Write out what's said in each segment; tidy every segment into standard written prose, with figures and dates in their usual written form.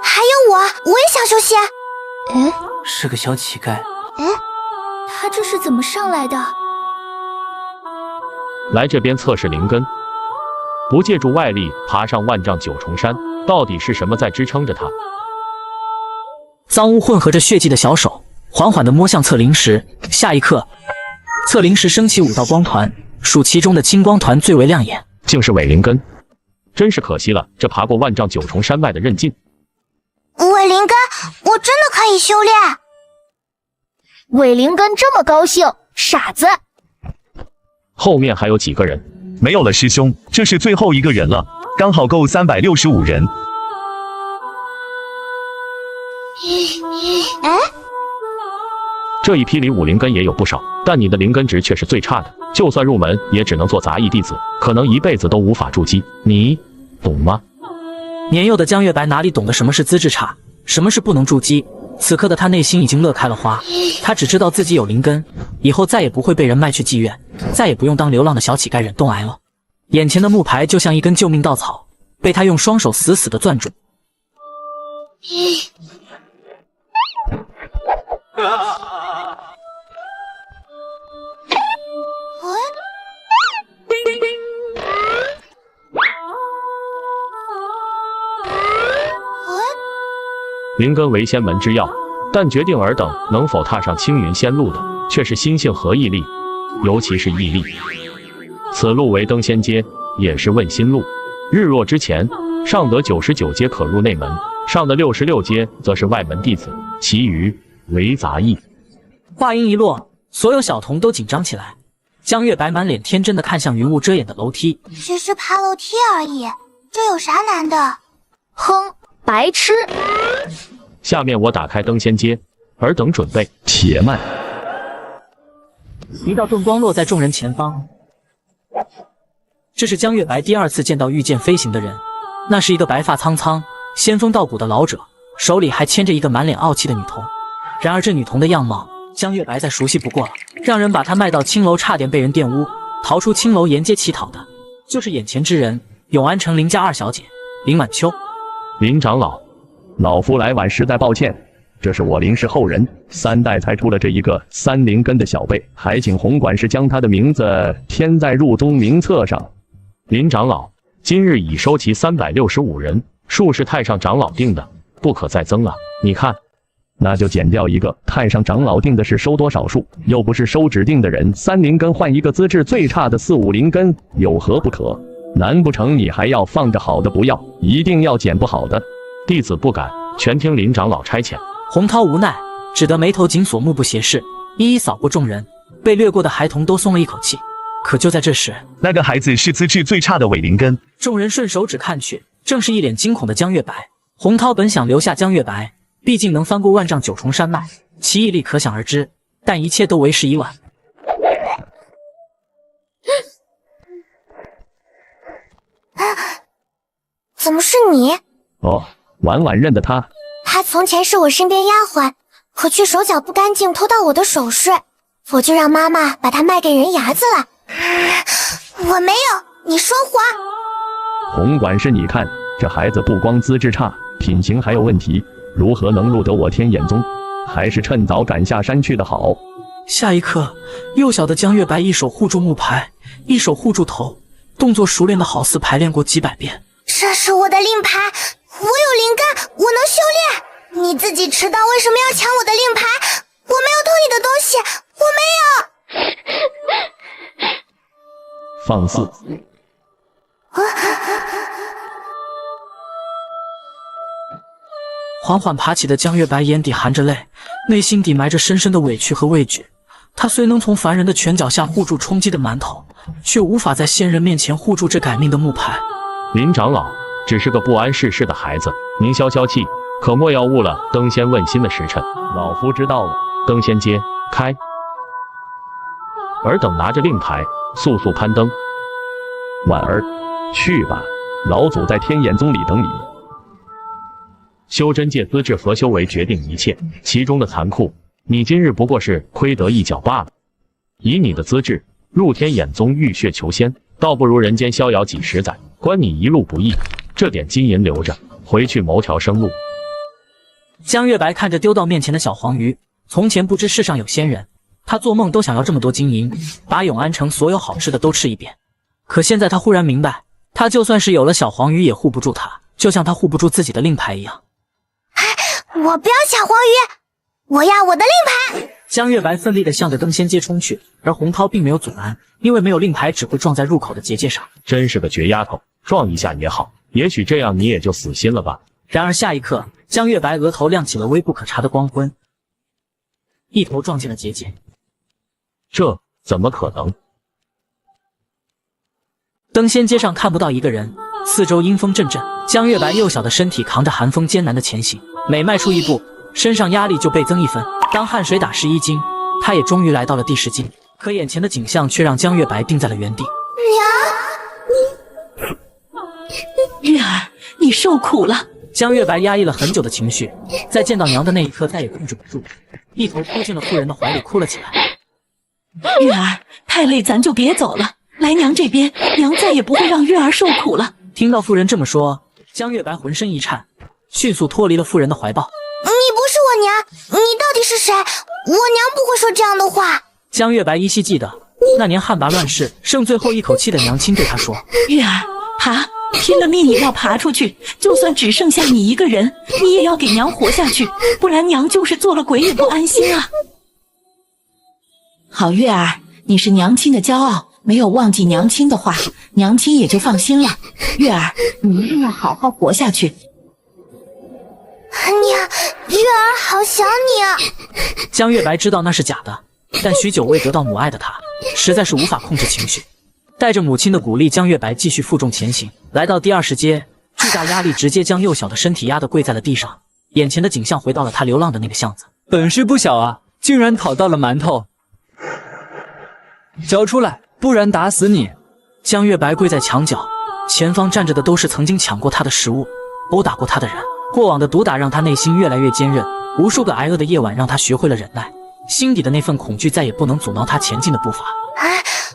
还有我也想休息。是个小乞丐。他这是怎么上来的？来这边测试灵根，不借助外力爬上万丈九重山，到底是什么在支撑着他？脏污混合着血迹的小手缓缓地摸向测灵石，下一刻，测灵石升起5道光团，属其中的青光团最为亮眼，竟是伪灵根，真是可惜了这爬过万丈九重山脉的韧劲。伪灵根，我真的可以修炼。伪灵根这么高兴，傻子！后面还有几个人？没有了，师兄，这是最后一个人了，刚好够365人。这一批里武灵根也有不少，但你的灵根值却是最差的，就算入门也只能做杂役弟子，可能一辈子都无法筑基，你懂吗？年幼的江月白哪里懂得什么是资质差，什么是不能筑基。此刻的他内心已经乐开了花，他只知道自己有灵根，以后再也不会被人卖去妓院，再也不用当流浪的小乞丐忍冻挨了。眼前的木牌就像一根救命稻草，被他用双手死死地攥住。灵根为仙门之药，但决定尔等能否踏上青云仙路的，却是心性和毅力，尤其是毅力。此路为登仙阶，也是问心路。日落之前，上得99阶可入内门，上的66阶则是外门弟子，其余为杂役。话音一落，所有小童都紧张起来。江月白满脸天真地看向云雾遮掩的楼梯，只是爬楼梯而已，这有啥难的？哼，白痴！下面我打开登仙阶，尔等准备。且慢！一道盾光落在众人前方。这是江月白第2次见到御剑飞行的人，那是一个白发苍苍、仙风道骨的老者，手里还牵着一个满脸傲气的女童。然而这女童的样貌，江月白再熟悉不过了，让人把她卖到青楼，差点被人玷污，逃出青楼沿街乞讨的，就是眼前之人，永安城林家2小姐林晚秋。林长老，老夫来晚，实在抱歉。这是我林氏后人3代才出了这一个3灵根的小辈，还请洪管事将他的名字填在入宗名册上。林长老，今日已收齐365人，数是太上长老定的，不可再增了。你看，那就减掉一个。太上长老定的是收多少数，又不是收指定的人。3灵根换一个资质最差的4、5灵根，有何不可？难不成你还要放着好的不要，一定要减不好的？弟子不敢，全听林长老差遣。洪涛无奈，只得眉头紧锁，目不斜视，一一扫过众人。被掠过的孩童都松了一口气。可就在这时，那个孩子是资质最差的伪灵根。众人顺手指看去，正是一脸惊恐的江月白。洪涛本想留下江月白，毕竟能翻过万丈9重山脉，其毅力可想而知，但一切都为时已晚。怎么是你？哦，婉婉认得他。他从前是我身边丫鬟，可却手脚不干净，偷盗我的首饰，我就让妈妈把他卖给人伢子了。我没有，你说谎。洪管事，你看这孩子不光资质差，品行还有问题，如何能入得我天眼宗？还是趁早赶下山去的好。下一刻，幼小的江月白一手护住木牌，一手护住头，动作熟练的好似排练过几百遍。这是我的令牌，我有灵根，我能修炼。你自己迟到，为什么要抢我的令牌？我没有偷你的东西，我没有。放肆！缓缓爬起的江月白眼底含着泪，内心底埋着深深的委屈和畏惧。他虽能从凡人的拳脚下护住冲击的馒头，却无法在仙人面前护住这改命的木牌。林长老只是个不谙世事的孩子，您消消气，可莫要误了登仙问心的时辰。老夫知道了。登仙阶开。尔等拿着令牌，速速攀登。婉儿，去吧，老祖在天眼宗里等你。修真界资质和修为决定一切，其中的残酷，你今日不过是亏得一脚罢了。以你的资质，入天眼宗浴血求仙，倒不如人间逍遥几十载，关你一路不易。这点金银留着，回去谋条生路。江月白看着丢到面前的小黄鱼，从前不知世上有仙人，他做梦都想要这么多金银，把永安城所有好吃的都吃一遍。可现在他忽然明白，他就算是有了小黄鱼也护不住他，就像他护不住自己的令牌一样。我不要小黄鱼，我要我的令牌！江月白奋力地向着登仙街冲去，而洪涛并没有阻拦，因为没有令牌只会撞在入口的结界上。真是个绝丫头，撞一下也好，也许这样你也就死心了吧。然而下一刻，江月白额头亮起了微不可察的光昏，一头撞进了结界。这怎么可能？登仙街上看不到一个人，四周阴风阵阵，江月白幼小的身体扛着寒风艰难的前行，每迈出一步，身上压力就倍增一分。当汗水打湿衣襟，他也终于来到了第10境，可眼前的景象却让江月白定在了原地。月儿，你受苦了。江月白压抑了很久的情绪，在见到娘的那一刻再也控制不住，一头扑进了妇人的怀里哭了起来。月儿，太累咱就别走了，来娘这边，娘再也不会让月儿受苦了。听到妇人这么说，江月白浑身一颤，迅速脱离了妇人的怀抱。你不是我娘，你到底是谁？我娘不会说这样的话。江月白依稀记得，那年旱魃乱世，剩最后一口气的娘亲对他说：月儿，爬，拼了命也要爬出去，就算只剩下你一个人，你也要给娘活下去，不然娘就是做了鬼也不安心啊。好月儿，你是娘亲的骄傲，没有忘记娘亲的话，娘亲也就放心了。月儿，你一定要好好活下去。娘，月儿好想你啊！江月白知道那是假的，但许久未得到母爱的他，实在是无法控制情绪。带着母亲的鼓励，江月白继续负重前行，来到第20街，巨大压力直接将幼小的身体压得跪在了地上。眼前的景象回到了他流浪的那个巷子。本事不小啊，竟然讨到了馒头！交出来，不然打死你！江月白跪在墙角，前方站着的都是曾经抢过他的食物、殴打过他的人。过往的毒打让他内心越来越坚韧，无数个挨饿的夜晚让他学会了忍耐，心底的那份恐惧再也不能阻挠他前进的步伐。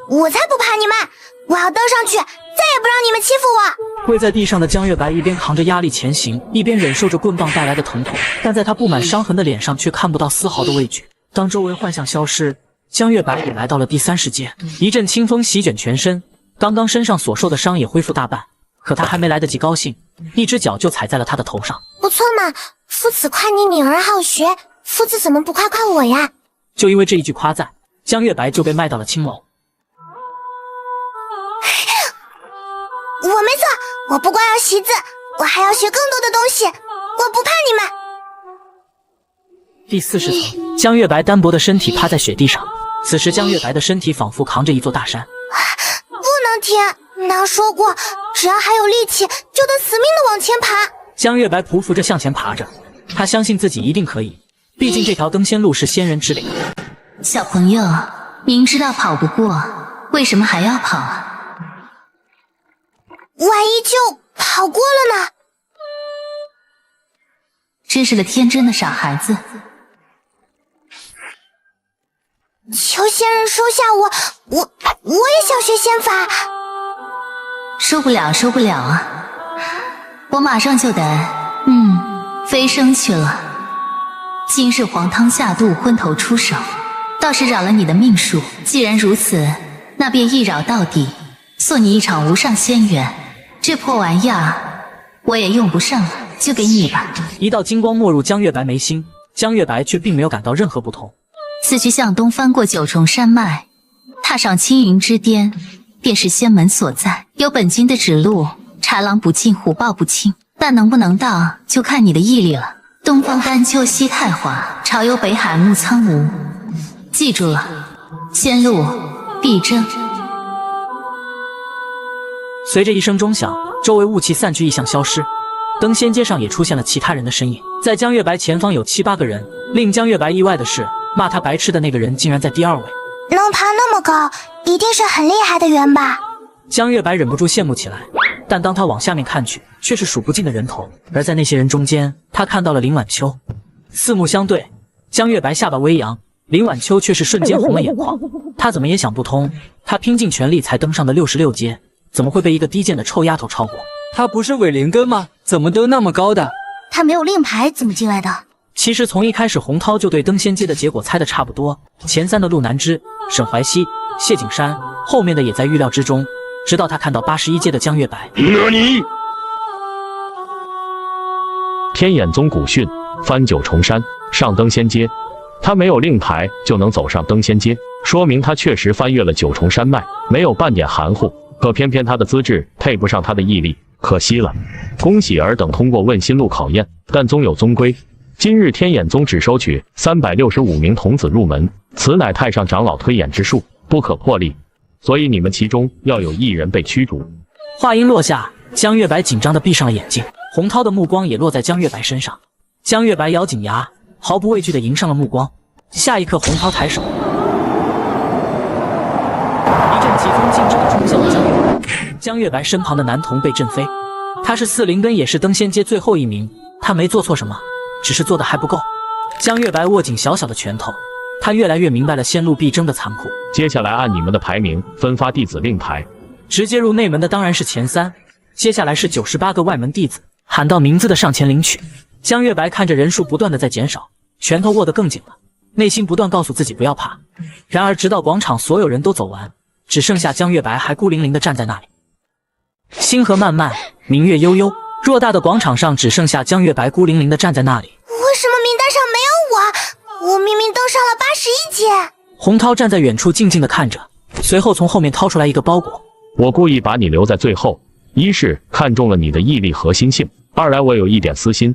我才不怕你们！我要登上去，再也不让你们欺负我！跪在地上的江月白一边扛着压力前行，一边忍受着棍棒带来的疼痛，但在他布满伤痕的脸上却看不到丝毫的畏惧。当周围幻象消失，江月白也来到了第30街，一阵清风席卷全身，刚刚身上所受的伤也恢复大半。可他还没来得及高兴，一只脚就踩在了他的头上。不错嘛，夫子夸你女儿好学，夫子怎么不夸夸我呀？就因为这一句夸赞，江月白就被卖到了青楼。我没错，我不光要习字，我还要学更多的东西，我不怕你们。第40层，江月白单薄的身体趴在雪地上，此时江月白的身体仿佛扛着一座大山。不能停，娘说过，只要还有力气，就得死命的往前爬。江月白匍匐着向前爬着，他相信自己一定可以，毕竟这条登仙路是仙人之岭。小朋友，明知道跑不过，为什么还要跑啊？万一就跑过了呢？真是个天真的傻孩子。求仙人收下我也想学仙法。收不了，收不了啊！我马上就得飞升去了。今日黄汤下肚，昏头出手，倒是扰了你的命数。既然如此，那便一扰到底，送你一场无上仙缘。这破玩意儿我也用不上了，就给你吧。一道金光没入江月白眉心，江月白却并没有感到任何不同。此去向东翻过9重山脉，踏上青云之巅，便是仙门所在。有本经的指路，豺狼不进，虎豹不侵，但能不能到，就看你的毅力了。东方丹丘，西太华，朝游北海，木苍梧。记住了，仙路必争。随着一声钟响，周围雾气散去，异象消失，登仙街上也出现了其他人的身影。在江月白前方有7、8个人，令江月白意外的是，骂他白痴的那个人竟然在第2位。能爬那么高，一定是很厉害的人吧？江月白忍不住羡慕起来，但当他往下面看去，却是数不尽的人头。而在那些人中间，他看到了林晚秋。四目相对，江月白下巴微扬，林晚秋却是瞬间红了眼眶。他怎么也想不通，他拼尽全力才登上的66阶，怎么会被一个低贱的臭丫头超过？他不是伪灵根吗？怎么都那么高的？他没有令牌怎么进来的？其实从一开始，洪涛就对登仙阶的结果猜得差不多。前3的陆南之、沈怀熙、谢景山，后面的也在预料之中。直到他看到81阶的江月白。天眼宗古训，翻9重山，上登仙阶。他没有令牌就能走上登仙阶，说明他确实翻越了9重山脉，没有半点含糊。可偏偏他的资质配不上他的毅力，可惜了。恭喜尔等通过问心路考验，但宗有宗规。今日天眼宗只收取365名童子入门，此乃太上长老推演之术，不可破例，所以你们其中要有1人被驱逐。话音落下，江月白紧张地闭上了眼睛，洪涛的目光也落在江月白身上。江月白咬紧牙，毫不畏惧地迎上了目光。下一刻，洪涛抬手，一阵疾风劲阵地冲向了江月白。江月白身旁的男童被震飞，他是4灵根，也是登仙阶最后1名，他没做错什么，只是做的还不够。江月白握紧小小的拳头，他越来越明白了仙路必争的残酷。接下来按你们的排名分发弟子令牌，直接入内门的当然是前3，接下来是98个外门弟子，喊到名字的上前领取。江月白看着人数不断的在减少，拳头握得更紧了，内心不断告诉自己不要怕。然而直到广场所有人都走完，只剩下江月白还孤零零地站在那里。星河漫漫，明月悠悠，偌大的广场上只剩下江月白孤零零地站在那里。为什么名单上没有我？我明明登上了81阶。洪涛站在远处静静地看着，随后从后面掏出来一个包裹。我故意把你留在最后，一是看中了你的毅力和心性，二来我有一点私心。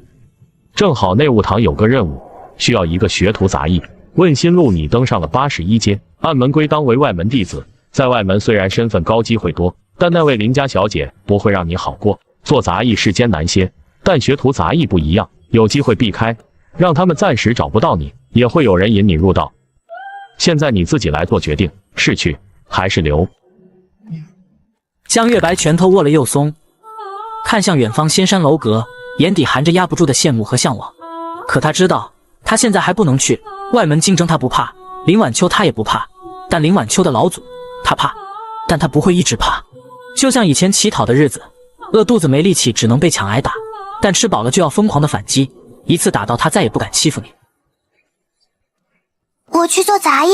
正好内务堂有个任务，需要一个学徒杂役。问心路你登上了81阶，按门规当为外门弟子，在外门虽然身份高机会多，但那位邻家小姐不会让你好过。做杂役是艰难些，但学徒杂役不一样，有机会避开，让他们暂时找不到你，也会有人引你入道。现在你自己来做决定，是去还是留。江月白拳头握了又松，看向远方仙山楼阁，眼底含着压不住的羡慕和向往。可他知道，他现在还不能去，外门竞争他不怕，林晚秋他也不怕，但林晚秋的老祖他怕，但他不会一直怕。就像以前乞讨的日子，饿肚子没力气，只能被抢挨打，但吃饱了就要疯狂的反击，一次打到他再也不敢欺负你。我去做杂役。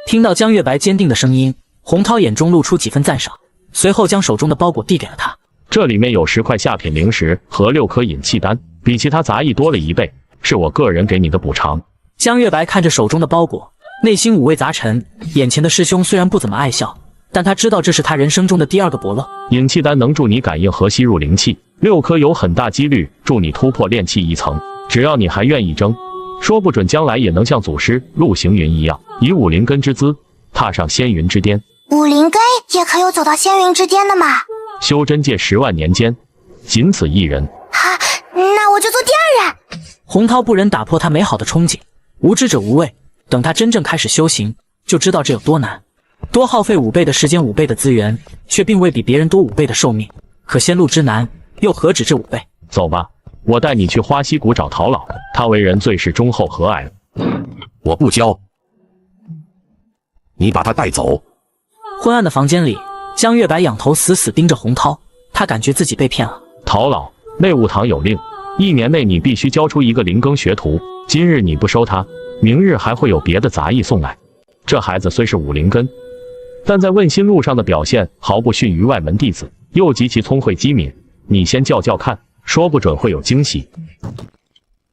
听到江月白坚定的声音，洪涛眼中露出几分赞赏，随后将手中的包裹递给了他。这里面有10块下品灵石和6颗引气丹，比其他杂役多了1倍，是我个人给你的补偿。江月白看着手中的包裹，内心五味杂陈。眼前的师兄虽然不怎么爱笑，但他知道这是他人生中的第2个伯乐。引气丹能助你感应和吸入灵气，6颗有很大几率助你突破炼气1层。只要你还愿意争，说不准将来也能像祖师陆行云一样，以5灵根之姿踏上仙云之巅。5灵根也可有走到仙云之巅的吗？修真界10万年间，仅此1人。哈，那我就做第2人。洪涛不忍打破他美好的憧憬，无知者无畏，等他真正开始修行，就知道这有多难。多耗费5倍的时间，5倍的资源，却并未比别人多5倍的寿命。可仙路之难，又何止这5倍？走吧，我带你去花溪谷找陶老，他为人最是忠厚和蔼。我不交，你把他带走。昏暗的房间里，江月白仰头死死盯着洪涛，他感觉自己被骗了。陶老，内务堂有令，1年内你必须交出1个灵根学徒。今日你不收他，明日还会有别的杂役送来。这孩子虽是5灵根，但在问心路上的表现毫不逊于外门弟子，又极其聪慧机敏。你先叫叫看，说不准会有惊喜。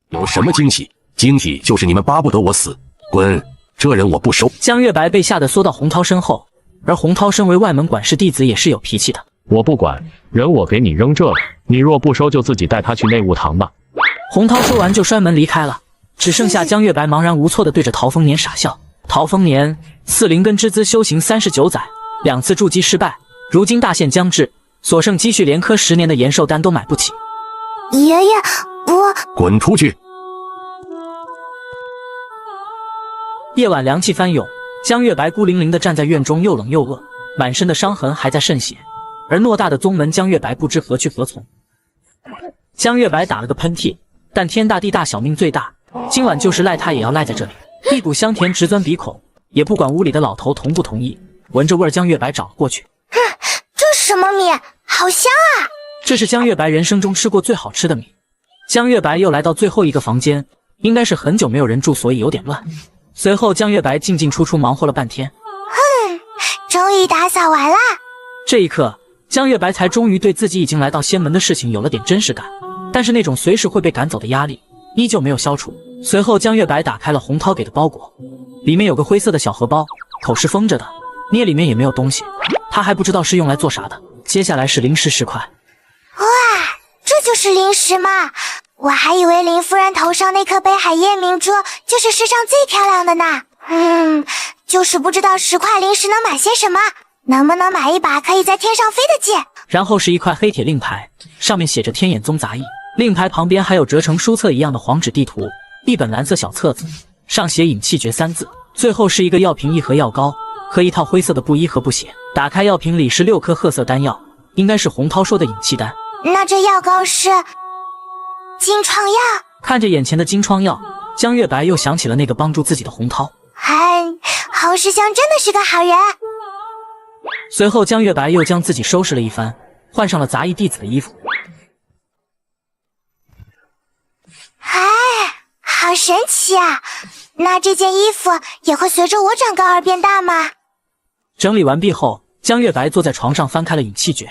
有什么惊喜？惊喜就是你们巴不得我死。滚！这人我不收。江月白被吓得缩到洪涛身后，而洪涛身为外门管事弟子，也是有脾气的。我不管，人我给你扔这了，你若不收，就自己带他去内务堂吧。洪涛说完就摔门离开了，只剩下江月白茫然无措地对着陶丰年傻笑。陶丰年4灵根之资修行39载，2次筑基失败，如今大限将至，所剩积蓄连颗10年的延寿丹都买不起。爷爷，我滚出去！夜晚凉气翻涌，江月白孤零零地站在院中，又冷又饿，满身的伤痕还在渗血。而偌大的宗门，江月白不知何去何从。江月白打了个喷嚏，但天大地大，小命最大，今晚就是赖他也要赖在这里。一股香甜直钻鼻孔，也不管屋里的老头同不同意。闻着味儿，江月白找了过去。这是什么米？好香啊！这是江月白人生中吃过最好吃的米。江月白又来到最后一个房间，应该是很久没有人住，所以有点乱。随后江月白进进出出忙活了半天，终于打扫完啦。这一刻，江月白才终于对自己已经来到仙门的事情有了点真实感，但是那种随时会被赶走的压力依旧没有消除。随后江月白打开了洪涛给的包裹，里面有个灰色的小荷包，口是封着的，捏里面也没有东西，他还不知道是用来做啥的。接下来是零食10块。哇，这就是零食吗？我还以为林夫人头上那颗北海夜明珠就是世上最漂亮的呢。就是不知道10块零食能买些什么，能不能买一把可以在天上飞的剑？然后是一块黑铁令牌，上面写着天眼宗杂役，令牌旁边还有折成书册一样的黄纸地图，一本蓝色小册子，上写饮气诀3字。最后是一个药瓶、一盒药膏和一套灰色的布衣和布鞋。打开药瓶里是6颗褐色丹药，应该是洪涛说的饮气丹。那这药膏是金疮药？看着眼前的金疮药，江月白又想起了那个帮助自己的洪涛。侯师兄真的是个好人。随后江月白又将自己收拾了一番，换上了杂役弟子的衣服。好神奇啊！那这件衣服也会随着我长高而变大吗？整理完毕后，江月白坐在床上翻开了饮气诀。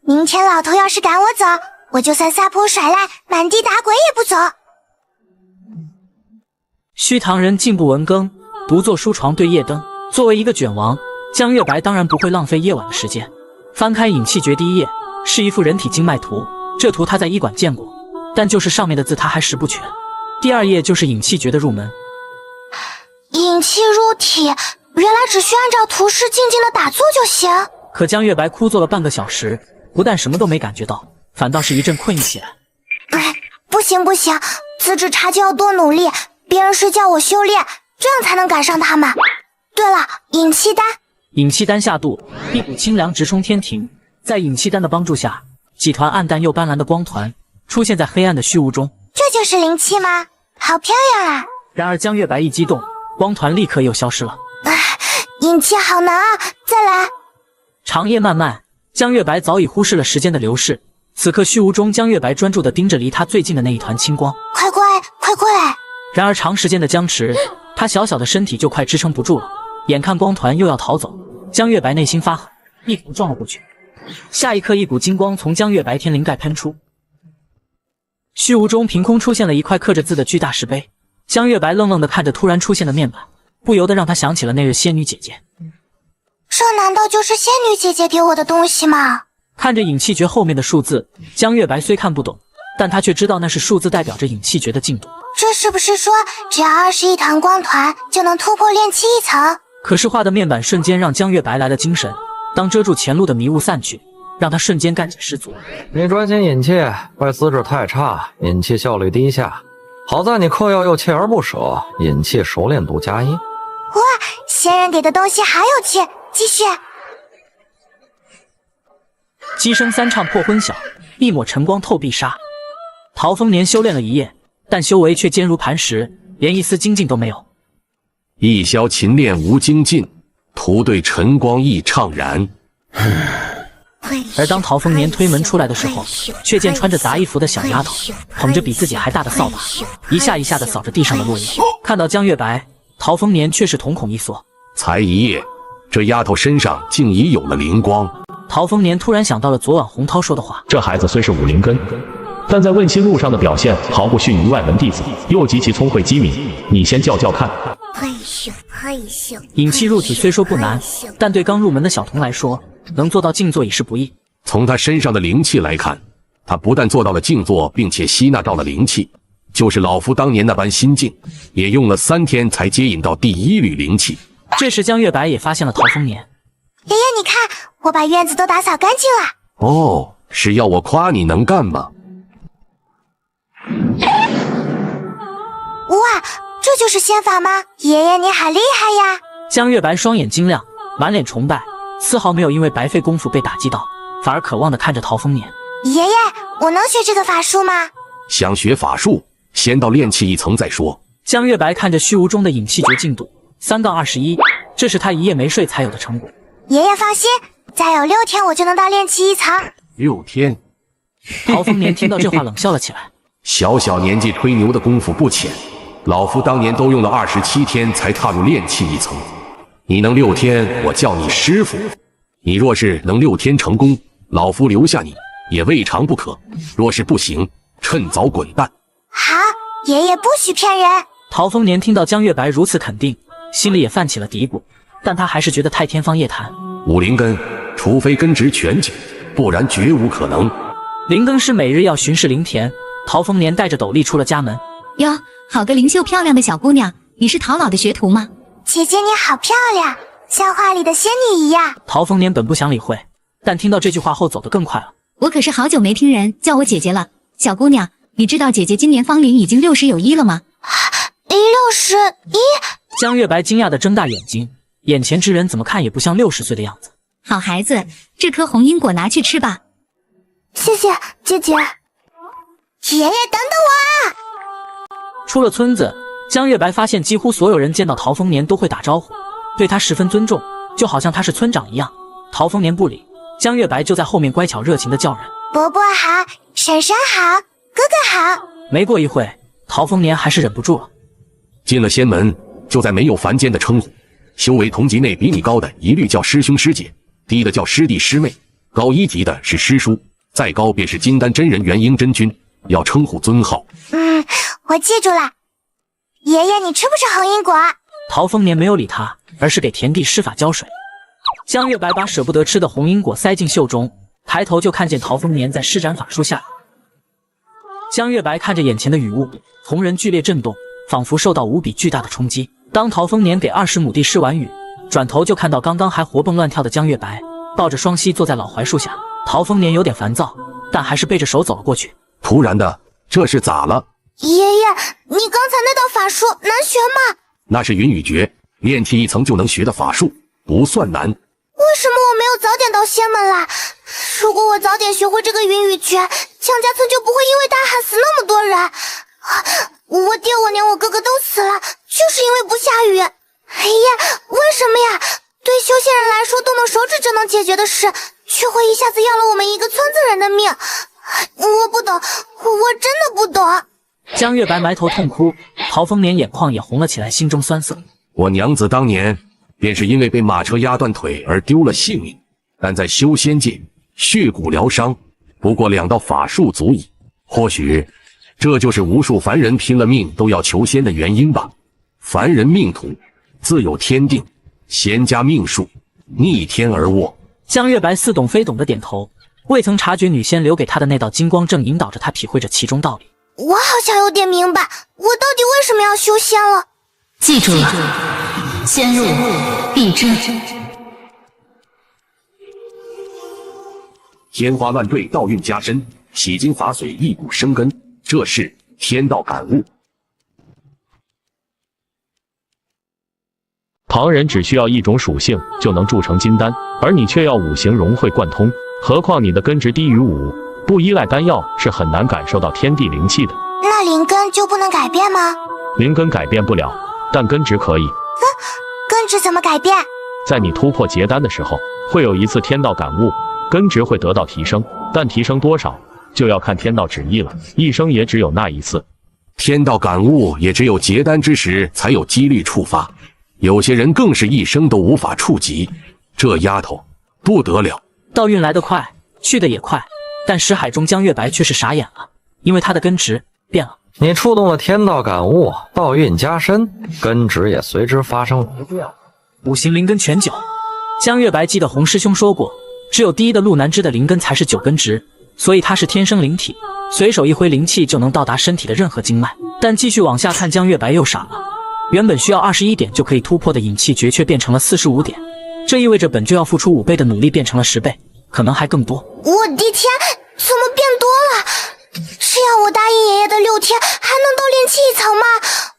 明天老头要是赶我走，我就算撒泼耍赖，满地打滚也不走。虚唐人进不闻更，独坐书床对夜灯。作为一个卷王，江月白当然不会浪费夜晚的时间。翻开饮气诀第1页，是一幅人体经脉图，这图他在医馆见过，但就是上面的字他还识不全。第2页就是饮气诀的入门。引气入体，原来只需按照图示静静的打坐就行。可江月白枯坐了半个小时，不但什么都没感觉到，反倒是一阵困意起来。不行，资质差就要多努力，别人睡觉我修炼，这样才能赶上他们。对了，引气丹。引气丹下肚，一股清凉直冲天庭。在引气丹的帮助下，几团暗淡又斑斓的光团出现在黑暗的虚无中。这就是灵气吗？好漂亮啊！然而江月白一激动，光团立刻又消失了。引气好难啊！再来。长夜漫漫，江月白早已忽视了时间的流逝。此刻虚无中，江月白专注地盯着离他最近的那一团青光。快过来！然而长时间的僵持，他小小的身体就快支撑不住了。眼看光团又要逃走，江月白内心发狠，一头撞了过去。下一刻，一股金光从江月白天灵盖喷出，虚无中凭空出现了一块刻着字的巨大石碑。江月白愣愣地看着突然出现的面板，不由得让他想起了那日仙女姐姐。这难道就是仙女姐姐给我的东西吗？看着饮气诀后面的数字，江月白虽看不懂，但他却知道那是数字代表着饮气诀的进度。这是不是说只要21团光团就能突破炼气1层？可视化的面板瞬间让江月白来了精神，当遮住前路的迷雾散去，让他瞬间干劲十足。你专心引气，怪资质太差，引气效率低下。好在你嗑药又锲而不舍，引气熟练度加1。哇，仙人给的东西好有趣，继续。机声3唱破昏晓，一抹晨光透碧纱。陶丰年修炼了1夜，但修为却坚如磐石，连一丝精进都没有。一宵勤练无精进，徒对晨光意怅然。而当陶丰年推门出来的时候，却见穿着杂衣服的小丫头捧着比自己还大的扫把，一下一下地扫着地上的落叶。看到江月白，陶丰年却是瞳孔一缩。才1夜，这丫头身上竟已有了灵光。陶丰年突然想到了昨晚洪涛说的话，这孩子虽是武灵根，但在问心路上的表现毫不逊于外门弟子，又极其聪慧机敏。你先教教看。引气入体虽说不难，但对刚入门的小童来说，能做到静坐已是不易。从他身上的灵气来看，他不但做到了静坐，并且吸纳到了灵气，就是老夫当年那般心境，也用了3天才接引到第1缕灵气。这时江月白也发现了陶丰年。爷爷，你看，我把院子都打扫干净了。哦，是要我夸你能干吗？哇，这就是仙法吗？爷爷你好厉害呀！江月白双眼晶亮，满脸崇拜，丝毫没有因为白费功夫被打击到，反而渴望地看着陶丰年。爷爷，我能学这个法术吗？想学法术，先到炼气1层再说。江月白看着虚无中的引气诀进度3-21，这是他1夜没睡才有的成果。爷爷放心，再有6天我就能到炼气1层。6天？陶丰年听到这话冷笑了起来。小小年纪吹牛的功夫不浅，老夫当年都用了27天才踏入炼气1层。你能6天，我叫你师傅。你若是能6天成功，老夫留下你也未尝不可。若是不行，趁早滚蛋。好，爷爷不许骗人。陶丰年听到江月白如此肯定，心里也泛起了嘀咕，但他还是觉得太天方夜谭。5灵根，除非根植全景，不然绝无可能。灵根师每日要巡视灵田，陶丰年带着斗笠出了家门。哟，好个灵秀漂亮的小姑娘，你是陶老的学徒吗？姐姐你好漂亮，像画里的仙女一样。陶丰年本不想理会，但听到这句话后走得更快了。我可是好久没听人叫我姐姐了。小姑娘，你知道姐姐今年芳龄已经60有1了吗？61？江月白惊讶地睁大眼睛，眼前之人怎么看也不像60岁的样子。好孩子，这颗红缨果拿去吃吧。谢谢姐姐。爷爷等等我啊！出了村子，江月白发现几乎所有人见到陶丰年都会打招呼，对他十分尊重，就好像他是村长一样。陶丰年不理，江月白就在后面乖巧热情地叫人：伯伯好，婶婶好，哥哥好。没过一会，陶丰年还是忍不住了。进了仙门，就在没有凡间的称呼，修为同级内比你高的一律叫师兄师姐，低的叫师弟师妹，高1级的是师叔，再高便是金丹真人元婴真君，要称呼尊号。我记住了。爷爷，你吃不吃红缨果？陶丰年没有理他，而是给田地施法浇水。江月白把舍不得吃的红缨果塞进袖中，抬头就看见陶丰年在施展法术下。江月白看着眼前的雨雾，瞳仁剧烈震动，仿佛受到无比巨大的冲击。当陶丰年给20亩地施完雨，转头就看到刚刚还活蹦乱跳的江月白抱着双膝坐在老槐树下。陶丰年有点烦躁，但还是背着手走了过去。突然的，这是咋了？爷爷，你刚才那道法术难学吗？那是云雨诀，炼气1层就能学的法术，不算难。为什么我没有早点到仙门来？如果我早点学会这个云雨诀，江家村就不会因为大旱死那么多人。我爹我娘我哥哥都死了，就是因为不下雨。爷爷，为什么呀？对修仙人来说动动手指就能解决的事，却会一下子要了我们一个村子人的命。我不懂，我真的不懂。江月白埋头痛哭，陶丰年眼眶也红了起来，心中酸涩。我娘子当年便是因为被马车压断腿而丢了性命，但在修仙界血骨疗伤，不过2道法术足矣。或许这就是无数凡人拼了命都要求仙的原因吧。凡人命途自有天定，仙家命数逆天而卧。江月白似懂非懂的点头，未曾察觉女仙留给他的那道金光正引导着他体会着其中道理。我好像有点明白，我到底为什么要修仙了。记住了，先入必知。天花乱坠，道运加深，洗精法水，一股生根，这是天道感悟。旁人只需要1种属性就能铸成金丹，而你却要5行融会贯通，何况你的根值低于5，不依赖丹药是很难感受到天地灵气的。那灵根就不能改变吗？灵根改变不了，但根值可以。根值怎么改变？在你突破结丹的时候，会有一次天道感悟，根值会得到提升，但提升多少就要看天道旨意了，一生也只有那一次。天道感悟也只有结丹之时才有几率触发，有些人更是一生都无法触及。这丫头不得了，道运来得快，去得也快，但识海中江月白却是傻眼了，因为他的根值变了。你触动了天道感悟，道运加深，根值也随之发生了变化。5行灵根全9。江月白记得洪师兄说过，只有第一的路南枝的灵根才是9根值，所以他是天生灵体，随手一挥灵气就能到达身体的任何经脉。但继续往下看，江月白又傻了，原本需要21点就可以突破的引气诀却变成了45点，这意味着本就要付出5倍的努力变成了10倍，可能还更多。我的天，怎么变多了？是要我答应爷爷的6天还能到炼气1层吗？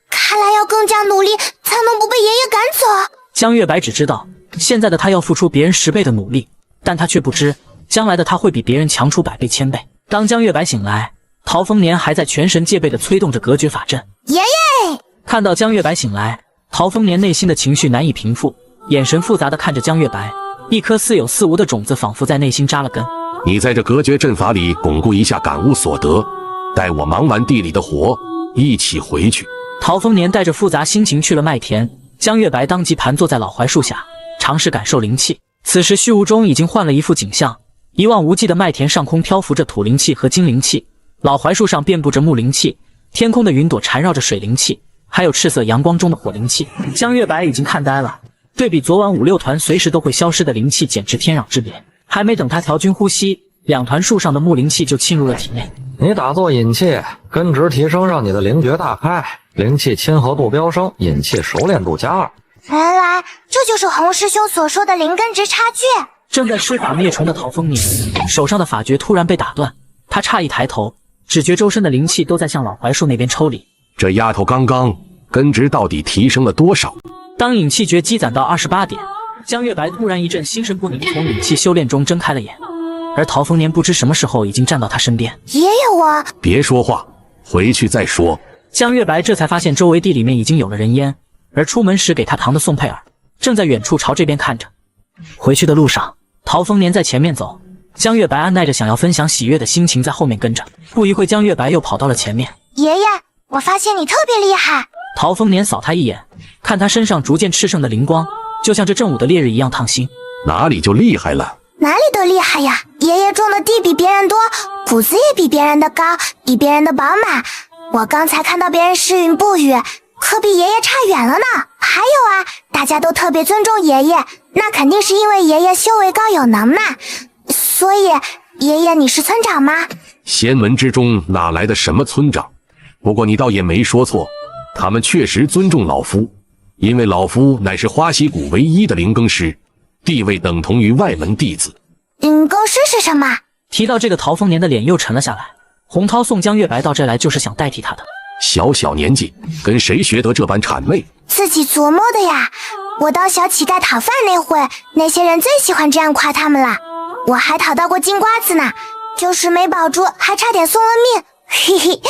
看来要更加努力才能不被爷爷赶走。江月白只知道现在的他要付出别人10倍的努力，但他却不知将来的他会比别人强出100倍1000倍。当江月白醒来，陶丰年还在全神戒备地催动着隔绝法阵。爷爷看到江月白醒来，陶丰年内心的情绪难以平复，眼神复杂地看着江月白，一颗似有似无的种子仿佛在内心扎了根。你在这隔绝阵法里巩固一下感悟所得，待我忙完地里的活，一起回去。陶丰年带着复杂心情去了麦田，江月白当即盘坐在老槐树下，尝试感受灵气。此时虚无中已经换了一副景象，一望无际的麦田上空漂浮着土灵气和金灵气，老槐树上遍布着木灵气，天空的云朵缠绕着水灵气，还有赤色阳光中的火灵气。江月白已经看呆了，对比昨晚5、6团随时都会消失的灵气，简直天壤之别。还没等他调均呼吸，2团树上的木灵气就侵入了体内。你打坐引气，根值提升，让你的灵觉大开，灵气亲和度飙升，引气熟练度+2。原来这就是洪师兄所说的灵根值差距。正在施法灭虫的陶丰年，手上的法诀突然被打断，他诧异抬头，只觉周身的灵气都在向老槐树那边抽离。这丫头刚刚根值到底提升了多少？当引气诀积攒到28点，江月白突然一阵心神不宁，从引气修炼中睁开了眼。而陶丰年不知什么时候已经站到他身边。爷爷我……别说话，回去再说。江月白这才发现周围地里面已经有了人烟，而出门时给他糖的宋佩尔正在远处朝这边看着。回去的路上，陶丰年在前面走，江月白按耐着想要分享喜悦的心情在后面跟着。不一会，江月白又跑到了前面。爷爷，我发现你特别厉害。陶丰年扫他一眼，看他身上逐渐炽盛的灵光，就像这正午的烈日一样烫心。哪里就厉害了？哪里都厉害呀！爷爷种的地比别人多，谷子也比别人的高，比别人的饱满。我刚才看到别人时云不雨，可比爷爷差远了呢。还有啊，大家都特别尊重爷爷，那肯定是因为爷爷修为高有能耐。所以，爷爷你是村长吗？仙门之中哪来的什么村长？不过你倒也没说错，他们确实尊重老夫，因为老夫乃是花溪谷唯一的灵更师，地位等同于外门弟子。灵更师是什么？提到这个，陶丰年的脸又沉了下来。洪涛送江月白到这来就是想代替他的。小小年纪，跟谁学得这般谄媚？自己琢磨的呀。我当小乞丐讨饭那会，那些人最喜欢这样夸他们了。我还讨到过金瓜子呢，就是没保住，还差点送了命。嘿嘿。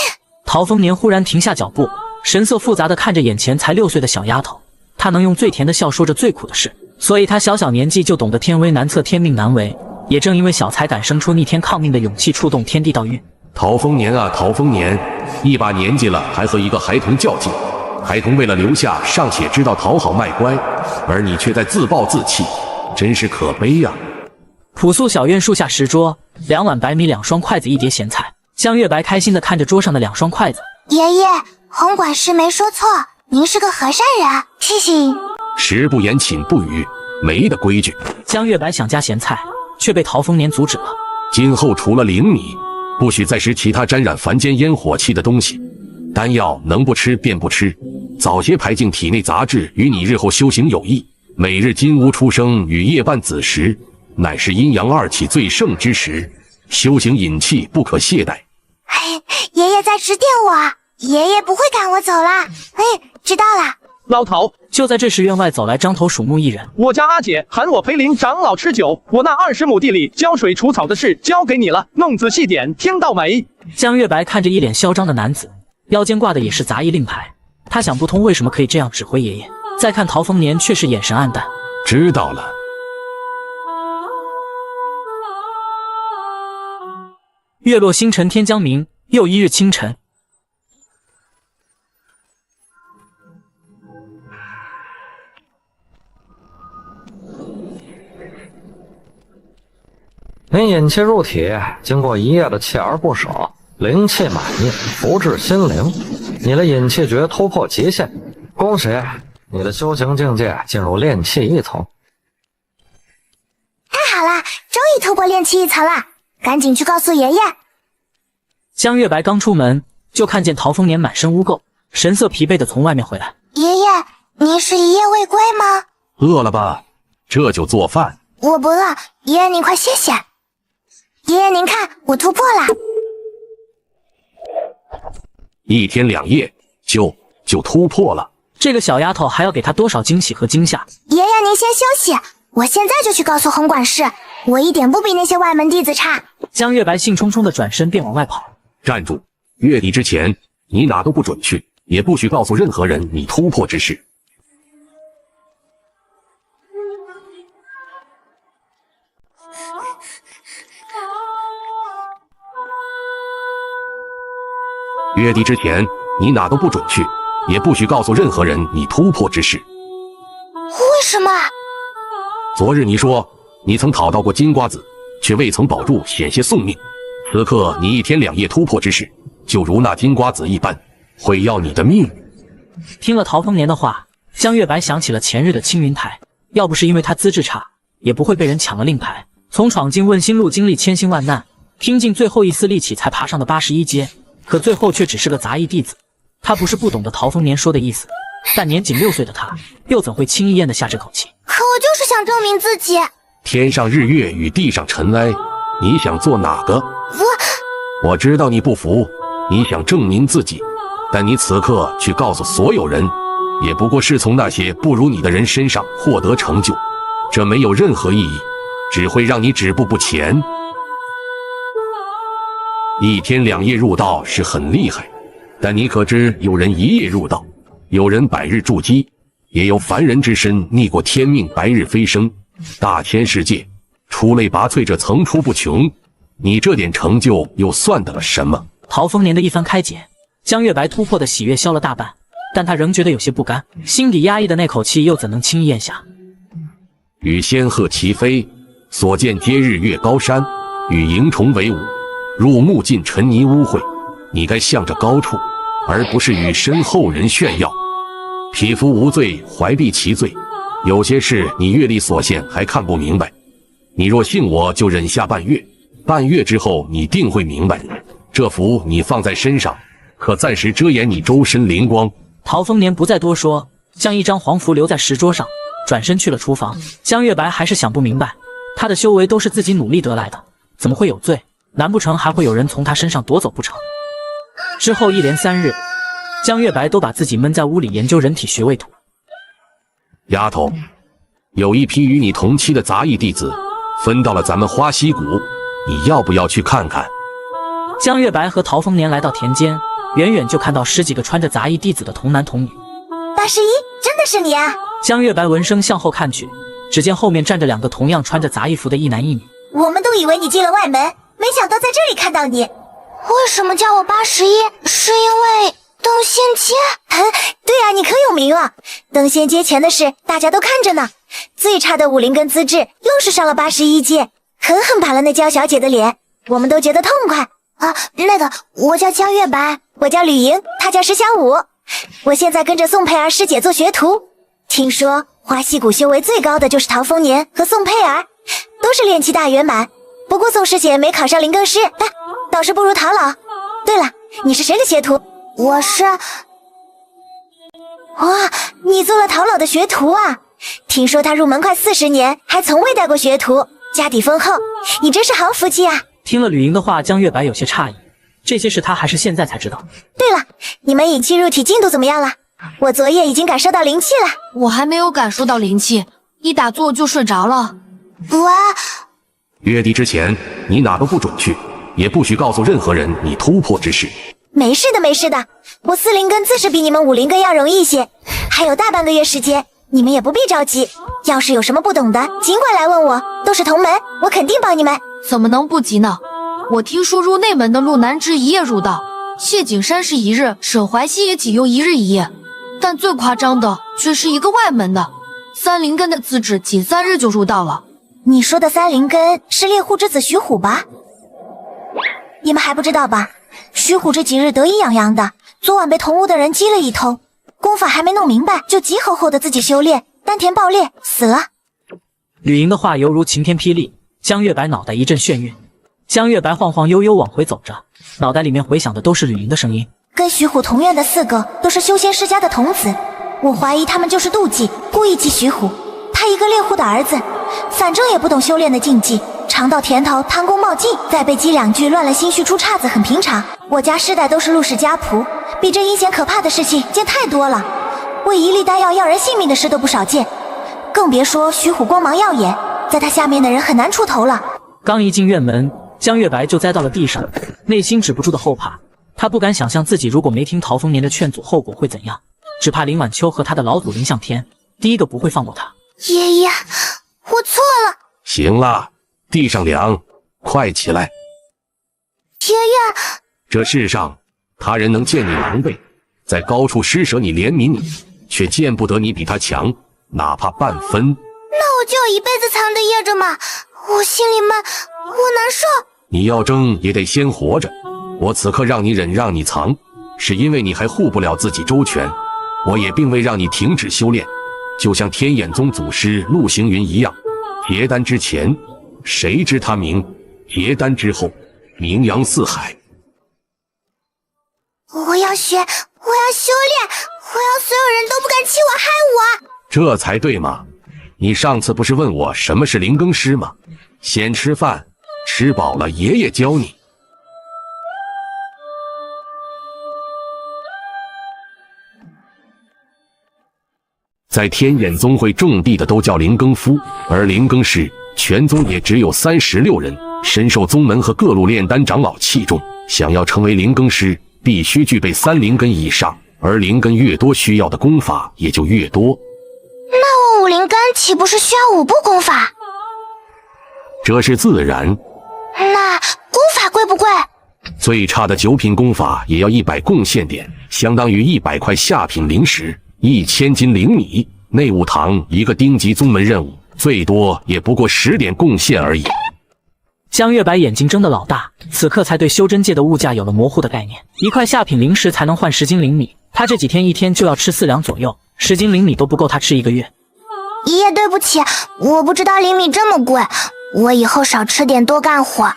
陶丰年忽然停下脚步，神色复杂地看着眼前才6岁的小丫头。他能用最甜的笑说着最苦的事，所以他小小年纪就懂得天威难测，天命难违。也正因为小才敢生出逆天抗命的勇气，触动天地道运。陶丰年啊，陶丰年，一把年纪了，还和一个孩童较劲。孩童为了留下尚且知道讨好卖乖，而你却在自暴自弃，真是可悲呀！朴素小院树下石桌，2碗白米，2双筷子，1碟咸菜。江月白开心地看着桌上的2双筷子。爷爷，洪管事没说错，您是个和善人，谢谢。食不言，寝不语，没的规矩。江月白想加咸菜，却被陶丰年阻止了。今后除了灵米，不许再食其他沾染凡间烟火气的东西。丹药能不吃便不吃，早些排尽体内杂质，与你日后修行有益。每日金乌出生与夜半子时，乃是阴阳2气最盛之时，修行引气不可懈怠。爷爷在指点我，爷爷不会赶我走啦。知道了。老头，就在这时，院外走来张头鼠目一人。我家阿姐喊我陪林长老吃酒，我那20亩地里浇水除草的事交给你了，弄仔细点，听到没？江月白看着一脸嚣张的男子，腰间挂的也是杂役令牌，他想不通为什么可以这样指挥爷爷。再看陶丰年，却是眼神黯淡。知道了。月落星辰天将明，又一日清晨。您引气入体，经过1夜的锲而不舍，灵气满溢，福至心灵。你的引气诀突破极限，恭喜你的修行境界进入炼气1层。太好了，终于突破炼气1层了，赶紧去告诉爷爷。江月白刚出门，就看见陶丰年满身污垢，神色疲惫地从外面回来。爷爷，您是一夜未归吗？饿了吧？这就做饭。我不饿，爷爷您快歇歇。爷爷您看，我突破了。1天2夜就突破了。这个小丫头还要给他多少惊喜和惊吓？爷爷您先休息，我现在就去告诉洪管事，我一点不比那些外门弟子差。江月白兴冲冲地转身便往外跑。站住！月底之前，你哪都不准去，也不许告诉任何人你突破之事。月底之前，你哪都不准去，也不许告诉任何人你突破之事。为什么？昨日你说你曾讨到过金瓜子，却未曾保住，险些送命。此刻你1天2夜突破之事，就如那金瓜子一般，会要你的命。听了陶丰年的话，江月白想起了前日的青云台，要不是因为他资质差，也不会被人抢了令牌。从闯进问心路经历千辛万难，拼尽最后一丝力气才爬上的81阶，可最后却只是个杂役弟子。他不是不懂得陶丰年说的意思，但年仅6岁的他，又怎会轻易咽得下这口气？可我就是想证明自己。天上日月与地上尘埃，你想做哪个？我知道你不服，你想证明自己，但你此刻去告诉所有人，也不过是从那些不如你的人身上获得成就，这没有任何意义，只会让你止步不前。1天2夜入道是很厉害，但你可知有人1夜入道，有人100日筑基，也有凡人之身逆过天命白日飞升，大千世界出类拔萃者层出不穷，你这点成就又算得了什么？陶丰年的一番开解，江月白突破的喜悦消了大半，但他仍觉得有些不甘，心底压抑的那口气又怎能轻易咽下？与仙鹤齐飞，所见皆日月高山；与萤虫为伍，入目尽尘泥污秽。你该向着高处，而不是与身后人炫耀。匹夫无罪，怀璧其罪。有些事你阅历所限还看不明白，你若信我，就忍下半月，半月之后你定会明白。这符你放在身上，可暂时遮掩你周身灵光。陶丰年不再多说，将一张黄符留在石桌上，转身去了厨房。江月白还是想不明白，他的修为都是自己努力得来的，怎么会有罪？难不成还会有人从他身上夺走不成？之后一连3日，江月白都把自己闷在屋里研究人体穴位图。丫头，有一批与你同期的杂役弟子分到了咱们花溪谷，你要不要去看看？江月白和陶丰年来到田间，远远就看到10几个穿着杂役弟子的童男童女。81，真的是你啊！江月白闻声向后看去，只见后面站着2个同样穿着杂役服的一男一女。我们都以为你进了外门，没想到在这里看到你。为什么叫我81？是因为登仙阶？对啊，你可有名了。登仙阶前的事大家都看着呢。最差的武灵根资质又是上了81阶，狠狠打了那江小姐的脸，我们都觉得痛快啊。我叫江月白，我叫吕莹，她叫石小舞。我现在跟着宋佩儿师姐做学徒。听说花溪谷修为最高的就是陶丰年和宋佩儿，都是炼气大圆满。不过宋师姐没考上灵更师，倒是不如陶老。对了，你是谁的学徒？我是……哇，你做了陶老的学徒啊！听说他入门快40年，还从未带过学徒，家底丰厚，你真是好福气啊！听了吕莹的话，江月白有些诧异，这些事他还是现在才知道。对了，你们引气入体进度怎么样了？我昨夜已经感受到灵气了。我还没有感受到灵气，一打坐就睡着了。哇！月底之前，你哪都不准去，也不许告诉任何人你突破之事。没事的，没事的，我4灵根自是比你们5灵根要容易些，还有大半个月时间，你们也不必着急。要是有什么不懂的，尽管来问我，都是同门，我肯定帮你们。怎么能不急呢？我听说入内门的路难之1夜入道，谢景山是1日，沈怀熙也仅用1日1夜，但最夸张的却是一个外门的3灵根的资质，仅3日就入道了。你说的3灵根是猎户之子徐虎吧？你们还不知道吧？徐虎这几日得意洋洋的，昨晚被同屋的人击了一通，功法还没弄明白，就急吼吼的自己修炼，丹田爆裂死了。吕莹的话犹如晴天霹雳，江月白脑袋一阵眩晕。江月白晃晃悠悠往回走着，脑袋里面回响的都是吕莹的声音。跟徐虎同院的4个都是修仙世家的童子，我怀疑他们就是妒忌，故意激徐虎。他一个猎户的儿子，反正也不懂修炼的禁忌，尝到甜头贪功冒进，再被激2句乱了心绪出岔子很平常。我家世代都是陆氏家仆，比这阴险可怕的事情见太多了，为1粒丹药要人性命的事都不少见，更别说徐虎光芒耀眼，在他下面的人很难出头了。刚一进院门，江月白就栽到了地上，内心止不住的后怕。他不敢想象自己如果没听陶丰年的劝阻，后果会怎样，只怕林晚秋和他的老祖林向天第一个不会放过他。爷爷，我错了。行了，地上凉，快起来。爷爷，这世上他人能见你狼狈，在高处施舍你怜悯你，却见不得你比他强，哪怕半分。那我就要一辈子藏着掖着嘛，我心里闷，我难受。你要争也得先活着，我此刻让你忍让你藏，是因为你还护不了自己周全，我也并未让你停止修炼。就像天眼宗祖师陆行云一样，结丹之前谁知他名，结丹之后名扬四海。我要学，我要修炼，我要所有人都不敢欺我害我。这才对嘛！你上次不是问我什么是灵更师吗？先吃饭，吃饱了爷爷教你。在天眼宗会种地的都叫灵更夫，而灵更师全宗也只有36人，深受宗门和各路炼丹长老器重。想要成为灵更师，必须具备3灵根以上，而灵根越多，需要的功法也就越多。那我5灵根岂不是需要5部功法？这是自然。那功法贵不贵？最差的9品功法也要100贡献点，相当于100块下品灵石，1000斤灵米。内务堂一个丁级宗门任务，最多也不过10点贡献而已。江月白眼睛睁得老大，此刻才对修真界的物价有了模糊的概念。1块下品灵石才能换10斤灵米，他这几天一天就要吃4两左右，10斤灵米都不够他吃1个月。爷爷，对不起，我不知道灵米这么贵，我以后少吃点，多干活。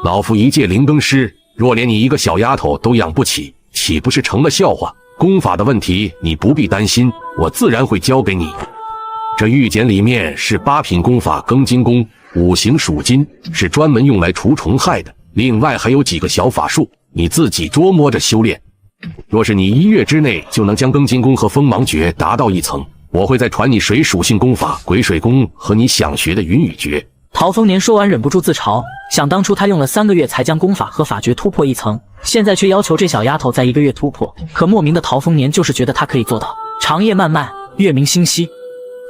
老夫一介灵更师，若连你一个小丫头都养不起，岂不是成了笑话？功法的问题你不必担心，我自然会教给你。这玉简里面是8品功法庚金功，5行属金，是专门用来除虫害的。另外还有几个小法术，你自己琢磨着修炼。若是你1月之内就能将庚金功和锋芒诀达到1层，我会再传你水属性功法鬼水功和你想学的云雨诀。陶丰年说完忍不住自嘲，想当初他用了3个月才将功法和法诀突破1层，现在却要求这小丫头在1个月突破。可莫名的陶丰年就是觉得他可以做到。长夜漫漫，月明星稀，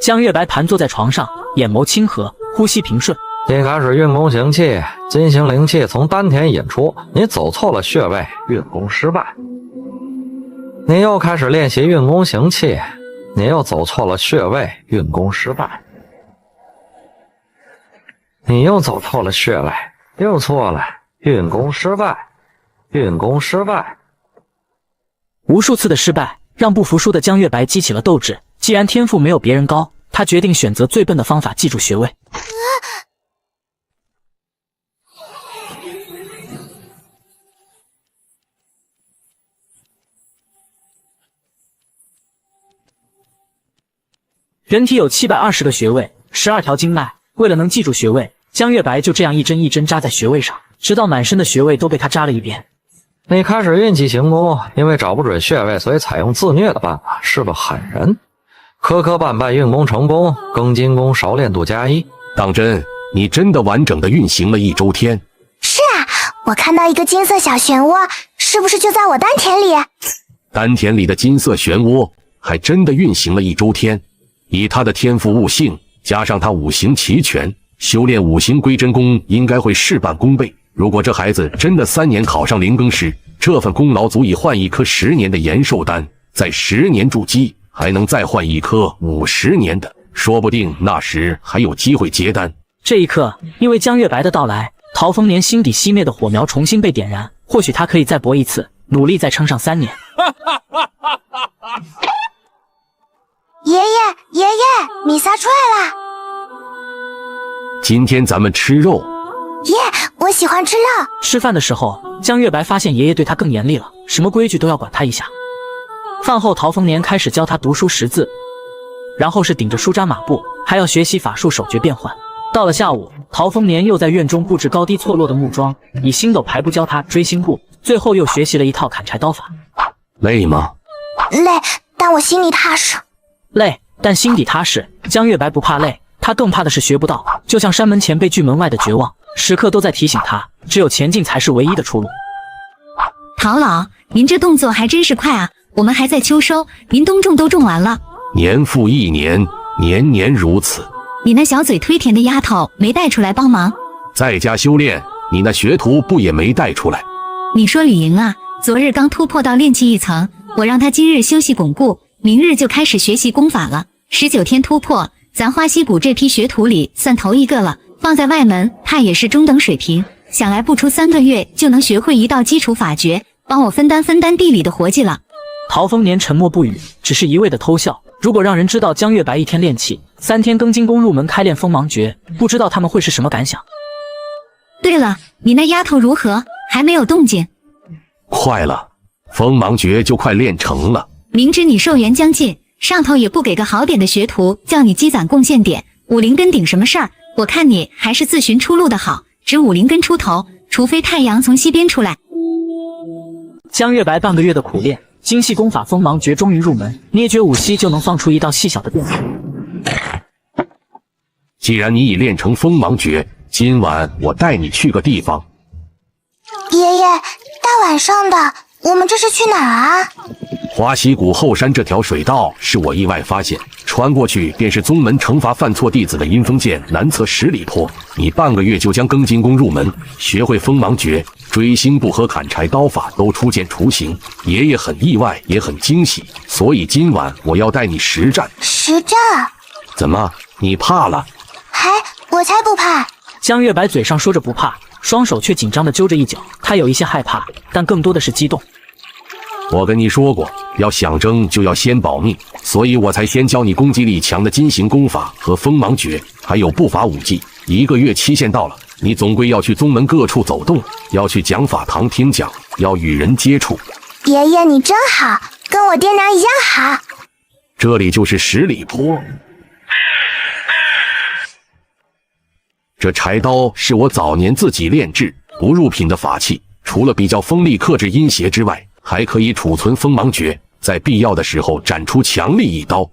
江月白盘坐在床上，眼眸清和，呼吸平顺。你开始运功行气，金星灵气从丹田引出，你走错了穴位，运功失败。你又开始练习运功行气，你又走错了穴位，运功失败。你又走错了穴位，又错了，运功失败，运功失败。无数次的失败让不服输的江月白激起了斗志，既然天赋没有别人高，他决定选择最笨的方法记住穴位。人体有720个穴位，12条经脉，为了能记住穴位，江月白就这样一针一针扎在穴位上，直到满身的穴位都被他扎了一遍。你开始运气行功，因为找不准穴位，所以采用自虐的办法，是个狠人。磕磕绊绊运功成功，庚金功熟练度加1。当真，你真的完整的运行了1周天？是啊，我看到一个金色小漩涡，是不是就在我丹田里？丹田里的金色漩涡还真的运行了1周天。以他的天赋悟性，加上他5行齐全，修炼5行归真功应该会事半功倍。如果这孩子真的3年考上灵更师，这份功劳足以换1颗10年的延寿丹，再10年筑基，还能再换1颗50年的，说不定那时还有机会结丹。这一刻，因为江月白的到来，陶丰年心底熄灭的火苗重新被点燃，或许他可以再搏一次，努力再撑上3年。爷爷，米撒出来了。今天咱们吃肉。爷，我喜欢吃肉。吃饭的时候，江月白发现爷爷对他更严厉了，什么规矩都要管他一下。饭后，陶丰年开始教他读书识字，然后是顶着书扎马步，还要学习法术手诀变换。到了下午，陶丰年又在院中布置高低错落的木桩，以星斗排步教他追星步，最后又学习了一套砍柴刀法。累吗？累，但我心里踏实。累，但心底踏实。江月白不怕累，他更怕的是学不到，就像山门前被拒门外的绝望，时刻都在提醒他，只有前进才是唯一的出路。陶老，您这动作还真是快啊！我们还在秋收，您冬种都种完了。年复一年，年如此。你那小嘴忒甜的丫头没带出来帮忙？在家修炼，你那学徒不也没带出来？你说吕莹啊，昨日刚突破到炼气1层，我让他今日休息巩固，明日就开始学习功法了。19天突破，咱花溪谷这批学徒里算头一个了。放在外门，他也是中等水平，想来不出3个月就能学会一道基础法诀，帮我分担地里的活计了。陶丰年沉默不语，只是一味的偷笑。如果让人知道江月白1天炼气，3天庚金宫入门开练锋芒诀，不知道他们会是什么感想。对了，你那丫头如何？还没有动静？快了，锋芒诀就快练成了。明知你寿元将近，上头也不给个好点的学徒，叫你积攒贡献点。武灵根顶什么事儿？我看你还是自寻出路的好，只武灵根出头，除非太阳从西边出来。江月白半个月的苦练，精细功法锋芒诀终于入门，捏诀5息就能放出一道细小的变化。既然你已练成锋芒诀，今晚我带你去个地方。爷爷，大晚上的，我们这是去哪儿啊？花溪谷后山这条水道是我意外发现，穿过去便是宗门惩罚犯错弟子的阴风剑南侧10里坡。你半个月就将庚金宫入门，学会锋芒诀、追星步和砍柴刀法都初见雏形，爷爷很意外，也很惊喜。所以今晚我要带你实战。实战？怎么，你怕了？嗨，我才不怕！江月白嘴上说着不怕，双手却紧张地揪着一脚。他有一些害怕，但更多的是激动。我跟你说过，要想争就要先保命，所以我才先教你攻击力强的金行功法和锋芒诀，还有不法武技。1个月期限到了，你总归要去宗门各处走动，要去讲法堂听讲，要与人接触。爷爷你真好，跟我爹娘一样好。这里就是10里坡。这柴刀是我早年自己炼制不入品的法器，除了比较锋利克制阴邪之外，还可以储存锋芒诀，在必要的时候斩出强力一刀。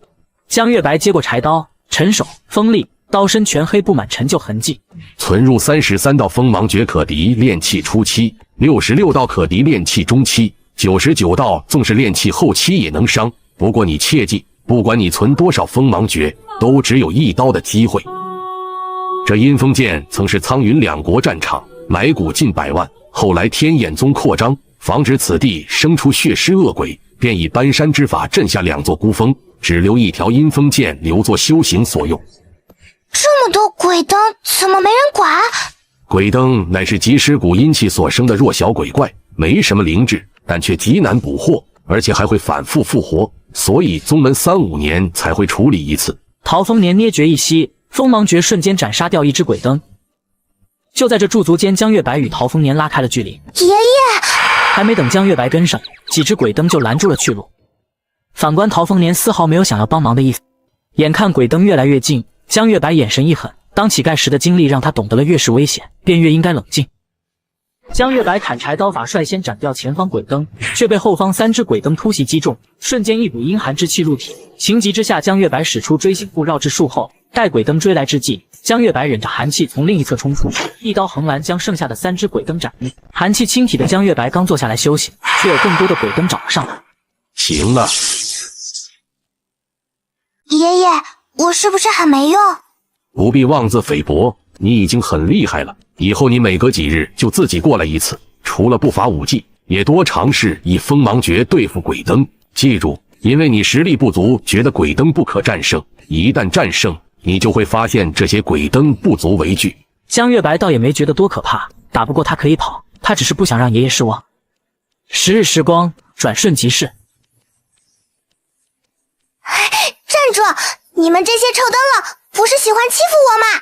江月白接过柴刀，沉手锋利，刀身全黑布满陈旧痕迹。存入33道锋芒诀可敌炼气初期，66道可敌炼气中期，99道纵是炼气后期也能伤。不过你切记，不管你存多少锋芒诀，都只有一刀的机会。这阴风剑曾是苍云2国战场，埋骨近100万，后来天眼宗扩张，防止此地生出血尸恶鬼，便以搬山之法镇下2座孤峰，只留一条阴风剑留作修行所用。这么多鬼灯，怎么没人管？鬼灯乃是极尸谷阴气所生的弱小鬼怪，没什么灵智，但却极难捕获，而且还会反复复活，所以宗门3-5年才会处理一次。陶丰年捏诀一吸，锋芒诀瞬间斩杀掉一只鬼灯。就在这驻足间，江月白与陶丰年拉开了距离。爷爷！还没等江月白跟上，几只鬼灯就拦住了去路。反观陶丰年丝毫没有想要帮忙的意思。眼看鬼灯越来越近，江月白眼神一狠，当乞丐时的经历让他懂得了越是危险，便越应该冷静。江月白砍柴刀法率先斩掉前方鬼灯，却被后方3只鬼灯突袭击中，瞬间一股阴寒之气入体。情急之下，江月白使出追星步绕至树后，待鬼灯追来之际，江月白忍着寒气从另一侧冲出，一刀横拦将剩下的3只鬼灯斩灭。寒气侵体的江月白刚坐下来休息，却有更多的鬼灯找了上来。行了，爷爷，我是不是很没用？不必妄自菲薄，你已经很厉害了。以后你每隔几日就自己过来一次，除了不法武技，也多尝试以锋芒诀对付鬼灯。记住，因为你实力不足，觉得鬼灯不可战胜，一旦战胜，你就会发现这些鬼灯不足为惧。江月白倒也没觉得多可怕，打不过他可以跑，他只是不想让爷爷失望。10日时光转瞬即逝。站住！你们这些臭灯笼，不是喜欢欺负我吗？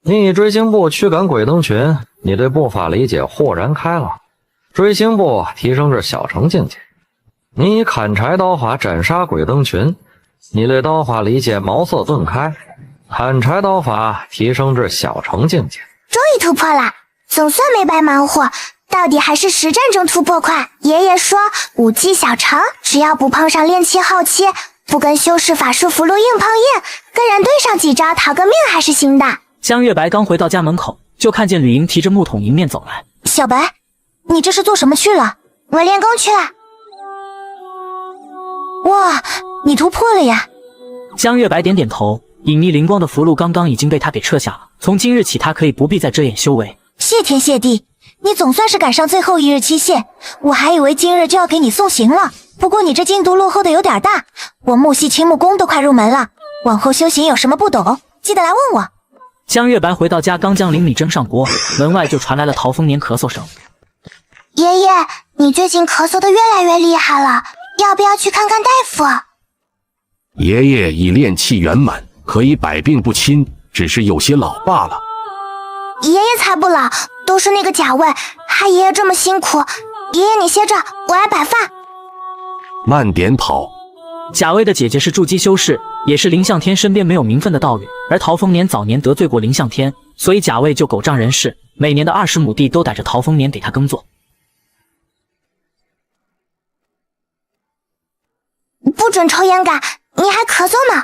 你以追星步驱赶鬼灯群，你对步法理解豁然开朗。追星步提升至小成境界。你以砍柴刀法斩杀鬼灯群，你对刀法理解茅塞顿开。砍柴刀法提升至小成境界。终于突破了，总算没白忙活，到底还是实战中突破快。爷爷说武技小成，只要不碰上炼气后期，不跟修士法术符箓硬碰硬，跟人对上几招讨个命还是行的。江月白刚回到家门口，就看见吕莹提着木桶迎面走来。小白，你这是做什么去了？我练功去了。哇，你突破了呀！江月白点点头，隐匿灵光的符箓刚刚已经被他给撤下了。从今日起，他可以不必再遮掩修为。谢天谢地，你总算是赶上最后一日期限，我还以为今日就要给你送行了。不过你这进度落后的有点大，我木系青木宫都快入门了，往后修行有什么不懂，记得来问我。江月白回到家，刚将灵米蒸上锅，门外就传来了陶丰年咳嗽声。爷爷，你最近咳嗽的越来越厉害了，要不要去看看大夫？爷爷已炼气圆满，可以百病不侵，只是有些老罢了。爷爷才不老，都是那个贾卫害爷爷这么辛苦。爷爷你歇着，我来摆饭。慢点跑。贾卫的姐姐是筑基修士，也是林向天身边没有名分的道侣，而陶丰年早年得罪过林向天，所以贾卫就狗仗人势，每年的20亩地都逮着陶丰年给他耕作。不准抽烟杆，你还咳嗽呢。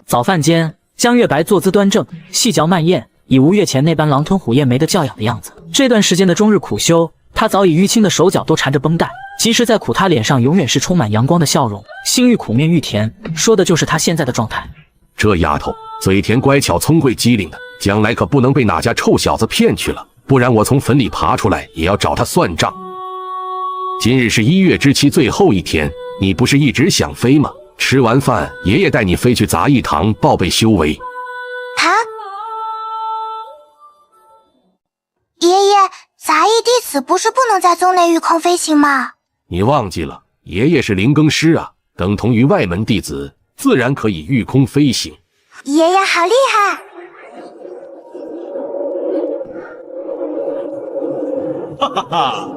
早饭间，江月白坐姿端正，细嚼慢咽，已无月前那般狼吞虎咽没得教养的样子。这段时间的终日苦修，他早已淤青的手脚都缠着绷带，即使在苦，他脸上永远是充满阳光的笑容。心欲苦，面欲甜，说的就是他现在的状态。这丫头嘴甜乖巧聪慧机灵的，将来可不能被哪家臭小子骗去了，不然我从坟里爬出来也要找他算账。今日是1月之期最后一天，你不是一直想飞吗？吃完饭，爷爷带你飞去杂役堂报备修为。啊！爷爷，杂役弟子不是不能在宗内御空飞行吗？你忘记了，爷爷是灵更师啊，等同于外门弟子，自然可以御空飞行。爷爷好厉害！哈哈哈！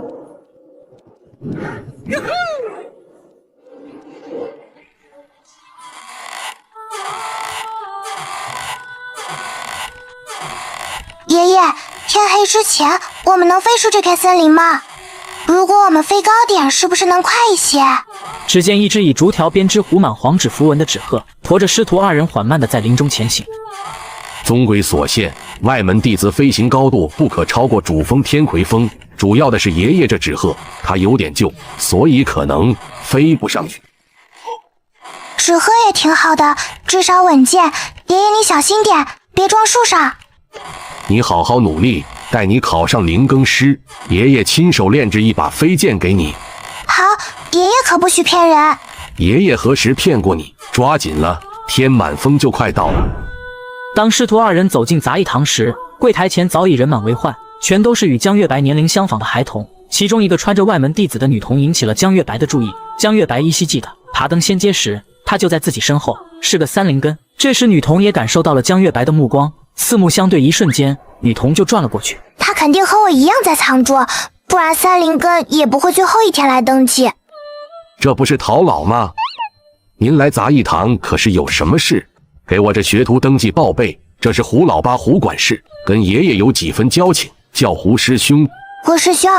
爷爷，天黑之前我们能飞出这片森林吗？如果我们飞高点，是不是能快一些？只见一只以竹条编织糊满黄纸符文的纸鹤，驮着师徒2人缓慢地在林中前行。宗规所限，外门弟子飞行高度不可超过主峰天魁峰。主要的是爷爷这纸鹤，他有点旧，所以可能飞不上去。纸鹤也挺好的，至少稳健。爷爷你小心点，别撞树上。你好好努力，待你考上灵更师，爷爷亲手炼制一把飞剑给你。好，爷爷可不许骗人。爷爷何时骗过你？抓紧了，天满风就快到了。当师徒2人走进杂役堂时，柜台前早已人满为患，全都是与江月白年龄相仿的孩童。其中一个穿着外门弟子的女童引起了江月白的注意。江月白依稀记得，爬登仙阶时，她就在自己身后，是个3灵根。这时女童也感受到了江月白的目光，四目相对，一瞬间，女童就转了过去。她肯定和我一样在藏拙，不然3灵根也不会最后一天来登记。这不是陶老吗？您来杂役堂可是有什么事？给我这学徒登记报备。这是胡老八胡管事，跟爷爷有几分交情，叫胡师兄。胡师兄，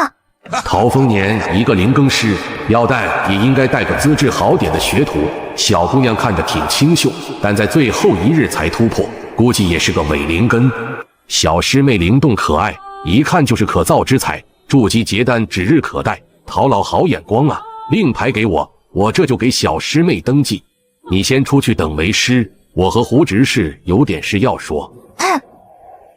陶丰年一个灵更师，要带也应该带个资质好点的学徒。小姑娘看着挺清秀，但在最后一日才突破，估计也是个伪灵根。小师妹灵动可爱，一看就是可造之材，筑基结丹指日可待。陶老好眼光啊，令牌给我，我这就给小师妹登记。你先出去等为师，我和胡执事有点事要说。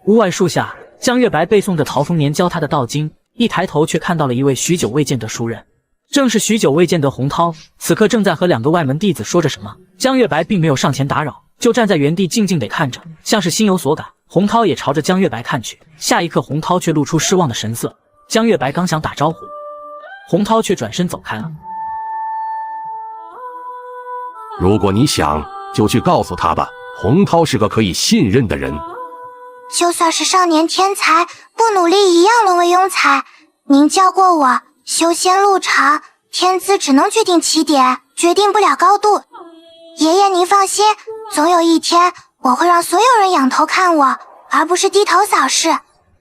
屋外树下，江月白背诵着陶丰年教他的道经，一抬头却看到了一位许久未见得熟人，正是许久未见得洪涛。此刻正在和2个外门弟子说着什么。江月白并没有上前打扰，就站在原地静静地看着，像是心有所感。洪涛也朝着江月白看去，下一刻洪涛却露出失望的神色。江月白刚想打招呼，洪涛却转身走开了。如果你想，就去告诉他吧，洪涛是个可以信任的人。就算是少年天才，不努力一样沦为庸才。您教过我，修仙路长，天资只能决定起点，决定不了高度。爷爷您放心，总有一天我会让所有人仰头看我，而不是低头扫视。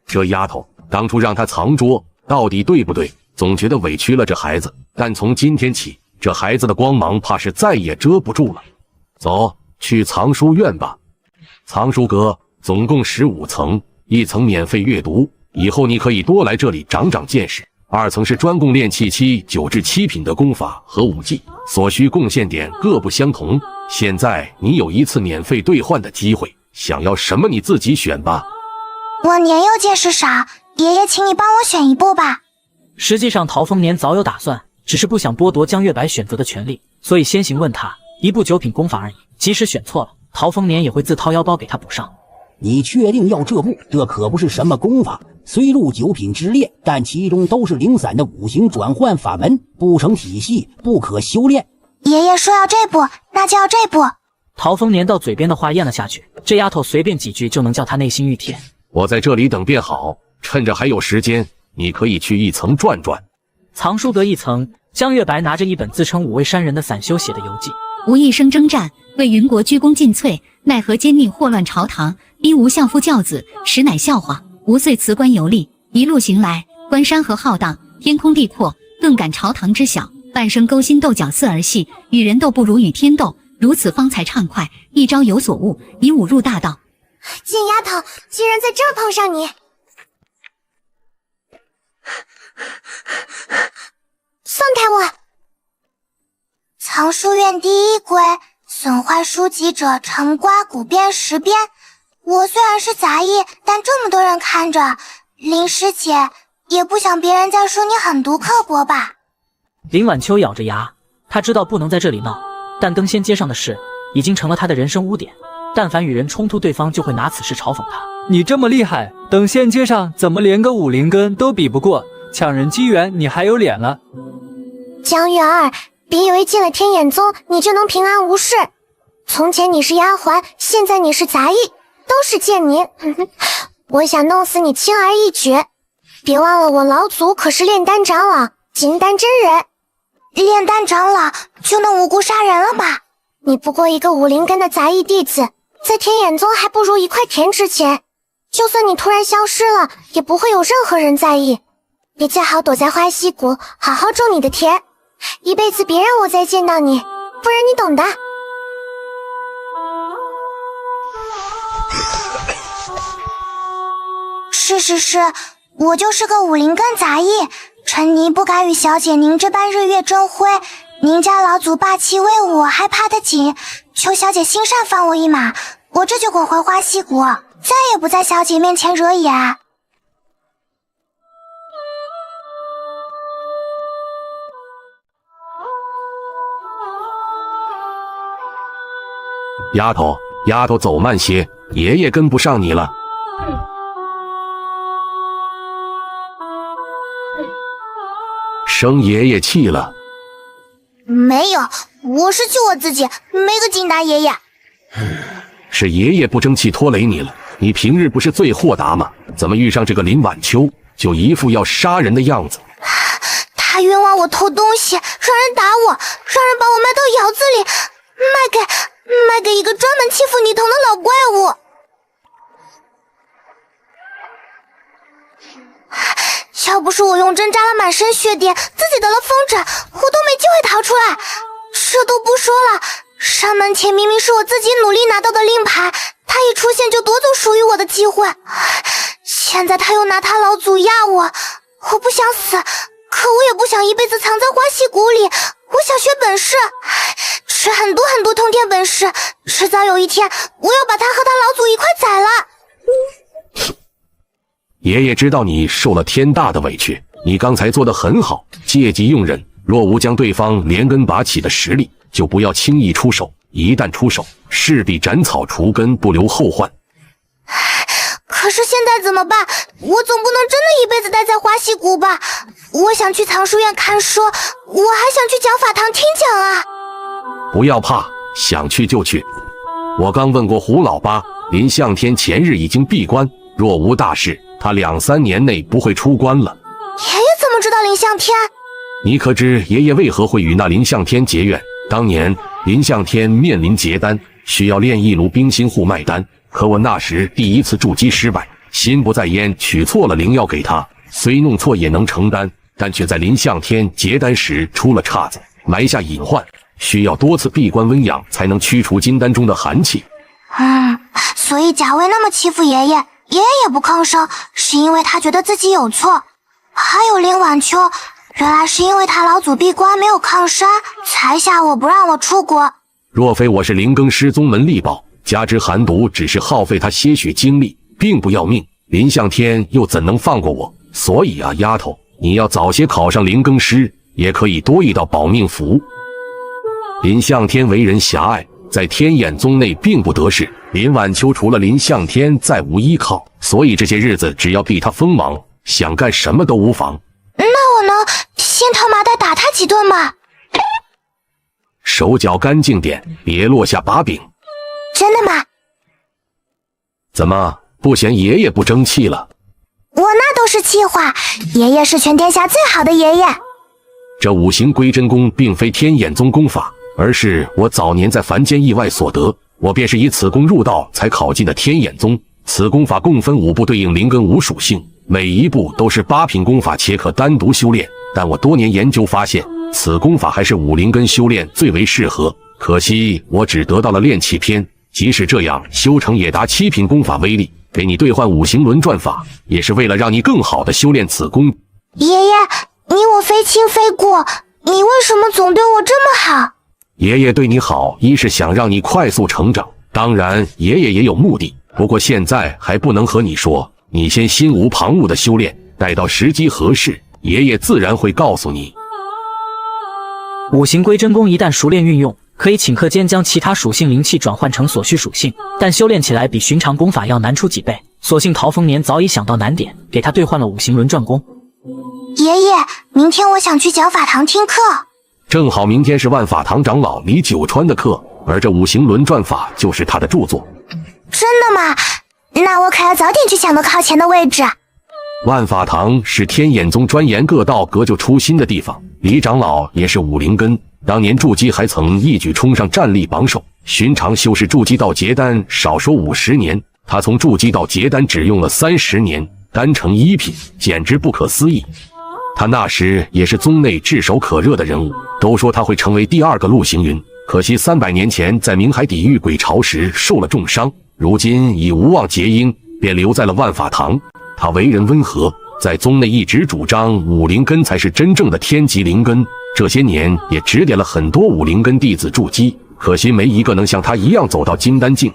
这丫头当初让她藏拙，到底对不对？总觉得委屈了这孩子，但从今天起，这孩子的光芒怕是再也遮不住了。走，去藏书院吧。藏书阁总共15层，1层免费阅读，以后你可以多来这里长长见识。2层是专供炼气期9至7品的功法和武技，所需贡献点各不相同。现在你有1次免费兑换的机会，想要什么你自己选吧。我年幼见识少，爷爷请你帮我选一部吧。实际上陶丰年早有打算，只是不想剥夺江月白选择的权利，所以先行问他一部9品功法而已，即使选错了，陶丰年也会自掏腰包给他补上。你确定要这部？这可不是什么功法，虽入9品之列，但其中都是零散的五行转换法门，不成体系，不可修炼。爷爷说要这部，那就要这部。陶丰年到嘴边的话咽了下去，这丫头随便几句就能叫他内心熨帖。我在这里等便好，趁着还有时间，你可以去1层转转。藏书阁1层，江月白拿着一本自称5位山人的散修写的游记。吾一生征战，为云国鞠躬尽瘁，奈何奸佞祸乱朝堂，逼吾相夫教子，实乃笑话。吾遂辞官游历，一路行来，观山河浩荡，天空地阔，顿感朝堂之小，半生勾心斗角似儿戏，与人斗不如与天斗，如此方才畅快，一朝有所悟，以吾入大道。贱丫头，居然在这儿碰上你！放开我！藏书院第1规，损坏书籍者成刮骨鞭10鞭。我虽然是杂役，但这么多人看着，林师姐也不想别人再说你狠毒刻薄吧？林晚秋咬着牙，她知道不能在这里闹，但登仙街上的事已经成了她的人生污点。但凡与人冲突，对方就会拿此事嘲讽他。你这么厉害，等仙街上怎么连个武灵根都比不过？抢人机缘你还有脸了？江月儿，别以为进了天眼宗你就能平安无事。从前你是丫鬟，现在你是杂役，都是贱民。我想弄死你轻而易举。别忘了我老祖可是炼丹长老金丹真人，炼丹长老就能无辜杀人了吧？你不过一个武灵根的杂役弟子，在天眼宗还不如一块田值钱。就算你突然消失了，也不会有任何人在意。你最好躲在花溪谷，好好种你的田，一辈子别让我再见到你，不然你懂的。是，我就是个武灵根杂役，陈妮不敢与小姐您这般日月争辉。您家老祖霸气威武，还怕得紧，求小姐心善放我一马，我这就滚回花溪谷，再也不在小姐面前惹眼。丫头走慢些，爷爷跟不上你了。生爷爷气了。没有，我是救我自己，没个金达爷爷。是爷爷不争气拖累你了。你平日不是最豁达吗？怎么遇上这个林晚秋，就一副要杀人的样子？他冤枉我偷东西，让人打我，让人把我卖到窑子里，卖给一个专门欺负女童的老怪物。要不是我用针扎了满身血点，自己得了风疹，我都没机会逃出来。这都不说了，山门前明明是我自己努力拿到的令牌，他一出现就夺走属于我的机会。现在他又拿他老祖压我，我不想死，可我也不想一辈子藏在花溪谷里。我想学本事，吃很多通天本事，迟早有一天我要把他和他老祖一块宰了。爷爷知道你受了天大的委屈，你刚才做得很好，借机用人，若无将对方连根拔起的实力，就不要轻易出手，一旦出手，势必斩草除根，不留后患。可是现在怎么办？我总不能真的一辈子待在花溪谷吧？我想去藏书院看书，我还想去讲法堂听讲啊！不要怕，想去就去。我刚问过胡老八，林向天前日已经闭关，若无大事，他2-3年内不会出关了。爷爷怎么知道林向天？你可知爷爷为何会与那林向天结怨？当年林向天面临结丹，需要炼一炉冰心护脉丹，可我那时第1次筑基失败，心不在焉，取错了灵药给他，虽弄错也能成丹，但却在林向天结丹时出了岔子，埋下隐患，需要多次闭关温养才能驱除金丹中的寒气。所以贾薇那么欺负爷爷，爷爷也不吭声，是因为他觉得自己有错。还有林晚秋，原来是因为他老祖闭关没有抗杀，才吓我不让我出国。若非我是灵更师宗门力保，加之寒毒只是耗费他些许精力，并不要命，林向天又怎能放过我？所以啊，丫头，你要早些考上灵更师，也可以多一道保命符。林向天为人狭隘，在天眼宗内并不得势，林晚秋除了林向天再无依靠，所以这些日子只要避他锋芒，想干什么都无妨。那我能先头麻袋打他几顿吗？手脚干净点，别落下把柄。真的吗？怎么不嫌爷爷不争气了？我那都是气话，爷爷是全天下最好的爷爷。这五行归真功并非天眼宗功法，而是我早年在凡间意外所得，我便是以此功入道才考进的天眼宗。此功法共分5步，对应灵根5属性，每一步都是8品功法，且可单独修炼。但我多年研究发现，此功法还是5灵根修炼最为适合。可惜我只得到了炼气篇，即使这样，修成也达7品功法威力。给你兑换五行轮转法，也是为了让你更好的修炼此功。爷爷，你我非亲非故，你为什么总对我这么好？爷爷对你好，一是想让你快速成长，当然爷爷也有目的，不过现在还不能和你说，你先心无旁骛的修炼，待到时机合适，爷爷自然会告诉你。五行归真功一旦熟练运用，可以顷刻间将其他属性灵气转换成所需属性，但修炼起来比寻常功法要难出几倍。所幸陶丰年早已想到难点，给他兑换了五行轮转功。爷爷，明天我想去讲法堂听课。正好明天是万法堂长老李九川的课，而这五行轮转法就是他的著作。真的吗？那我可要早点去抢个靠前的位置。万法堂是天眼宗专研各道革旧初心的地方，李长老也是5灵根，当年筑基还曾一举冲上战力榜首。寻常修士筑基到结丹少说50年，他从筑基到结丹只用了30年，丹成1品，简直不可思议。他那时也是宗内炙手可热的人物，都说他会成为第2个陆行云。可惜300年前在冥海抵御鬼潮时受了重伤，如今已无望结因，便留在了万法堂。他为人温和，在宗内一直主张5灵根才是真正的天级灵根，这些年也指点了很多5灵根弟子筑基，可惜没一个能像他一样走到金丹境。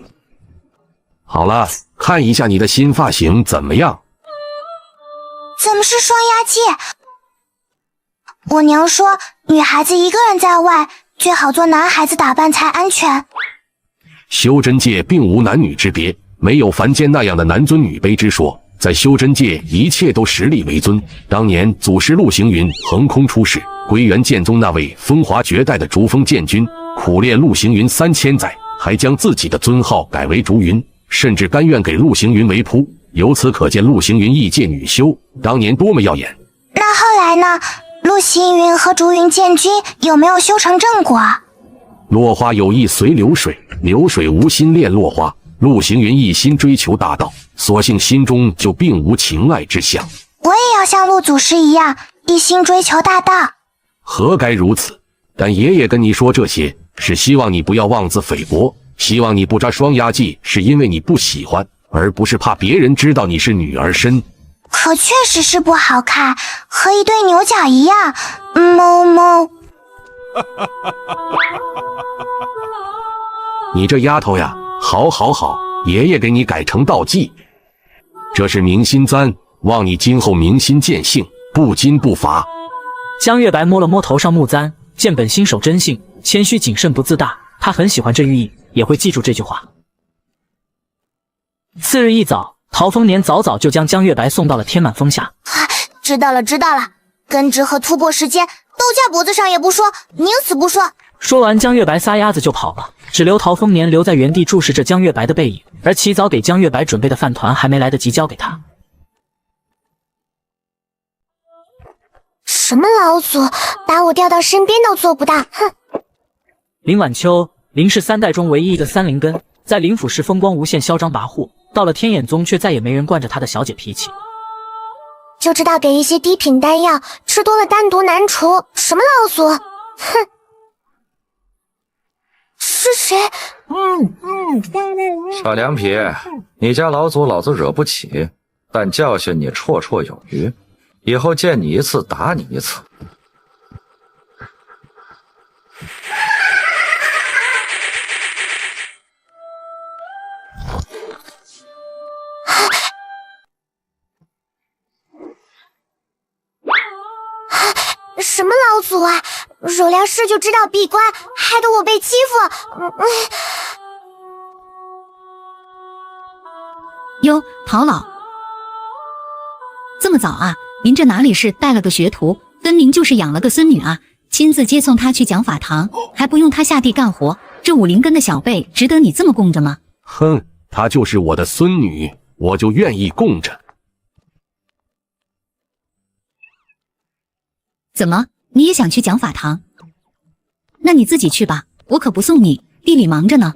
好了，看一下你的新发型怎么样？怎么是双压器？我娘说，女孩子一个人在外，最好做男孩子打扮才安全。修真界并无男女之别，没有凡间那样的男尊女卑之说。在修真界，一切都实力为尊。当年祖师陆行云横空出世，归元剑宗那位风华绝代的竹风剑君，苦练陆行云3000载，还将自己的尊号改为竹云，甚至甘愿给陆行云为仆。由此可见，陆行云异界女修当年多么耀眼。那后来呢？陆行云和竹云剑君有没有修成正果？落花有意随流水，流水无心恋落花。陆行云一心追求大道，所幸心中就并无情爱之相。我也要像陆祖师一样，一心追求大道。何该如此？但爷爷跟你说这些，是希望你不要妄自菲薄，希望你不扎双压髻，是因为你不喜欢，而不是怕别人知道你是女儿身。可确实是不好看，和一对牛角一样。哞哞。你这丫头呀，好，爷爷给你改成道济。这是明心簪，望你今后明心见性，不矜不伐。江月白摸了摸头上木簪，见本心守真性，谦虚谨慎不自大，他很喜欢这寓意，也会记住这句话。次日一早，陶丰年早就将江月白送到了天满峰下。知道了，根植和突破时间都架脖子上也不说，宁死不说。说完，江月白撒丫子就跑了，只留陶丰年留在原地注视着江月白的背影，而起早给江月白准备的饭团还没来得及交给他。什么老祖，把我调到身边都做不到，哼！林晚秋，林氏3代中唯一一个3灵根，在灵府时风光无限，嚣张跋扈，到了天眼宗却再也没人惯着他的小姐脾气。就知道给一些低品丹药，吃多了丹毒难除，什么老祖，哼！是谁？小凉皮，你家老祖老子惹不起，但教训你绰绰有余。以后见你一次打你一次。什么老祖啊！惹凉氏就知道闭关，害得我被欺负。哟，陶老，这么早啊？您这哪里是带了个学徒，分明就是养了个孙女啊！亲自接送她去讲法堂，还不用她下地干活，这5灵根的小辈值得你这么供着吗？哼，她就是我的孙女，我就愿意供着。怎么，你也想去讲法堂？那你自己去吧，我可不送你，地里忙着呢。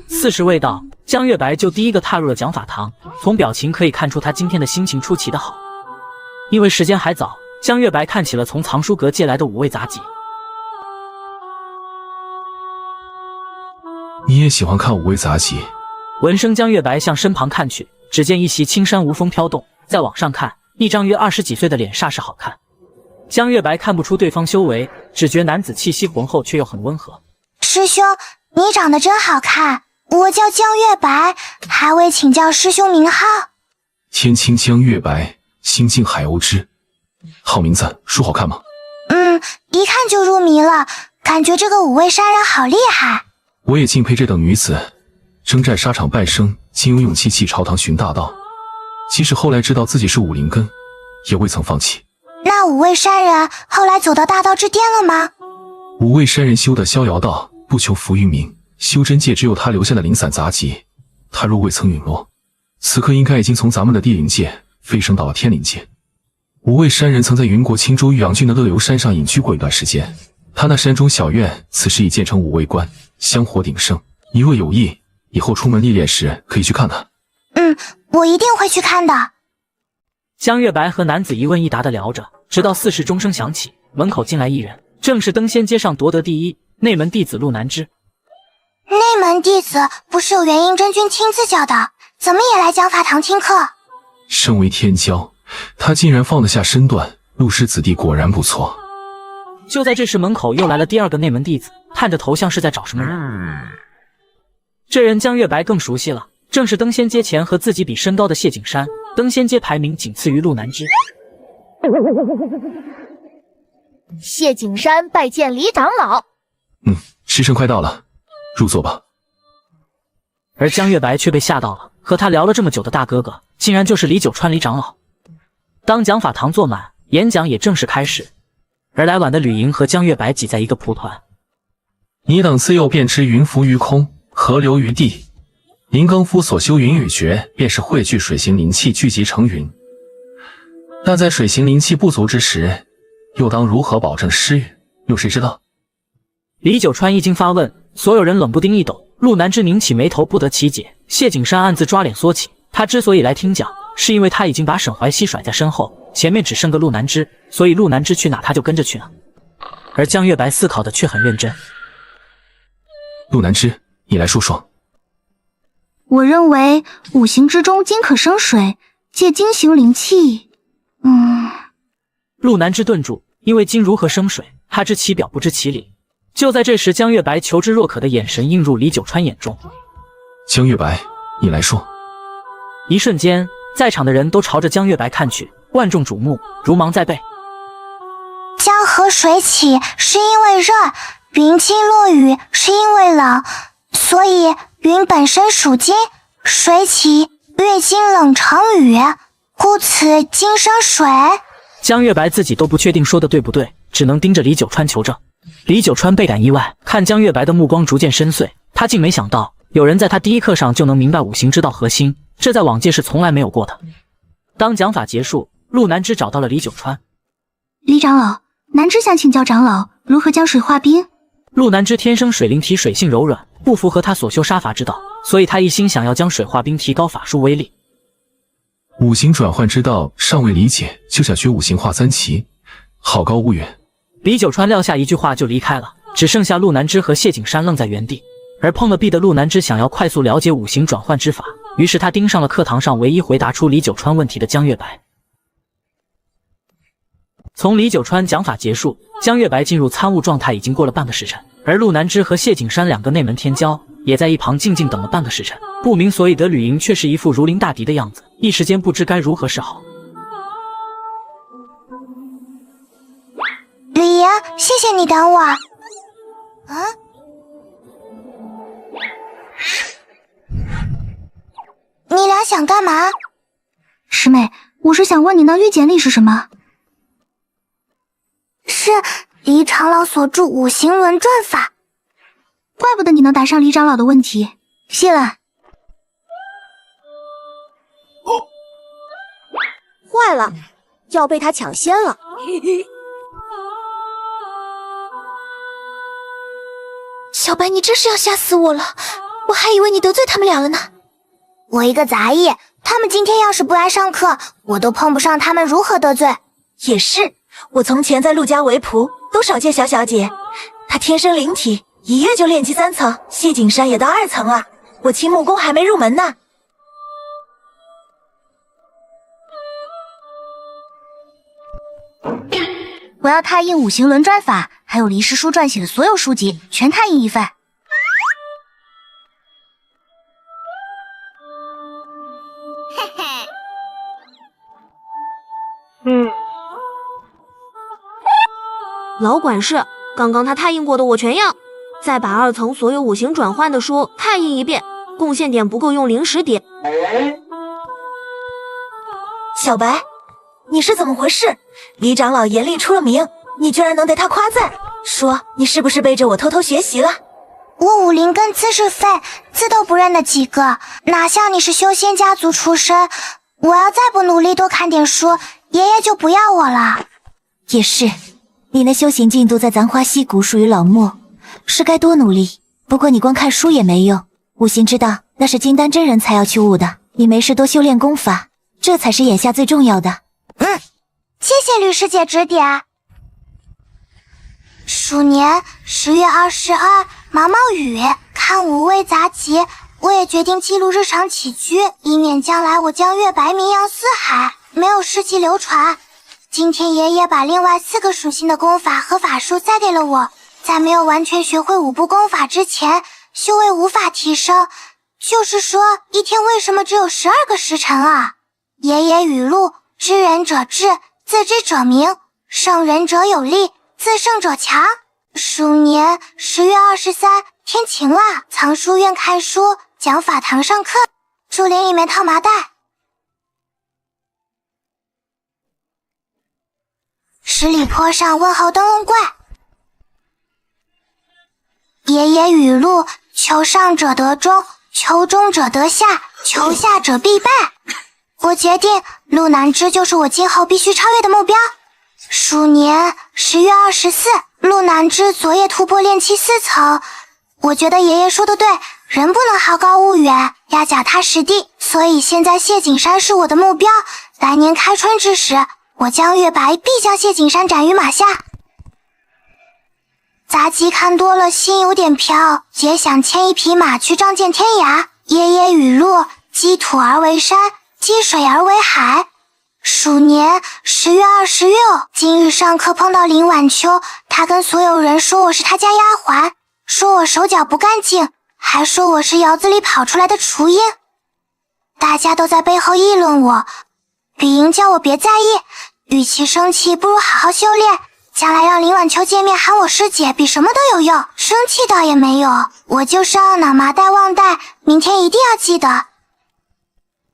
40未到，江月白就第一个踏入了讲法堂。从表情可以看出他今天的心情出奇的好。因为时间还早，江月白看起了从藏书阁借来的5味杂集。你也喜欢看5味杂集？闻声，江月白向身旁看去，只见一袭青衫无风飘动，再往上看，一张约20几岁的脸煞是好看。江月白看不出对方修为，只觉男子气息浑厚，却又很温和。师兄，你长得真好看，我叫江月白，还未请教师兄名号。天青江月白，心静海鸥之。好名字，书好看吗？一看就入迷了，感觉这个5味山人好厉害。我也敬佩这等女子，征战沙场半生，竟有勇气弃朝堂寻大道。即使后来知道自己是5灵根，也未曾放弃。那5味山人后来走到大道之巅了吗？5味山人修的逍遥道，不求浮于名，修真界只有他留下的零散杂技。他若未曾陨落，此刻应该已经从咱们的地灵界飞升到了天灵界。5味山人曾在云国青州玉阳郡的乐游山上隐居过一段时间，他那山中小院此时已建成5味观，香火鼎盛。你若有意，以后出门历练时可以去看看。我一定会去看的。江月白和男子一问一答的聊着，直到4时钟声响起，门口进来一人，正是登仙街上夺得第一内门弟子陆南之。内门弟子不是有元婴真君亲自教的，怎么也来讲法堂听课？身为天骄，他竟然放得下身段，陆氏子弟果然不错。就在这时，门口又来了第2个内门弟子，探着头像是在找什么人。这人江月白更熟悉了，正是登仙街前和自己比身高的谢景山，登仙街排名仅次于陆南之。谢景山拜见李长老。时辰快到了，入座吧。而江月白却被吓到了，和他聊了这么久的大哥哥，竟然就是李九川李长老。当讲法堂坐满，演讲也正式开始。而来晚的吕莹和江月白挤在一个蒲团。你等自幼便知云浮于空，河流于地。林更夫所修云雨诀，便是汇聚水行灵气聚集成云。但在水行灵气不足之时，又当如何保证施运？有谁知道？李九川一经发问，所有人冷不丁一抖。陆南之拧起眉头，不得其解。谢景山暗自抓脸缩起。他之所以来听讲，是因为他已经把沈怀熙甩在身后，前面只剩个陆南之，所以陆南之去哪他就跟着去哪。而江月白思考的却很认真。陆南之，你来说说。我认为5行之中金可生水，借金行灵气。陆南之顿住，因为金如何生水，他知其表不知其里。就在这时，江月白求知若渴的眼神映入李九川眼中。江月白，你来说。一瞬间，在场的人都朝着江月白看去，万众瞩目，如芒在背。江河水起是因为热，云金落雨是因为冷，所以云本身属金，水起遇金冷成雨，故此金生水。江月白自己都不确定说的对不对，只能盯着李九川求证。李九川倍感意外，看江月白的目光逐渐深邃，他竟没想到有人在他第一课上就能明白5行之道核心，这在往届是从来没有过的。当讲法结束，陆南之找到了李九川。李长老，南之想请教长老如何将水化冰。陆南之天生水灵体，水性柔软，不符合他所修杀伐之道，所以他一心想要将水化冰，提高法术威力。5行转换之道尚未理解，就想学5行化3奇，好高骛远。李九川撂下一句话就离开了，只剩下陆南之和谢景山愣在原地。而碰了壁的陆南之想要快速了解5行转换之法，于是他盯上了课堂上唯一回答出李九川问题的江月白。从李九川讲法结束，江月白进入参悟状态已经过了半个时辰，而陆南之和谢景山两个内门天骄也在一旁静静等了半个时辰。不明所以的吕莹却是一副如临大敌的样子，一时间不知该如何是好。吕莹，谢谢你等我。你俩想干嘛？师妹，我是想问你那御简历是什么？是李长老所著五行轮转法。怪不得你能答上李长老的问题，谢了。坏了，要被他抢先了。小白，你真是要吓死我了，我还以为你得罪他们俩了呢。我一个杂役，他们今天要是不来上课，我都碰不上他们，如何得罪？也是，我从前在陆家为仆，都少见小小姐。她天生灵体，一跃就炼气3层，谢景山也到2层啊。我青木宫还没入门呢。我要拓印五行轮转法，还有黎师叔撰写的所有书籍，全拓印一份。老管事，刚刚他拓印过的我全要，再把2层所有五行转换的书拓印一遍，贡献点不够用0.10点。小白，你是怎么回事？李长老严厉出了名，你居然能得他夸赞，说你是不是背着我偷偷学习了？我5灵根资质废，字都不认得几个，哪像你是修仙家族出身。我要再不努力多看点书，爷爷就不要我了。也是，你那修行进度在咱花溪谷属于老末，是该多努力。不过你光看书也没用，五行之道那是金丹真人才要去悟的，你没事多修炼功法，这才是眼下最重要的。谢谢吕师姐指点。鼠年10月22，毛毛雨，看五味杂集。我也决定记录日常起居，以免将来我江月白名扬四海，没有事迹流传。今天爷爷把另外4个属性的功法和法术塞给了我，在没有完全学会5部功法之前，修为无法提升。就是说，一天为什么只有12个时辰啊？爷爷语录：知人者智，自知者明，胜人者有力，自胜者强。鼠年10月23，天晴了，藏书院看书，讲法堂上课，竹林里面套麻袋。十里坡上问候灯笼怪。爷爷语录：求上者得中，求中者得下，求下者必败。我决定陆南之就是我今后必须超越的目标。鼠年10月24，陆南之昨夜突破炼气4层。我觉得爷爷说的对，人不能好高骛远，要脚踏实地，所以现在谢景山是我的目标。来年开春之时，我江月白必将谢景山斩于马下。杂技看多了，心有点飘，也想牵一匹马去仗剑天涯。爷爷语录：积土而为山，积水而为海。鼠年10月26，今日上课碰到林晚秋，他跟所有人说我是他家丫鬟，说我手脚不干净，还说我是窑子里跑出来的雏鹰。大家都在背后议论我，吕莹叫我别在意，与其生气不如好好修炼，将来让林晚秋见面喊我师姐比什么都有用，生气倒也没有，我就是懊恼麻袋忘带，明天一定要记得。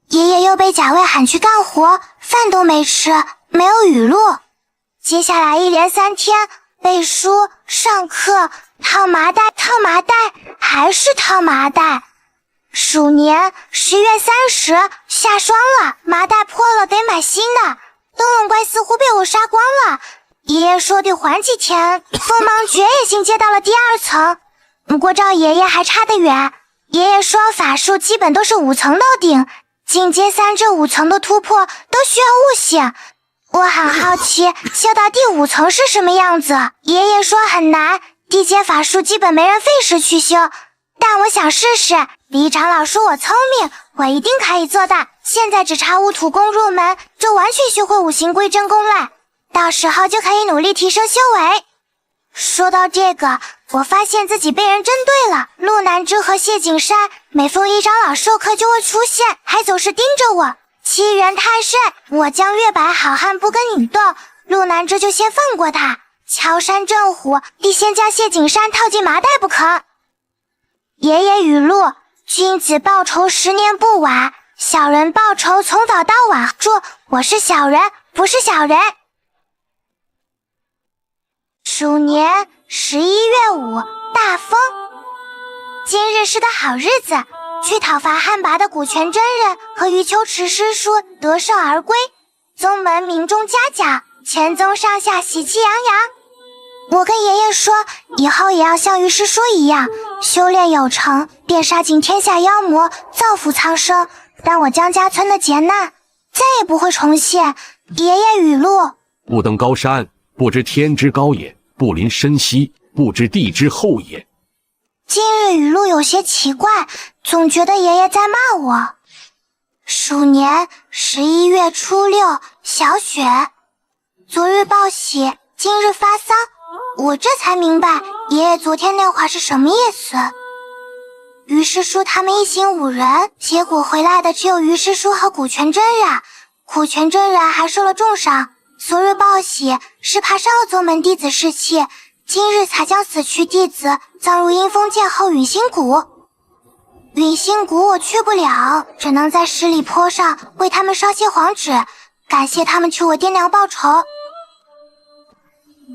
爷爷又被贾卫喊去干活，饭都没吃，没有语录。接下来一连3天背书、上课、套麻袋，还是套麻袋。鼠年10月30，下霜了，麻袋破了，得买新的。灯笼怪似乎被我杀光了，爷爷说得缓几天。锋芒诀也新接到了第2层，不过照爷爷还差得远。爷爷说法术基本都是5层到顶，进阶3这5层的突破都需要悟性。我很好奇修到第5层是什么样子，爷爷说很难，地阶法术基本没人费时去修，但我想试试。李长老说我聪明，我一定可以做到。现在只差巫土宫入门，就完全学会五行归真功了。到时候就可以努力提升修为。说到这个，我发现自己被人针对了。陆南之和谢景山每逢一长老授课就会出现，还总是盯着我，欺人太甚。我江月白好汉不跟你斗，陆南之就先放过他。敲山震虎，必先将谢景山套进麻袋不可。爷爷语录：君子报仇10年不晚，小人报仇从早到晚。注：我是小人，不是小人。鼠年11月5，大风。今日是个好日子，去讨伐汉魃的古泉真人和余秋池师叔得胜而归，宗门名中嘉奖，前宗上下喜气洋洋。我跟爷爷说，以后也要像余师叔一样，修炼有成，便杀尽天下妖魔，造福苍生。但我江家村的劫难再也不会重现。爷爷语录：不登高山，不知天之高也；不临深溪，不知地之厚也。今日语录有些奇怪，总觉得爷爷在骂我。鼠年11月初6，小雪。昨日报喜，今日发丧。我这才明白爷爷昨天那话是什么意思。于师叔他们一行5人，结果回来的只有于师叔和古泉真人。古泉真人还受了重伤，昨日报喜是怕伤了宗门弟子士气，今日才将死去弟子葬入阴风剑后陨星谷。陨星谷我去不了，只能在十里坡上为他们烧些黄纸，感谢他们去我爹娘报仇。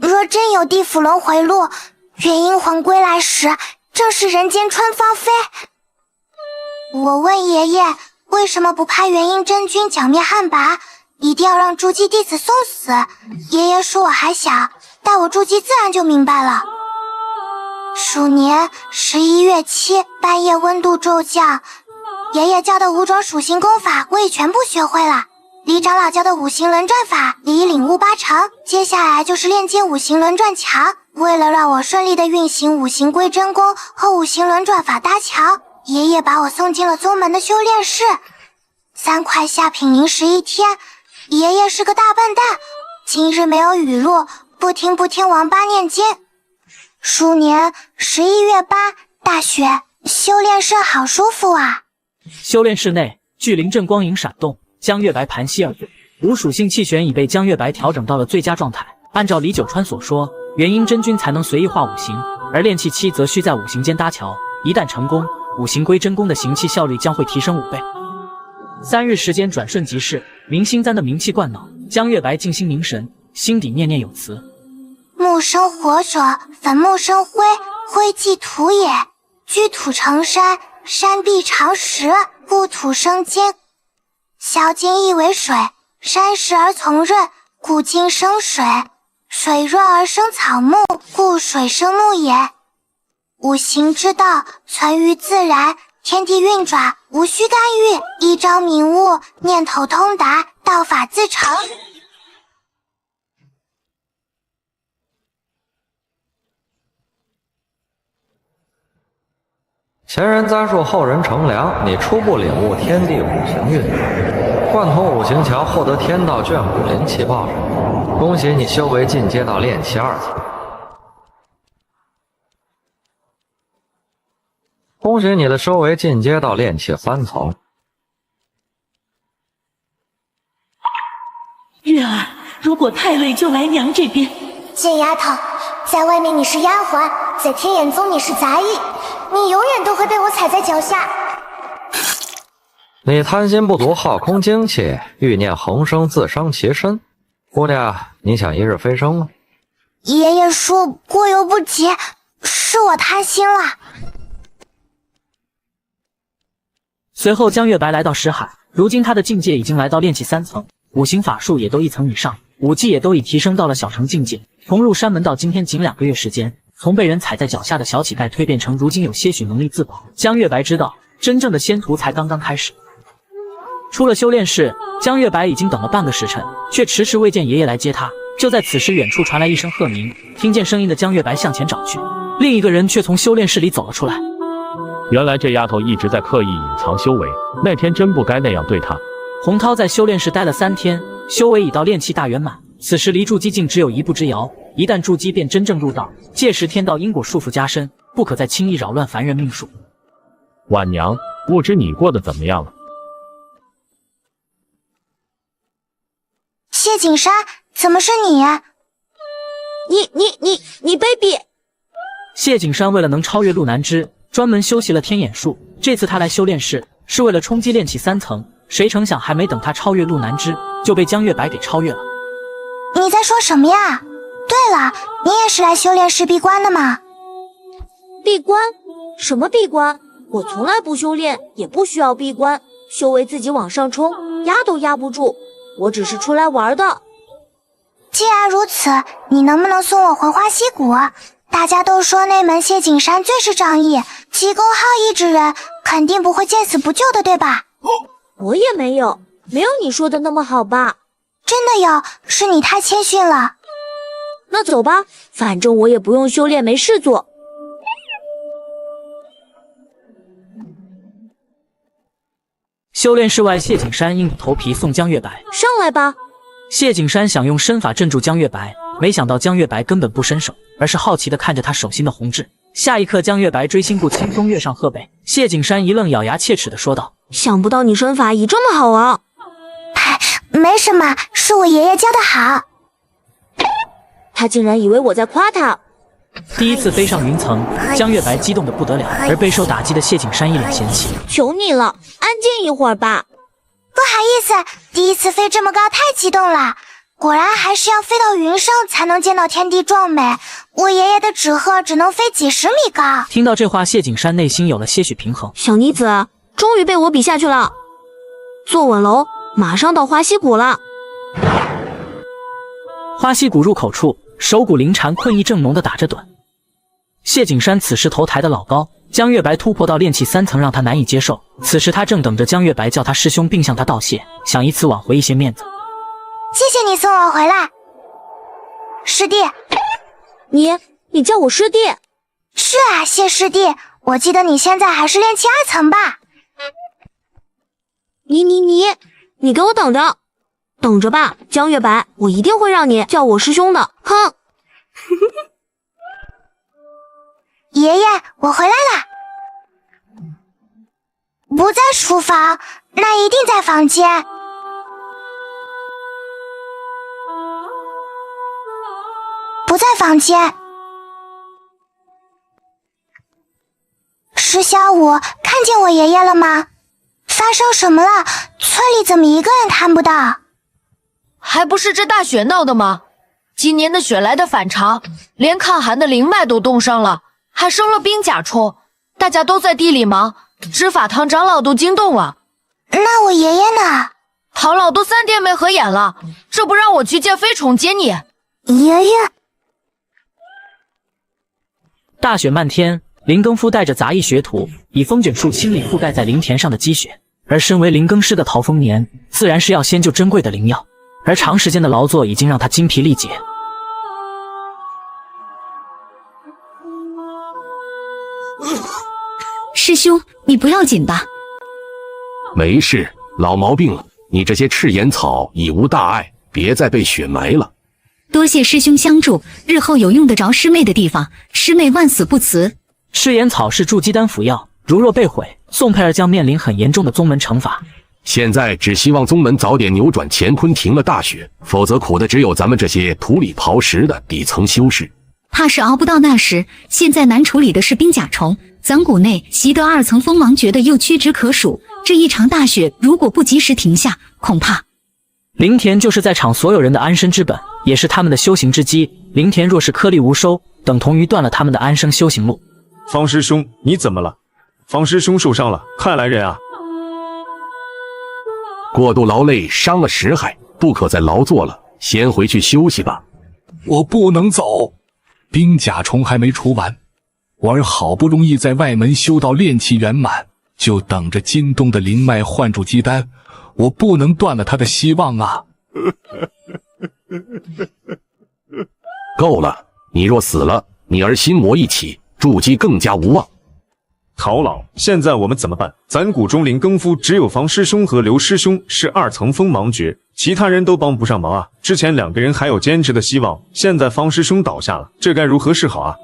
若真有地府轮回路，元婴皇归来时，正是人间春芳菲。我问爷爷，为什么不派元婴真君剿灭汉魃，一定要让筑基弟子送死？爷爷说我还小，待我筑基自然就明白了。鼠年11月7，半夜温度骤降，爷爷教的5种属性功法我也全部学会了。李长老教的五行轮转法也已领悟8成，接下来就是炼金五行轮转桥。为了让我顺利的运行五行归真功和五行轮转法搭桥，爷爷把我送进了宗门的修炼室。3块下品凝11天，爷爷是个大笨蛋。今日没有语录，不听王八念经。鼠年11月8，大雪。修炼室好舒服啊。修炼室内，巨灵阵光影闪动，江月白盘膝而坐，五属性气旋已被江月白调整到了最佳状态。按照李九川所说，元婴真君才能随意化五行，而炼气期则需在五行间搭桥。一旦成功，五行归真功的行气效率将会提升5倍。3日时间转瞬即逝，明星簪的名气灌脑，江月白静心凝神，心底念念有词：木生火者，粉木生灰，灰即土也。居土成山，山必长石，故土生金。小金亦为水，山石而从润，故金生水。水润而生草木，故水生木也。五行之道，存于自然，天地运转，无需干预，一朝明悟，念头通达，道法自成。前人栽树，后人乘凉。你初步领悟天地五行运转，贯通五行桥，获得天道卷5灵气报酬。恭喜你修为进阶到炼气2层。恭喜你的修为进阶到炼气3层。月儿，如果太累就来娘这边。贱丫头，在外面你是丫鬟，在天眼宗你是杂役，你永远都会被我踩在脚下。你贪心不足，好空精气，欲念横生，自伤其身。姑娘，你想一日飞升吗？爷爷说过犹不及，是我贪心了。随后江月白来到石海，如今他的境界已经来到炼气3层，五行法术也都1层以上，武技也都已提升到了小成境界。从入山门到今天仅2个月时间，从被人踩在脚下的小乞丐蜕变成如今有些许能力自保。江月白知道，真正的仙途才刚刚开始。出了修炼室，江月白已经等了半个时辰，却迟迟未见爷爷来接他。就在此时，远处传来一声喝名，听见声音的江月白向前找去，另一个人却从修炼室里走了出来。原来这丫头一直在刻意隐藏修为，那天真不该那样对她。洪涛在修炼室待了3天，修为已到炼气大圆满，此时离筑基境只有1步之遥，一旦筑基便真正入道，届时天道因果束缚加深，不可再轻易扰乱凡人命数。婉娘，不知你过得怎么样了？谢景山，怎么是你呀？你卑鄙！谢景山为了能超越陆南之，专门修习了天眼术。这次他来修炼室，是为了冲击炼气3层。谁成想，还没等他超越陆南之，就被江月白给超越了。你在说什么呀？对了，你也是来修炼室闭关的吗？闭关？什么闭关？我从来不修炼，也不需要闭关，修为自己往上冲，压都压不住。我只是出来玩的。既然如此，你能不能送我回花溪谷？大家都说那门谢景山最是仗义，急公好义之人，肯定不会见死不救的，对吧？我也没有你说的那么好吧？真的有，是你太谦逊了。那走吧，反正我也不用修炼，没事做。修炼室外，谢景山硬着头皮送江月白上来吧。谢景山想用身法镇住江月白，没想到江月白根本不伸手，而是好奇地看着他手心的红痣。下一刻，江月白锥心步轻松跃上鹤背。谢景山一愣，咬牙切齿地说道：“想不到你身法已这么好啊！”没什么，是我爷爷教的好。他竟然以为我在夸他。第一次飞上云层，江月白激动得不得了，而备受打击的谢景山一脸嫌弃：“求你了，安静一会儿吧。”不好意思，第一次飞这么高，太激动了。果然还是要飞到云上才能见到天地壮美。我爷爷的纸鹤只能飞几十米高。听到这话，谢景山内心有了些许平衡。小妮子终于被我比下去了，坐稳喽，马上到花溪谷了。花溪谷入口处，手骨灵蝉困意正浓地打着盹。谢景山此时头抬得老高，江月白突破到炼气3层，让他难以接受。此时他正等着江月白叫他师兄，并向他道谢，想以此挽回一些面子。谢谢你送我回来，师弟。你叫我师弟？是啊，谢师弟，我记得你现在还是炼气2层吧？你给我等着吧，江月白，我一定会让你叫我师兄的。哼！爷爷，我回来了。不在厨房，那一定在房间。不在房间。石小五，看见我爷爷了吗？发生什么了？村里怎么一个人看不到？还不是这大雪闹的吗？今年的雪来的反常，连抗寒的灵脉都冻上了，还生了冰甲虫。大家都在地里忙，执法堂长老都惊动了。那我爷爷呢？唐老都3天没合眼了，这不让我去见飞虫接你。爷爷。大雪漫天，林更夫带着杂役学徒，以风卷树清理覆盖在灵田上的积雪。而身为灵更师的陶丰年，自然是要先救珍贵的灵药，而长时间的劳作已经让他精疲力竭。师兄，你不要紧吧？没事，老毛病了。你这些赤眼草已无大碍，别再被雪埋了。多谢师兄相助，日后有用得着师妹的地方，师妹万死不辞。赤眼草是筑基丹辅药，如若被毁，宋佩儿将面临很严重的宗门惩罚。现在只希望宗门早点扭转乾坤，停了大雪，否则苦的只有咱们这些土里刨食的底层修士。怕是熬不到那时。现在难处理的是冰甲虫，咱谷内习得2层锋芒诀的又屈指可数。这一场大雪如果不及时停下，恐怕……灵田就是在场所有人的安身之本，也是他们的修行之基。灵田若是颗粒无收，等同于断了他们的安生修行路。方师兄，你怎么了？方师兄受伤了，快来人啊！过度劳累伤了识海，不可再劳作了，先回去休息吧。我不能走，冰甲虫还没除完，我儿好不容易在外门修到炼气圆满，就等着今冬的灵脉换筑基丹，我不能断了他的希望啊！够了，你若死了，你儿心魔一起，筑基更加无望。陶老，现在我们怎么办？咱谷中灵更夫只有房师兄和刘师兄是2层锋芒诀，其他人都帮不上忙啊。之前2个人还有坚持的希望，现在方师兄倒下了，这该如何是好啊？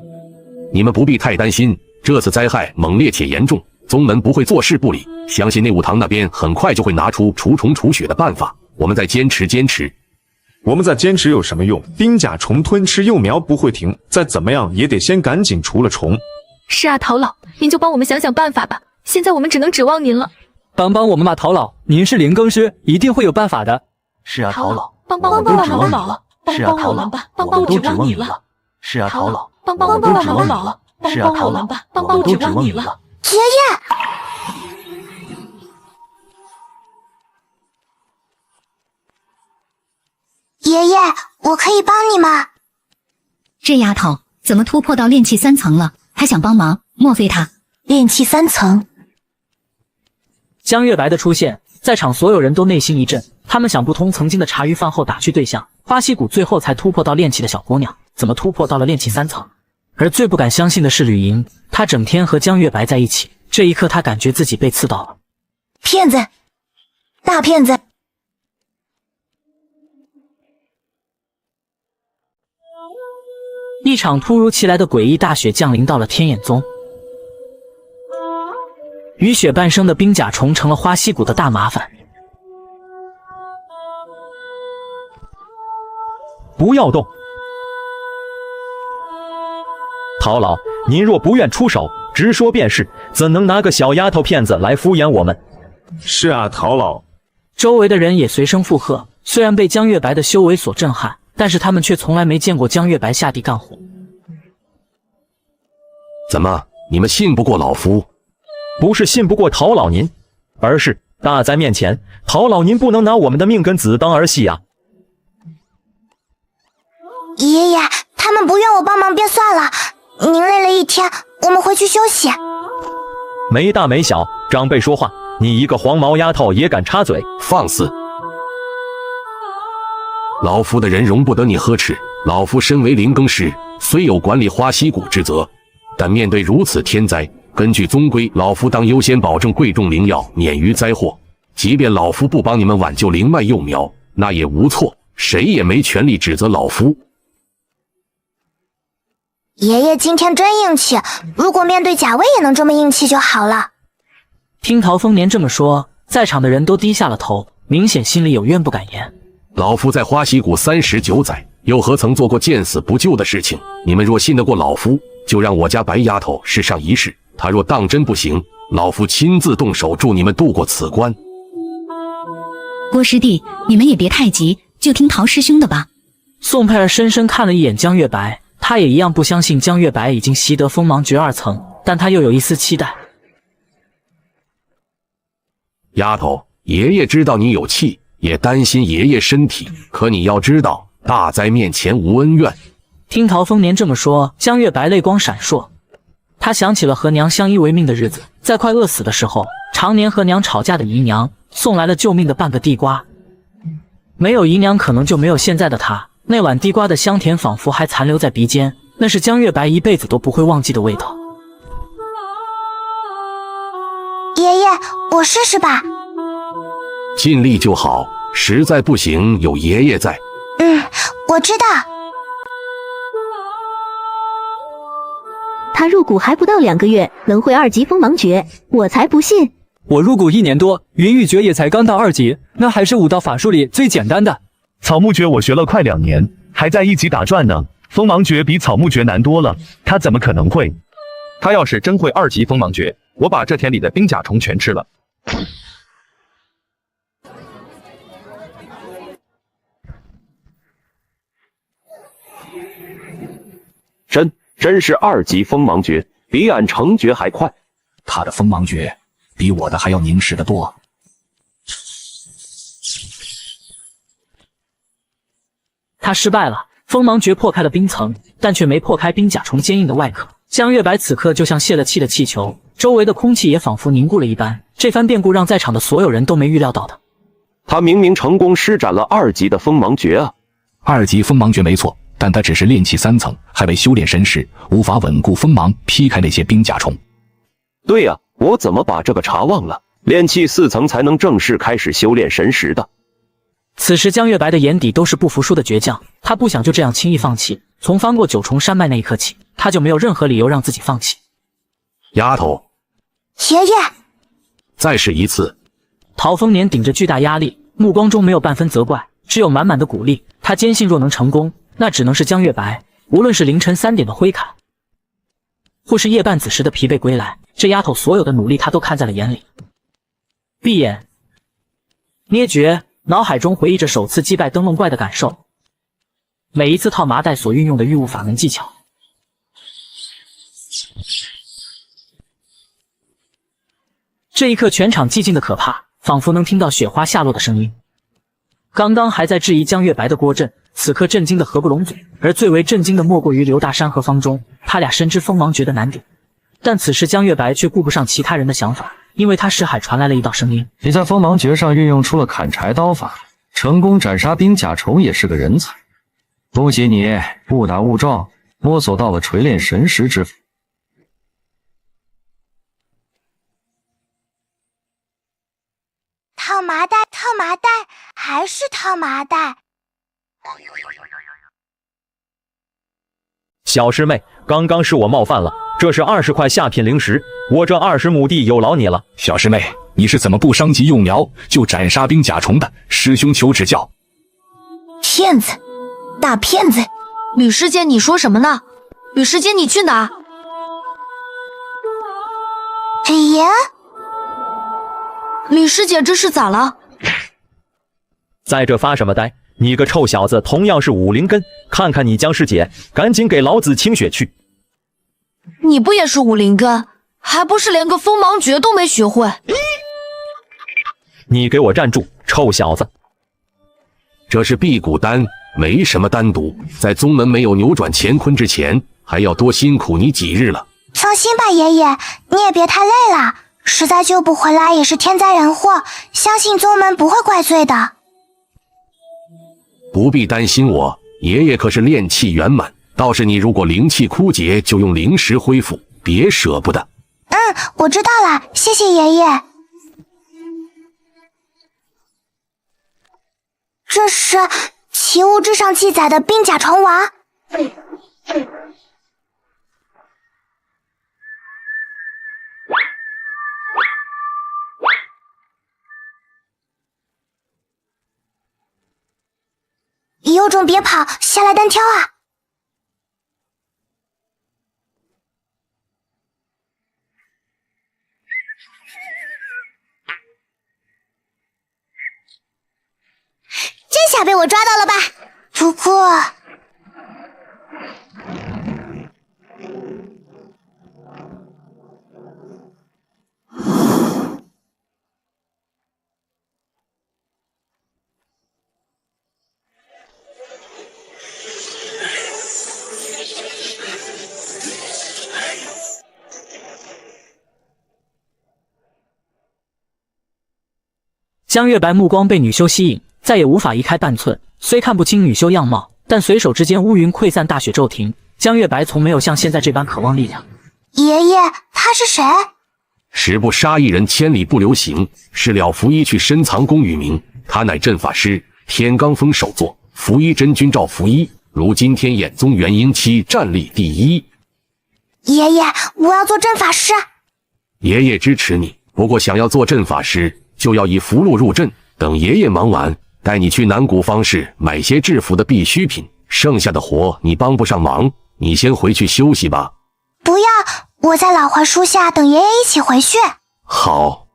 你们不必太担心，这次灾害猛烈且严重，宗门不会坐视不理，相信内务堂那边很快就会拿出除虫除血的办法。我们再坚持坚持。我们再坚持有什么用？冰甲虫吞吃幼苗不会停，再怎么样也得先赶紧除了虫。是啊，陶老，您就帮我们想想办法吧。现在我们只能指望您了。帮帮我们吧，陶老，您是灵更师，一定会有办法的。是啊，陶老，帮帮我们吧，陶老，帮帮我们吧，帮帮我指望你了。是啊，陶老，帮帮我们吧，陶老，帮帮我们吧，帮帮我指望你了。爷爷，爷爷，我可以帮你吗？这丫头怎么突破到炼气3层了，还想帮忙？莫非她炼气3层？江月白的出现，在场所有人都内心一震，他们想不通曾经的茶余饭后打趣对象花溪谷最后才突破到炼气的小姑娘，怎么突破到了炼气3层？而最不敢相信的是吕莹，她整天和江月白在一起，这一刻她感觉自己被刺到了。骗子，大骗子！一场突如其来的诡异大雪降临到了天眼宗，雨雪半生的冰甲虫成了花溪谷的大麻烦。不要动！陶老，您若不愿出手，直说便是，怎能拿个小丫头片子来敷衍我们？是啊，陶老。周围的人也随声附和，虽然被江月白的修为所震撼，但是他们却从来没见过江月白下地干活。怎么，你们信不过老夫？不是信不过陶老您，而是大灾面前，陶老您不能拿我们的命跟子当儿戏啊！爷爷，他们不愿我帮忙便算了，您累了一天，我们回去休息。没大没小，长辈说话，你一个黄毛丫头也敢插嘴？放肆！老夫的人容不得你呵斥。老夫身为灵更师，虽有管理花溪谷之责，但面对如此天灾，根据宗规，老夫当优先保证贵重灵药免于灾祸。即便老夫不帮你们挽救灵脉幼苗，那也无错，谁也没权利指责老夫。爷爷今天真硬气，如果面对贾薇也能这么硬气就好了。听陶丰年这么说，在场的人都低下了头，明显心里有怨不敢言。老夫在花溪谷39载，又何曾做过见死不救的事情？你们若信得过老夫，就让我家白丫头试上一试。她若当真不行，老夫亲自动手助你们渡过此关。郭师弟，你们也别太急，就听陶师兄的吧。宋佩儿深深看了一眼江月白，她也一样不相信江月白已经习得锋芒诀2层，但她又有一丝期待。丫头，爷爷知道你有气，也担心爷爷身体，可你要知道，大灾面前无恩怨。听陶丰年这么说，江月白泪光闪烁，他想起了和娘相依为命的日子，在快饿死的时候，常年和娘吵架的姨娘送来了救命的半个地瓜，没有姨娘可能就没有现在的他。那碗地瓜的香甜仿佛还残留在鼻尖，那是江月白一辈子都不会忘记的味道。爷爷，我试试吧。尽力就好，实在不行有爷爷在。我知道。他入谷还不到2个月，能会2级锋芒诀，我才不信。我入谷1年多，云雨诀也才刚到2级，那还是5道法术里最简单的。草木诀我学了快2年，还在1级打转呢。锋芒诀比草木诀难多了，他怎么可能会？他要是真会2级锋芒诀，我把这田里的冰甲虫全吃了。真是2级锋芒诀，比俺成诀还快。他的锋芒诀比我的还要凝实得多。他失败了，锋芒诀破开了冰层，但却没破开冰甲虫坚硬的外壳。江月白此刻就像泄了气的气球，周围的空气也仿佛凝固了一般。这番变故让在场的所有人都没预料到的。他明明成功施展了2级的锋芒诀啊！2级锋芒诀没错，但他只是炼气3层，还未修炼神识，无法稳固锋芒劈开那些冰甲虫。对呀，我怎么把这个查忘了？炼气4层才能正式开始修炼神识的。此时江月白的眼底都是不服输的倔强，他不想就这样轻易放弃。从翻过9重山脉那一刻起，他就没有任何理由让自己放弃。丫头，爷爷，再试一次。陶丰年顶着巨大压力，目光中没有半分责怪，只有满满的鼓励。他坚信若能成功，那只能是江月白。无论是凌晨3点的挥砍，或是夜半子时的疲惫归来，这丫头所有的努力他都看在了眼里。闭眼，捏诀，脑海中回忆着首次击败灯笼怪的感受，每一次套麻袋所运用的御物法门技巧。这一刻，全场寂静的可怕，仿佛能听到雪花下落的声音。刚刚还在质疑江月白的郭震，此刻震惊的合不拢嘴，而最为震惊的莫过于刘大山和方中，他俩深知锋芒诀的难点，但此时江月白却顾不上其他人的想法，因为他识海传来了一道声音：你在锋芒诀上运用出了砍柴刀法，成功斩杀冰甲虫也是个人才。恭喜你误打误撞摸索到了锤炼神识之法。套麻袋，套麻袋，还是套麻袋。小师妹，刚刚是我冒犯了，这是20块下品灵石，我这20亩地有劳你了。小师妹，你是怎么不伤及幼苗就斩杀冰甲虫的？师兄求指教。骗子，大骗子！吕师姐，你说什么呢？吕师姐，你去哪？爷，吕师姐，这是咋了？在这发什么呆？你个臭小子，同样是武灵根，看看你江师姐，赶紧给老子清血去！你不也是武灵根，还不是连个锋芒诀都没学会？你给我站住，臭小子！这是辟谷丹，没什么丹毒，在宗门没有扭转乾坤之前，还要多辛苦你几日了。放心吧，爷爷，你也别太累了，实在救不回来也是天灾人祸，相信宗门不会怪罪的。不必担心我，爷爷可是炼气圆满，倒是你如果灵气枯竭，就用灵石恢复，别舍不得。我知道了，谢谢爷爷。这是奇物志上记载的冰甲虫王。有种别跑，下来单挑啊！这下被我抓到了吧？不过，江月白目光被女修吸引，再也无法移开半寸。虽看不清女修样貌，但随手之间乌云溃散，大雪骤停。江月白从没有像现在这般渴望力量。爷爷，他是谁？十不杀一人，千里不留行。是了拂衣去深藏功与名，他乃阵法师，天罡峰首座，拂衣真君赵拂衣，如今天眼宗元婴期战力第1。爷爷，我要做阵法师。爷爷支持你，不过想要做阵法师，就要以符箓入阵。等爷爷忙完，带你去南谷方市买些制服的必需品，剩下的活你帮不上忙，你先回去休息吧。不要，我在老槐树下等爷爷一起回去。好。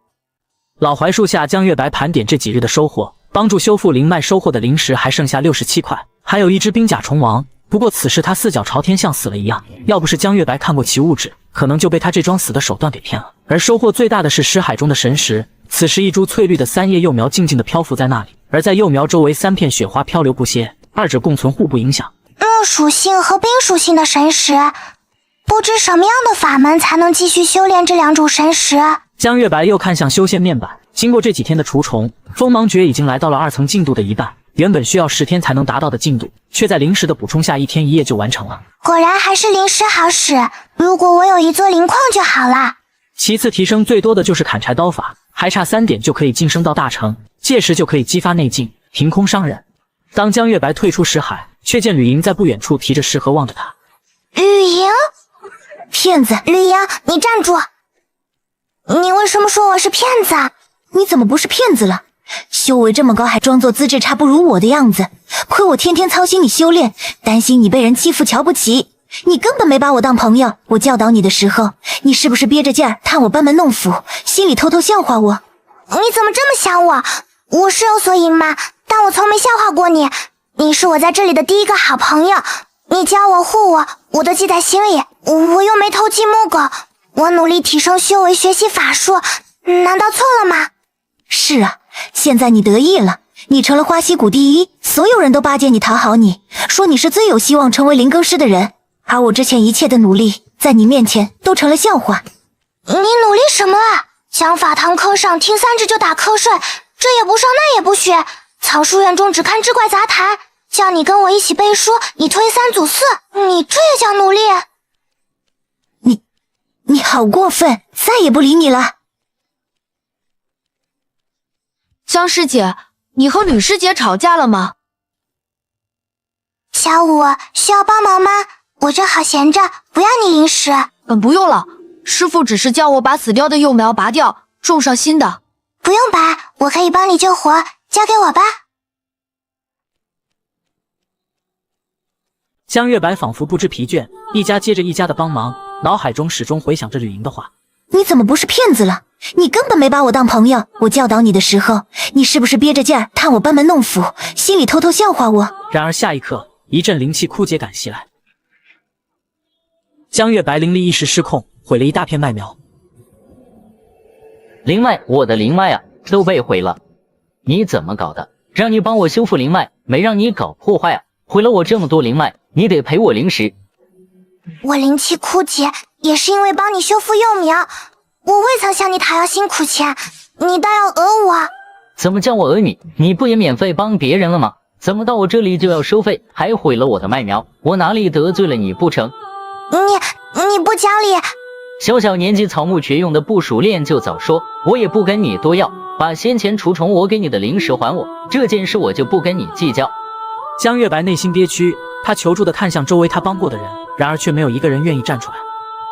老槐树下，江月白盘点这几日的收获，帮助修复灵脉收获的灵石还剩下67块，还有一只冰甲虫王。不过此时他四脚朝天，像死了一样，要不是江月白看过其物质，可能就被他这桩死的手段给骗了。而收获最大的是尸海中的神石，此时一株翠绿的3叶幼苗静静地漂浮在那里，而在幼苗周围3片雪花漂流不歇，二者共存，互不影响。木属性和冰属性的神石，不知什么样的法门才能继续修炼这2种神石。江月白又看向修仙面板，经过这几天的除虫，锋芒诀已经来到了2层进度的一半，原本需要10天才能达到的进度，却在灵石的补充下1天1夜就完成了。果然还是灵石好使，如果我有一座灵矿就好了。其次提升最多的就是砍柴刀法，还差3点就可以晋升到大成，届时就可以激发内劲，凭空伤人。当江月白退出识海，却见吕莹在不远处提着食盒望着他。吕莹，骗子！吕莹，你站住！你为什么说我是骗子啊？你怎么不是骗子了？修为这么高，还装作资质差不如我的样子，亏我天天操心你修炼，担心你被人欺负瞧不起。你根本没把我当朋友，我教导你的时候，你是不是憋着劲儿看我班门弄斧，心里偷偷笑话我？你怎么这么想我？我是有所隐瞒，但我从没笑话过你。你是我在这里的第一个好朋友，你教我护我，我都记在心里。我又没偷鸡摸狗，我努力提升修为，学习法术，难道错了吗？是啊，现在你得意了，你成了花溪谷第一，所有人都巴结你，讨好你，说你是最有希望成为灵更师的人。而我之前一切的努力，在你面前都成了笑话。你努力什么啊？讲法堂课上听3字就打瞌睡，这也不上那也不学，草书院中只看志怪杂谈，叫你跟我一起背书，你推3阻4，你这也叫努力？你好过分，再也不理你了。江师姐，你和吕师姐吵架了吗？小五，需要帮忙吗？我正好闲着，不要你零食。不用了，师父只是叫我把死掉的幼苗拔掉，种上新的。不用拔，我可以帮你救活，交给我吧。江月白仿佛不知疲倦，一家接着一家的帮忙，脑海中始终回想着吕莹的话。你怎么不是骗子了？你根本没把我当朋友，我教导你的时候，你是不是憋着劲儿看我班门弄斧，心里偷偷笑话我？然而下一刻，一阵灵气枯竭感袭来，江月白灵力一时失控，毁了一大片麦苗。灵脉，我的灵脉啊，都被毁了！你怎么搞的？让你帮我修复灵脉，没让你搞破坏啊！毁了我这么多灵脉，你得赔我灵石。我灵气枯竭，也是因为帮你修复幼苗，我未曾向你讨要辛苦钱，你倒要讹我。怎么叫我讹你？你不也免费帮别人了吗？怎么到我这里就要收费，还毁了我的麦苗？我哪里得罪了你不成？你不讲理！小小年纪草木诀用的不熟练就早说，我也不跟你多要，把先前除虫我给你的灵石还我，这件事我就不跟你计较。江月白内心憋屈，他求助的看向周围他帮过的人，然而却没有一个人愿意站出来。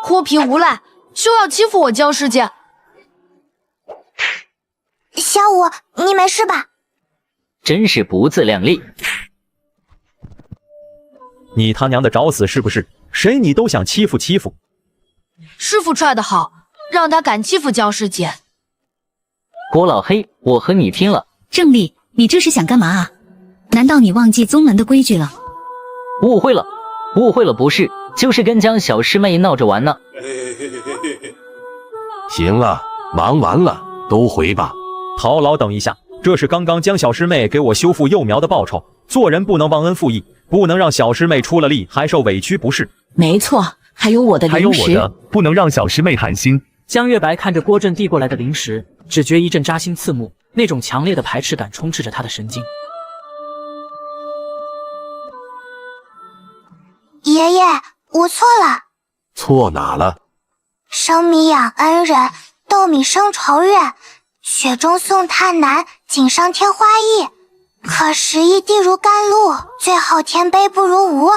泼皮无赖，就要欺负我江师姐！小五，你没事吧？真是不自量力！你他娘的找死是不是？谁你都想欺负欺负？师傅踹得好，让他敢欺负江师姐。郭老黑，我和你拼了！正丽，你这是想干嘛啊？难道你忘记宗门的规矩了？误会了，不是，就是跟江小师妹闹着玩呢。行了，忙完了，都回吧。陶老，等一下，这是刚刚江小师妹给我修复幼苗的报酬。做人不能忘恩负义，不能让小师妹出了力还受委屈不是？没错，还有我的灵石，还有我的，不能让小师妹寒心。江月白看着郭震递过来的灵石，只觉一阵扎心刺目，那种强烈的排斥感充斥着他的神经。爷爷，我错了。错哪了？生米养恩人，斗米生仇怨，雪中送炭难，锦上添花易。可时移地如甘露，最后天悲不如无。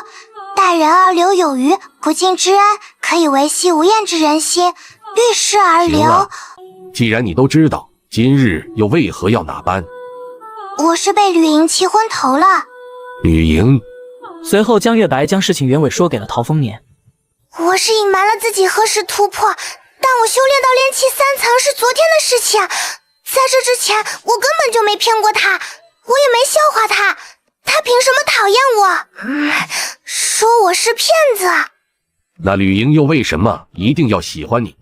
待人而留有余，不尽之恩，可以维系无厌之人心。遇事而留。既然你都知道，今日又为何要哪般？我是被吕莹气昏头了。吕莹。随后江月白将事情原委说给了陶丰年。我是隐瞒了自己何时突破，但我修炼到炼气3层是昨天的事情。在这之前，我根本就没骗过他，我也没笑话他，他凭什么讨厌我？说我是骗子。那吕莹又为什么一定要喜欢你？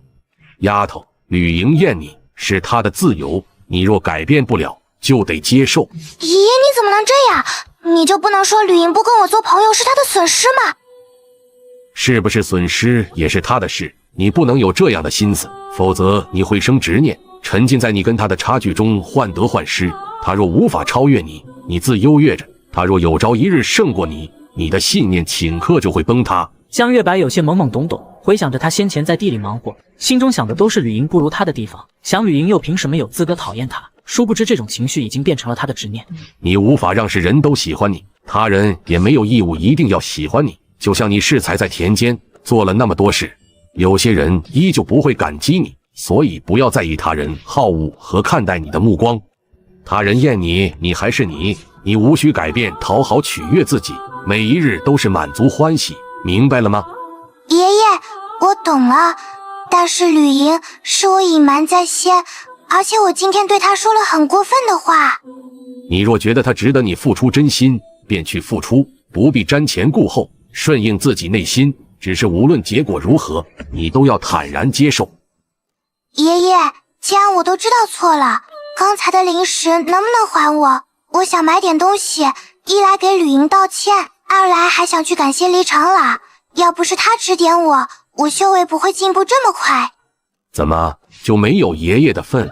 丫头，吕莹厌你是她的自由，你若改变不了，就得接受。爷爷，你怎么能这样？你就不能说吕莹不跟我做朋友是她的损失吗？是不是损失也是她的事，你不能有这样的心思，否则你会生执念，沉浸在你跟她的差距中患得患失。她若无法超越你，你自优越着；她若有朝一日胜过你，你的信念顷刻就会崩塌。江月白有些懵懵懂懂，回想着他先前在地里忙活，心中想的都是吕莹不如他的地方，想吕莹又凭什么有资格讨厌他？殊不知这种情绪已经变成了他的执念。你无法让是人都喜欢你，他人也没有义务一定要喜欢你。就像你适才在田间做了那么多事，有些人依旧不会感激你，所以不要在意他人好恶和看待你的目光。他人厌你，你还是你，你无需改变讨好取悦自己，每一日都是满足欢喜，明白了吗？爷爷，我懂了，但是吕莹是我隐瞒在先，而且我今天对她说了很过分的话。你若觉得他值得你付出真心，便去付出，不必瞻前顾后，顺应自己内心，只是无论结果如何，你都要坦然接受。爷爷，既然我都知道错了，刚才的零食能不能还我？我想买点东西，一来给吕莹道歉，二来还想去感谢黎长老。要不是他指点我，我修为不会进步这么快。怎么就没有爷爷的份？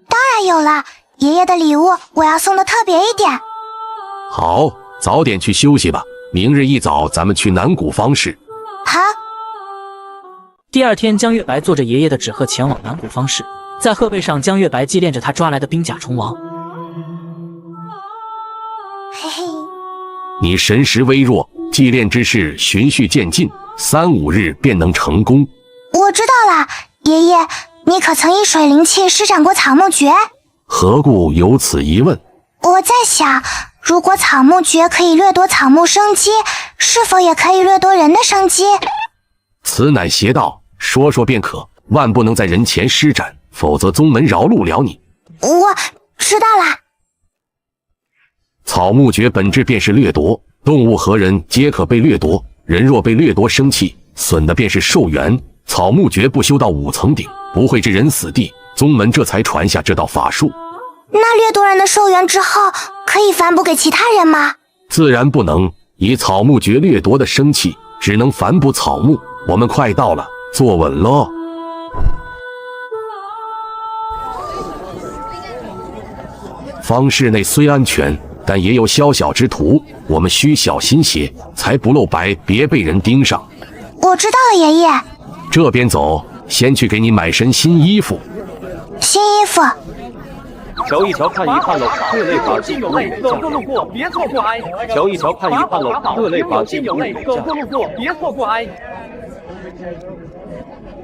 当然有了，爷爷的礼物我要送的特别一点。好，早点去休息吧，明日一早咱们去南谷方室。好。第二天，江月白坐着爷爷的纸鹤前往南谷方室，在鹤背上，江月白祭炼着他抓来的冰甲虫王。嘿嘿，你神识微弱，祭炼之事循序渐进，3-5日便能成功。我知道了，爷爷，你可曾以水灵气施展过草木诀？何故有此疑问？我在想，如果草木诀可以掠夺草木生机，是否也可以掠夺人的生机？此乃邪道，说说便可，万不能在人前施展，否则宗门饶路了你。我知道了。草木诀本质便是掠夺，动物和人皆可被掠夺，人若被掠夺生气，损的便是寿元。草木诀不修到5层顶，不会置人死地，宗门这才传下这道法术。那掠夺人的寿元之后，可以反哺给其他人吗？自然不能，以草木诀掠夺的生气，只能反哺草木。我们快到了，坐稳喽。方室内虽安全，但也有宵小之徒，我们需小心些，才不露白，别被人盯上。我知道了，爷爷。这边走，先去给你买身新衣服。新衣服。瞧一瞧，看一看喽，各类法器有类，走过路过别错过哎。瞧一瞧，看一看喽，各类法器有类，走过路过别错过哎。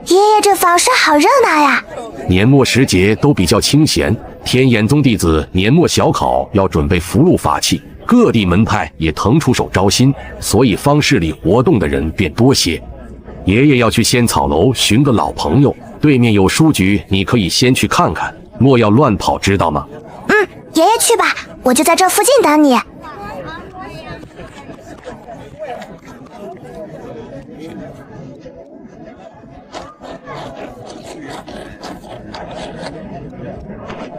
爷爷，这房舍好热闹呀！年末时节都比较清闲，天眼宗弟子年末小考要准备符箓法器，各地门派也腾出手招新，所以方室里活动的人便多些。爷爷要去仙草楼寻个老朋友，对面有书局，你可以先去看看，莫要乱跑，知道吗？爷爷去吧，我就在这附近等你。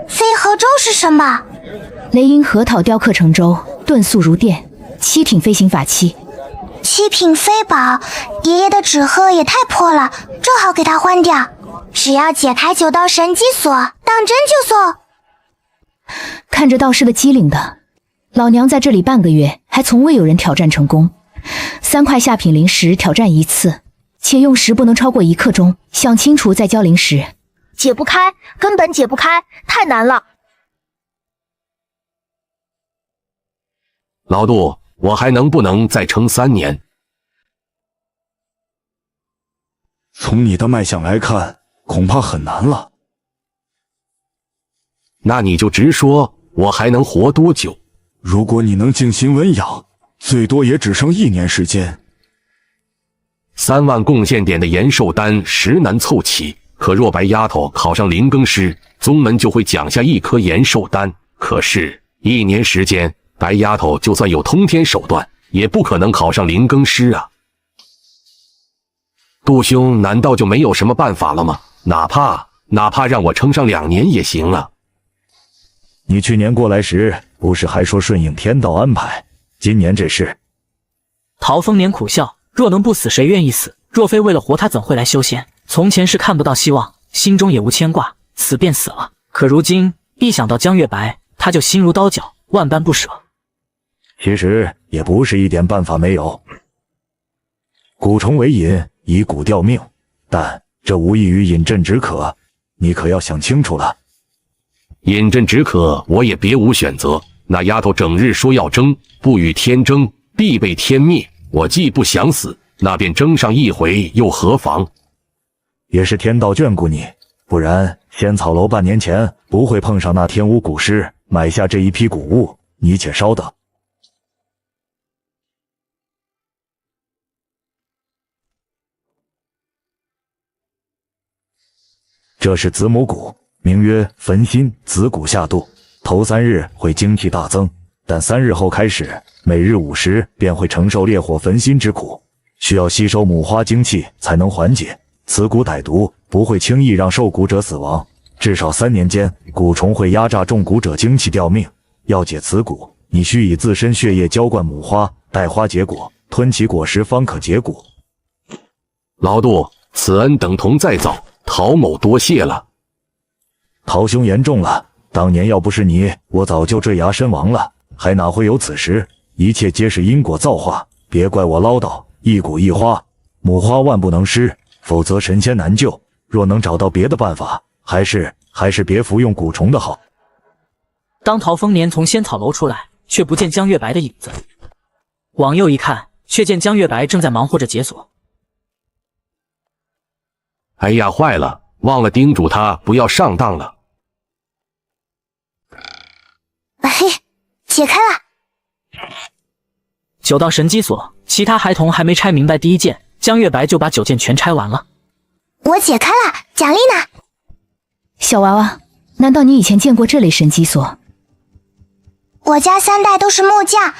飞河舟是什么？雷音核桃雕刻成舟，遁速如电，7品飞行法器。7品飞宝，爷爷的纸鹤也太破了，正好给他换掉。只要解开9道神机锁，当真就送。看着道士的机灵的，老娘在这里半个月，还从未有人挑战成功。3块下品灵石挑战1次，且用时不能超过1刻钟，想清楚再交灵石。解不开，根本解不开，太难了。老杜，我还能不能再撑3年？从你的脉象来看，恐怕很难了。那你就直说，我还能活多久？如果你能静心温养，最多也只剩1年时间。3万贡献点的延寿丹实难凑齐，可若白丫头考上灵更师，宗门就会奖下1颗延寿丹。可是1年时间，白丫头就算有通天手段，也不可能考上灵更师啊。杜兄难道就没有什么办法了吗？哪怕让我撑上2年也行啊。你去年过来时不是还说顺应天道安排，今年这事……陶丰年苦笑，若能不死，谁愿意死？若非为了活，他怎会来修仙？从前是看不到希望，心中也无牵挂，死便死了。可如今一想到江月白，他就心如刀绞，万般不舍。其实也不是一点办法没有。蛊虫为引，以蛊吊命，但这无异于饮鸩止渴，你可要想清楚了。饮鸩止渴，我也别无选择。那丫头整日说要争，不与天争，必被天灭。我既不想死，那便争上一回又何妨？也是天道眷顾你，不然仙草楼半年前不会碰上那天巫蛊师买下这一批谷物。你且稍等。这是子母谷，名曰焚心子谷下肚，头3日会精气大增，但3日后开始，每日午时便会承受烈火焚心之苦，需要吸收母花精气才能缓解。此蛊歹毒，不会轻易让受蛊者死亡，至少3年间，蛊虫会压榨中蛊者精气吊命。要解此蛊，你需以自身血液浇灌母花，待花结果，吞其果实方可解蛊。老杜，此恩等同再造，陶某多谢了。陶兄言重了，当年要不是你，我早就坠崖身亡了，还哪会有此时？一切皆是因果造化，别怪我唠叨。一蛊一花，母花万不能失，否则神仙难救。若能找到别的办法，还是别服用蛊虫的好。当陶丰年从仙草楼出来，却不见江月白的影子。往右一看，却见江月白正在忙活着解锁。哎呀，坏了，忘了叮嘱他不要上当了。嘿，解开了。9道神机锁，其他孩童还没拆明白第一件，江月白就把9件全拆完了。我解开了，奖励呢？小娃娃，难道你以前见过这类神机锁？我家3代都是木匠，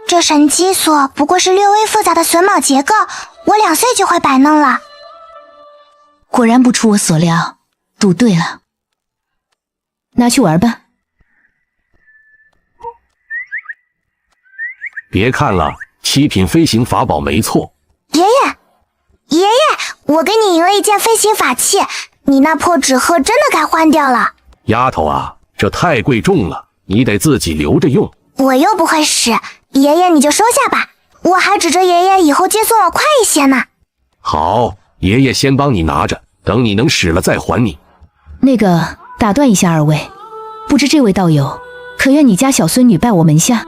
这神机锁不过是略微复杂的榫卯结构，我2岁就会摆弄了。果然不出我所料，赌对了。拿去玩吧。别看了，7品飞行法宝没错。爷爷，我给你赢了一件飞行法器，你那破纸鹤真的该换掉了。丫头啊，这太贵重了，你得自己留着用。我又不会使，爷爷你就收下吧，我还指着爷爷以后接送我快一些呢。好，爷爷先帮你拿着，等你能使了再还你。那个，打断一下二位，不知这位道友可愿你家小孙女拜我门下？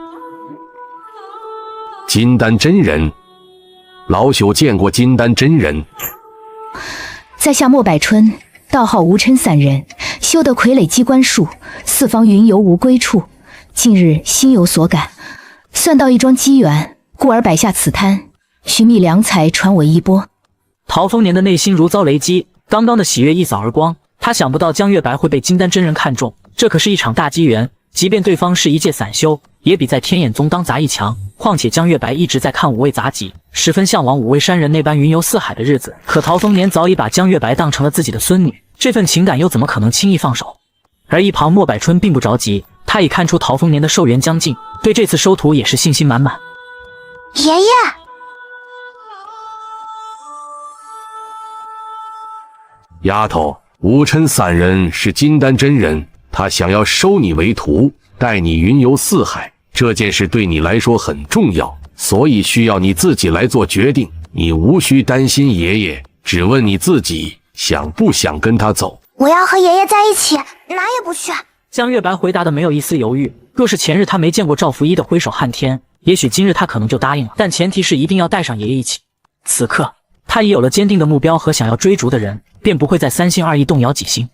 金丹真人，老朽见过金丹真人。在下莫百春，道号无嗔散人，修得傀儡机关术，四方云游无归处。近日心有所感，算到一桩机缘，故而摆下此摊，寻觅良才传我衣钵。陶丰年的内心如遭雷击，刚刚的喜悦一扫而光。他想不到江月白会被金丹真人看中，这可是一场大机缘。即便对方是一介散修，也比在天眼宗当杂役强。况且江月白一直在看五味杂集，十分向往五味山人那般云游四海的日子。可陶丰年早已把江月白当成了自己的孙女，这份情感又怎么可能轻易放手？而一旁莫百春并不着急，他已看出陶丰年的寿元将近，对这次收徒也是信心满满。爷爷，丫头，无嗔散人是金丹真人，他想要收你为徒，带你云游四海。这件事对你来说很重要，所以需要你自己来做决定。你无需担心爷爷，只问你自己想不想跟他走。我要和爷爷在一起，哪也不去。江月白回答的没有一丝犹豫，若是前日他没见过赵福一的挥手撼天，也许今日他可能就答应了，但前提是一定要带上爷爷一起。此刻他已有了坚定的目标和想要追逐的人，便不会再三心二意动摇己心。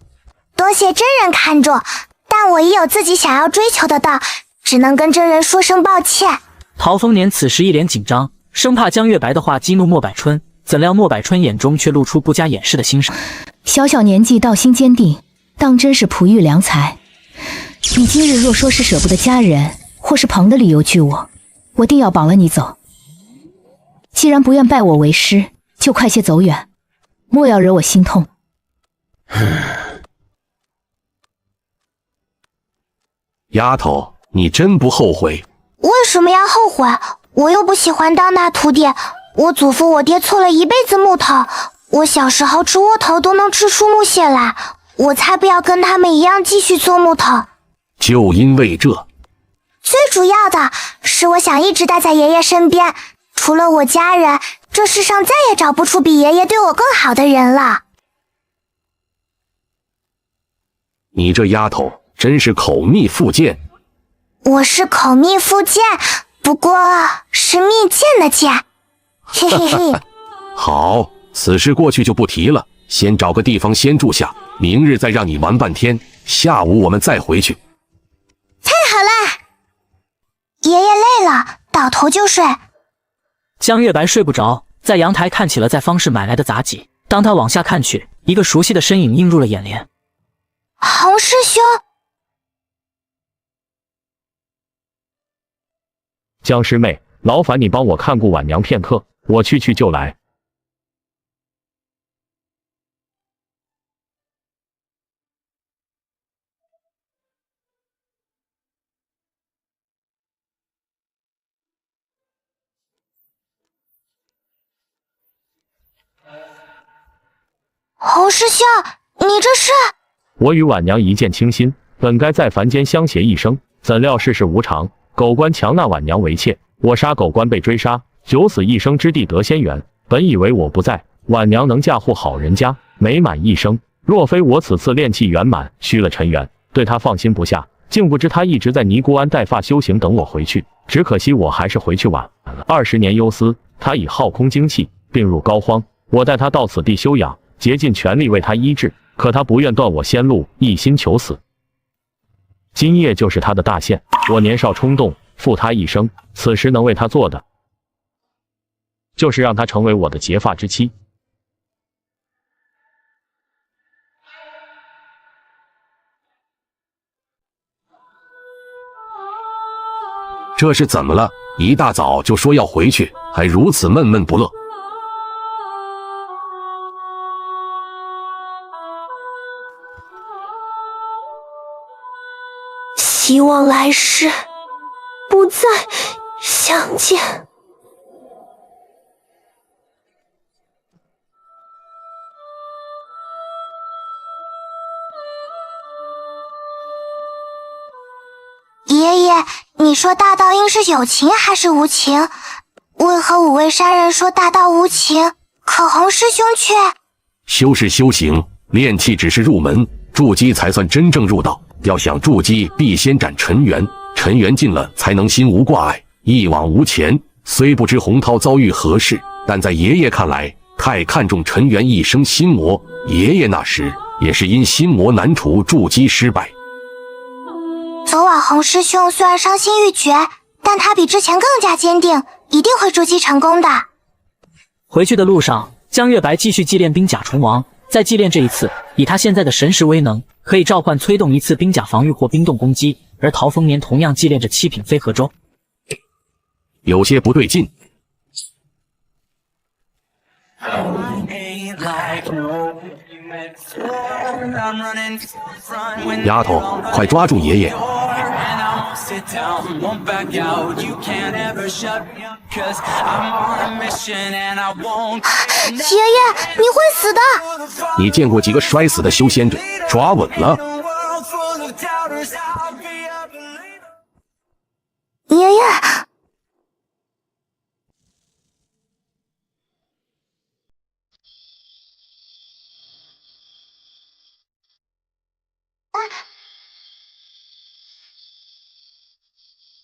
多谢真人看中，但我已有自己想要追求的道，只能跟真人说声抱歉。陶丰年此时一脸紧张，生怕江月白的话激怒莫百春，怎料莫百春眼中却露出不加掩饰的欣赏。小小年纪道心坚定，当真是璞玉良才。你今日若说是舍不得家人，或是朋的理由拒我，我定要绑了你走。既然不愿拜我为师，就快些走远，莫要惹我心痛。丫头，你真不后悔？为什么要后悔？我又不喜欢当那徒弟。我祖父我爹错了一辈子木头，我小时候吃窝头都能吃出木屑来，我才不要跟他们一样继续做木头。就因为这，最主要的是我想一直待在爷爷身边，除了我家人，这世上再也找不出比爷爷对我更好的人了。你这丫头真是口蜜腹剑。我是口蜜腹剑，不过是蜜饯的饯。嘿嘿嘿。好，此事过去就不提了，先找个地方先住下，明日再让你玩半天，下午我们再回去。太好了！爷爷累了，倒头就睡。江月白睡不着，在阳台看起了在方氏买来的杂技。当他往下看去，一个熟悉的身影映入了眼帘。洪师兄，江师妹，劳烦你帮我看顾婉娘片刻，我去就来。洪师兄，你这是？我与婉娘一见倾心，本该在凡间相携一生，怎料世事无常，狗官强纳婉娘为妾，我杀狗官被追杀，九死一生之地得仙缘。本以为我不在，婉娘能嫁户好人家，美满一生。若非我此次炼气圆满，虚了尘缘，对她放心不下，竟不知她一直在尼姑庵带发修行，等我回去。只可惜我还是回去晚了，20年忧思，她已耗空精气，病入膏肓。我带她到此地休养，竭尽全力为她医治。可他不愿断我仙路，一心求死。今夜就是他的大限，我年少冲动，负他一生，此时能为他做的，就是让他成为我的结发之妻。这是怎么了？一大早就说要回去，还如此闷闷不乐。希望来世不再相见。爷爷，你说大道应是有情还是无情？为何五位山人说大道无情，可洪师兄却……修是修行，炼气只是入门，筑基才算真正入道。要想筑基，必先斩尘缘，尘缘尽了，才能心无挂碍，一往无前。虽不知洪涛遭遇何事，但在爷爷看来，太看重尘缘，一生心魔。爷爷那时也是因心魔难除，筑基失败。昨晚洪师兄虽然伤心欲绝，但他比之前更加坚定，一定会筑基成功的。回去的路上，江月白继续祭炼冰甲虫王。在祭炼这一次，以他现在的神识威能，可以召唤催动一次冰甲防御或冰冻攻击。而陶丰年同样祭炼着7品飞河舟。有些不对劲。丫头，快抓住爷爷！爷爷，你会死的！你见过几个摔死的修仙者？抓稳了！爷爷。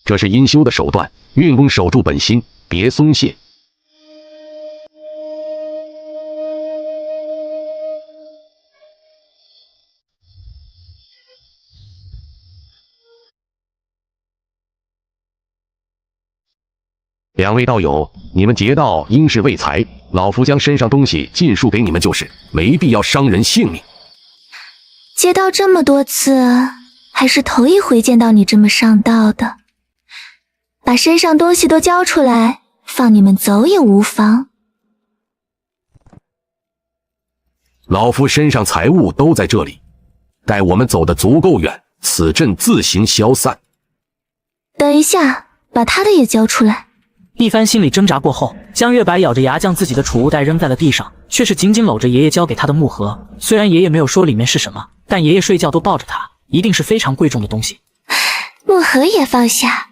这是阴修的手段，运功守住本心，别松懈。两位道友，你们劫道应是为财，老夫将身上东西尽数给你们就是，没必要伤人性命。劫道这么多次，还是头一回见到你这么上道的。把身上东西都交出来，放你们走也无妨。老夫身上财物都在这里，待我们走得足够远，此阵自行消散。等一下，把他的也交出来。一番心理挣扎过后，江月白咬着牙将自己的储物袋扔在了地上，却是紧紧搂着爷爷交给他的木盒。虽然爷爷没有说里面是什么，但爷爷睡觉都抱着它，一定是非常贵重的东西。木盒也放下。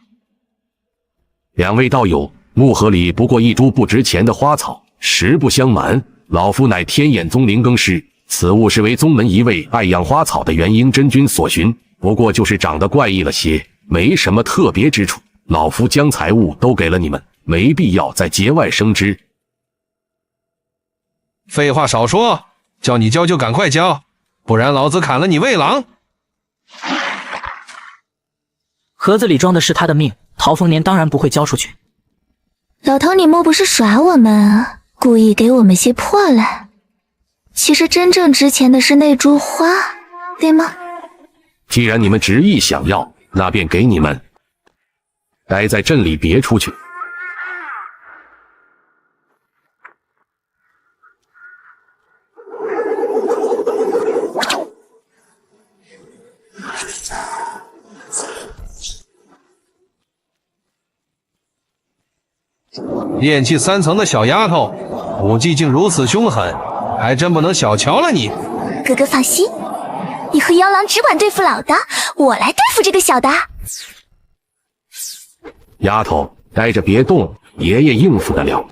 两位道友，木盒里不过一株不值钱的花草，实不相瞒，老夫乃天眼宗灵更师，此物是为宗门一位爱养花草的元婴真君所寻，不过就是长得怪异了些，没什么特别之处。老夫将财物都给了你们，没必要再节外生枝。废话少说，叫你交就赶快交，不然老子砍了你喂狼！盒子里装的是他的命，陶丰年当然不会交出去。老头，你莫不是耍我们啊？故意给我们些破烂？其实真正值钱的是那株花，对吗？既然你们执意想要，那便给你们。待在镇里，别出去。炼气3层的小丫头，武技竟如此凶狠，还真不能小瞧了你。哥哥放心，你和妖狼只管对付老大，我来对付这个小的。丫头，待着别动，爷爷应付得了。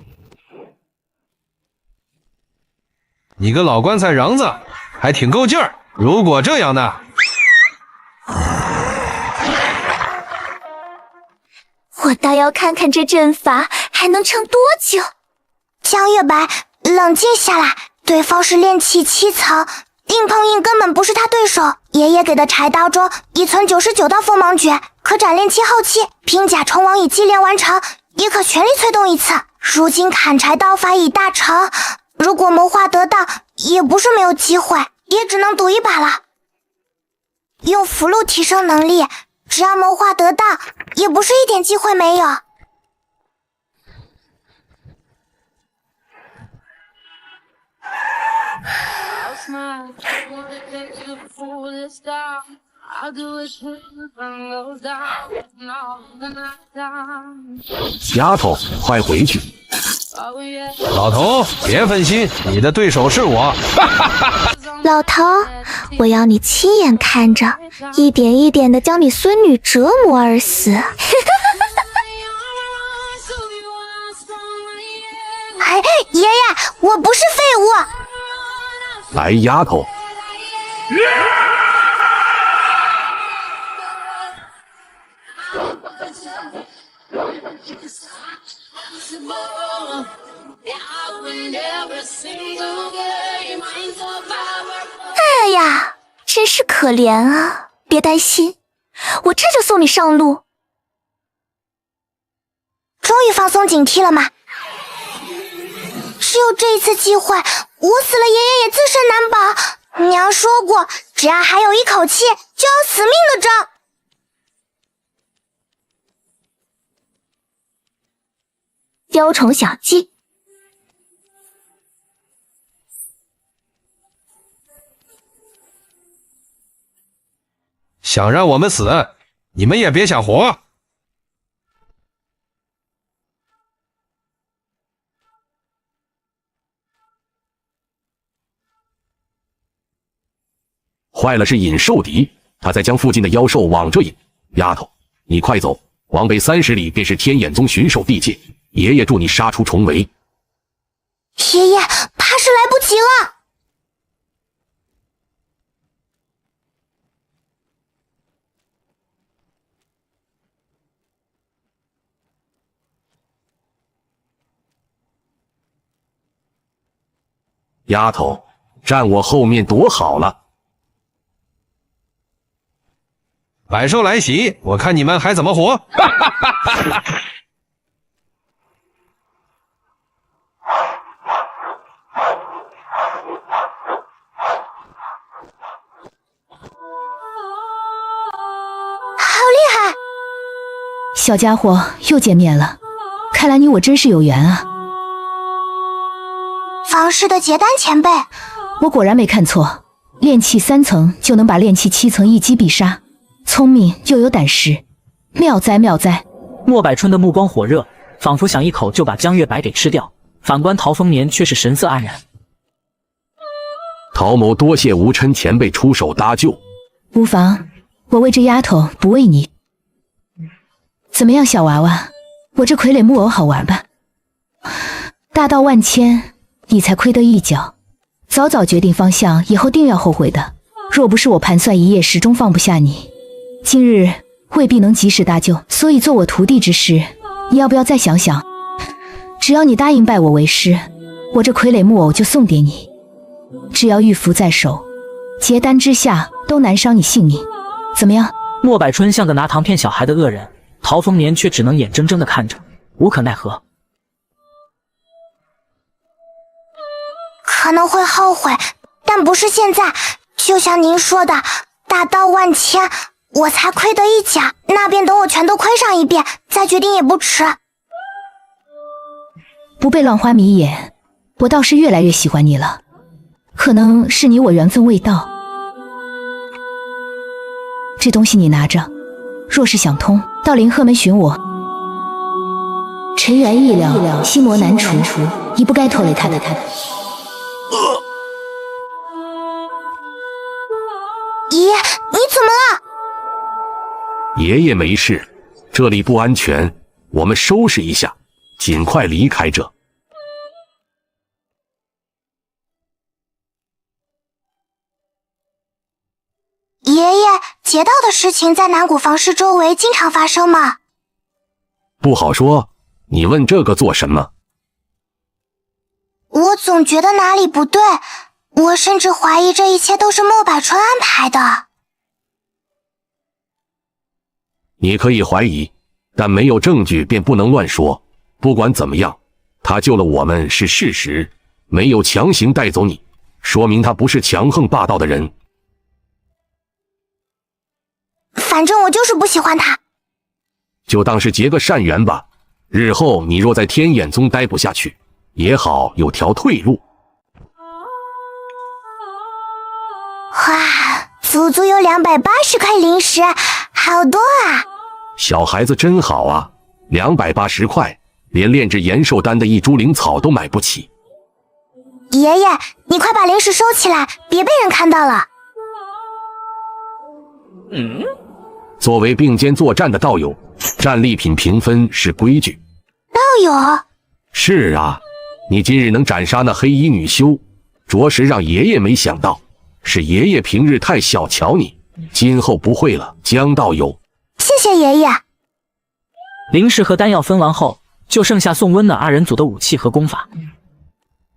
你个老棺材瓤子，还挺够劲儿。如果这样呢？我倒要看看这阵法还能撑多久。江月白，冷静下来，对方是炼气7层，硬碰硬根本不是他对手。爷爷给的柴刀中已存99道锋芒诀，可斩炼气后期，冰甲虫王已祭炼完成，也可全力催动一次。如今砍柴刀法已大成，如果谋划得当，也不是没有机会，也只能赌一把了。用符箓提升能力，只要谋划得当，也不是一点机会没有。丫头，快回去！老头，别分心，你的对手是我。老头，我要你亲眼看着，一点一点的将你孙女折磨而死。哎，爷爷，我不是废物。来，丫头。哎呀，真是可怜啊！别担心，我这就送你上路。终于放松警惕了吗？只有这一次机会，我死了，爷爷也自身难保。娘说过，只要还有一口气，就要死命的争。雕虫小技。想让我们死，你们也别想活。坏了，是尹受敌，他在将附近的妖兽往这引。丫头，你快走，往北30里便是天眼宗巡守地界，爷爷助你杀出重围。爷爷，怕是来不及了。丫头，站我后面躲好了。百兽来袭，我看你们还怎么活！好厉害！小家伙又见面了，看来你我真是有缘啊！房氏的结丹前辈，我果然没看错，炼气3层就能把炼气7层一击必杀。聪明又有胆识，妙哉妙哉！莫百春的目光火热，仿佛想一口就把江月白给吃掉。反观陶丰年却是神色黯然。陶某多谢吴琛前辈出手搭救。无妨，我为这丫头不为你。怎么样，小娃娃，我这傀儡木偶好玩吧？大道万千，你才亏得一角。早早决定方向，以后定要后悔的。若不是我盘算一夜，始终放不下你，今日未必能及时搭救。所以做我徒弟之时，你要不要再想想？只要你答应拜我为师，我这傀儡木偶就送给你。只要玉符在手，结丹之下都难伤你性命。怎么样？莫百春像个拿糖骗小孩的恶人，陶丰年却只能眼睁睁地看着，无可奈何。可能会后悔，但不是现在。就像您说的，大道万千，我才亏得一甲，那便等我全都亏上一遍，再决定也不迟。不被浪花迷眼，我倒是越来越喜欢你了。可能是你我缘分未到。这东西你拿着，若是想通，到灵鹤门寻我。尘缘易了，心魔难除，你不该拖累他的。爷，你怎么了？爷爷没事，这里不安全，我们收拾一下，尽快离开这。爷爷，劫道的事情在南谷房市周围经常发生吗？不好说，你问这个做什么？我总觉得哪里不对，我甚至怀疑这一切都是莫百春安排的。你可以怀疑，但没有证据便不能乱说。不管怎么样，他救了我们是事实，没有强行带走你，说明他不是强横霸道的人。反正我就是不喜欢他。就当是结个善缘吧，日后你若在天眼宗待不下去，也好有条退路。哇，足足有280块灵石，好多啊！小孩子真好啊，280块，连炼制延寿丹的一株灵草都买不起。爷爷，你快把灵石收起来，别被人看到了。作为并肩作战的道友，战利品平分是规矩。道友？是啊，你今日能斩杀那黑衣女修，着实让爷爷没想到。是爷爷平日太小瞧你，今后不会了，江道友。谢谢爷爷。灵石和丹药分完后，就剩下送温暖二人组的武器和功法。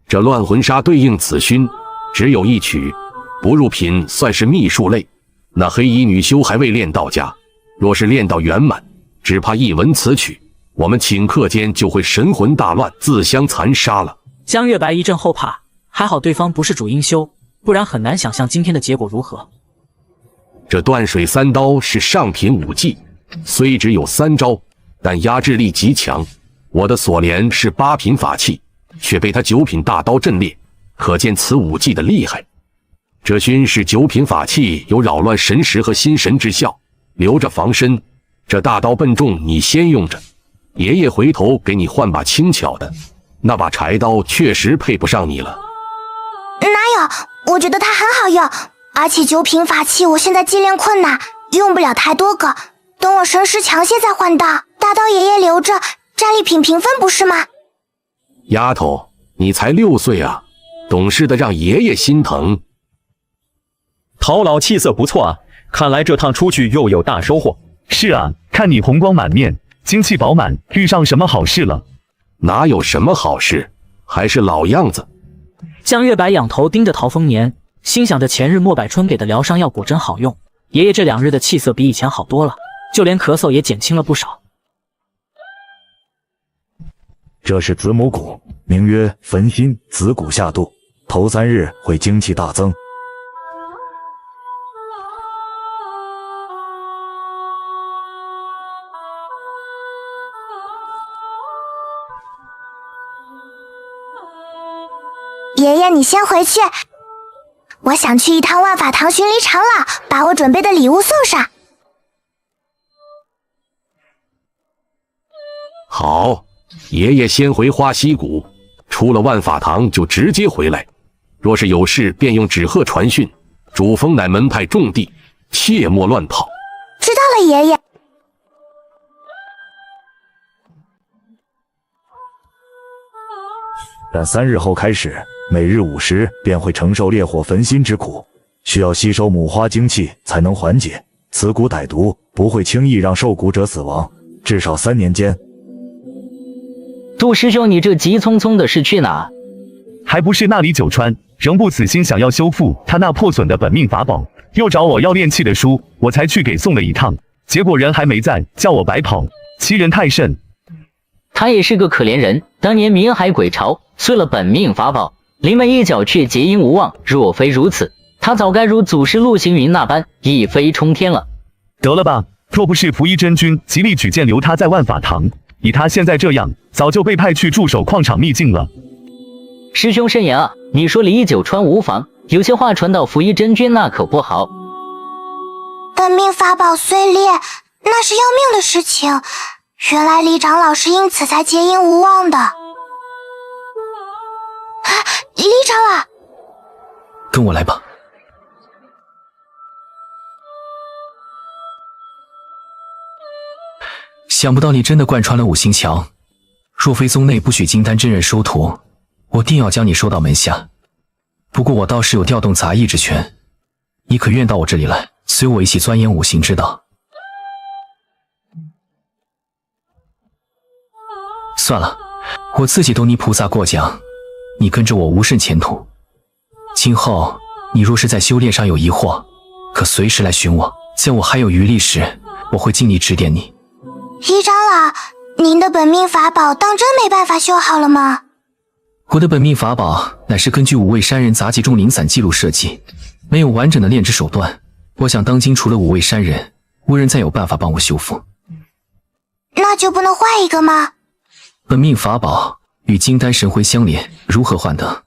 这乱魂砂对应此熏，只有一曲，不入品算是秘术类。那黑衣女修还未练到家，若是练到圆满，只怕一闻此曲，我们顷刻间就会神魂大乱，自相残杀了。江月白一阵后怕，还好对方不是主阴修，不然很难想象今天的结果如何。这断水三刀是上品武技，虽只有3招，但压制力极强。我的锁镰是8品法器，却被他9品大刀震裂，可见此武技的厉害。这熏是9品法器，有扰乱神识和心神之效，留着防身。这大刀笨重，你先用着，爷爷回头给你换把轻巧的。那把柴刀确实配不上你了。哪有？我觉得它很好用，而且9品法器我现在技炼困难，用不了太多个。等我神识强些再换刀。大刀爷爷留着，战利品平分不是吗？丫头，你才6岁啊，懂事的让爷爷心疼。陶老气色不错啊，看来这趟出去又有大收获。是啊，看你红光满面，精气饱满，遇上什么好事了？哪有什么好事，还是老样子。江月白仰头盯着陶丰年，心想着前日莫百春给的疗伤药果真好用，爷爷这2日的气色比以前好多了，就连咳嗽也减轻了不少。这是子母谷，名曰焚心，子谷下肚，头3日会精气大增。爷爷，你先回去，我想去一趟万法堂巡礼长老，把我准备的礼物送上。好，爷爷先回花溪谷，出了万法堂就直接回来。若是有事，便用纸鹤传讯。主峰乃门派重地，切莫乱跑。知道了，爷爷。但3日后开始，每日5时便会承受烈火焚心之苦，需要吸收母花精气才能缓解。此蛊歹毒，不会轻易让受蛊者死亡，至少3年间。杜师兄，你这急匆匆的是去哪？还不是那里九川仍不死心，想要修复他那破损的本命法宝，又找我要炼气的书，我才去给送了一趟，结果人还没在，叫我白跑，欺人太甚。他也是个可怜人，当年冥海鬼潮碎了本命法宝，临门一脚却结因无望。若非如此，他早该如祖师陆行云那般一飞冲天了。得了吧，若不是蒲一真君极力举荐留他在万法堂，以他现在这样，早就被派去驻守矿场秘境了。师兄慎言啊，你说李九川无妨，有些话传到蒲一真君那可不好。本命法宝碎裂，那是要命的事情。原来李长老是因此才结因无望的。李长老，跟我来吧。想不到你真的贯穿了5行墙，若非宗内不许金丹真人收徒，我定要将你收到门下。不过我倒是有调动杂役之权，你可愿到我这里来，随我一起钻研5行之道？算了，我自己都泥菩萨过奖，你跟着我无甚前途。今后你若是在修炼上有疑惑，可随时来寻我，在我还有余力时，我会尽力指点你。李长老，您的本命法宝当真没办法修好了吗？我的本命法宝乃是根据5味山人杂技中零散记录设计，没有完整的炼制手段。我想当今除了5味山人，无人再有办法帮我修复。那就不能换一个吗？本命法宝与金丹神辉相连，如何换得？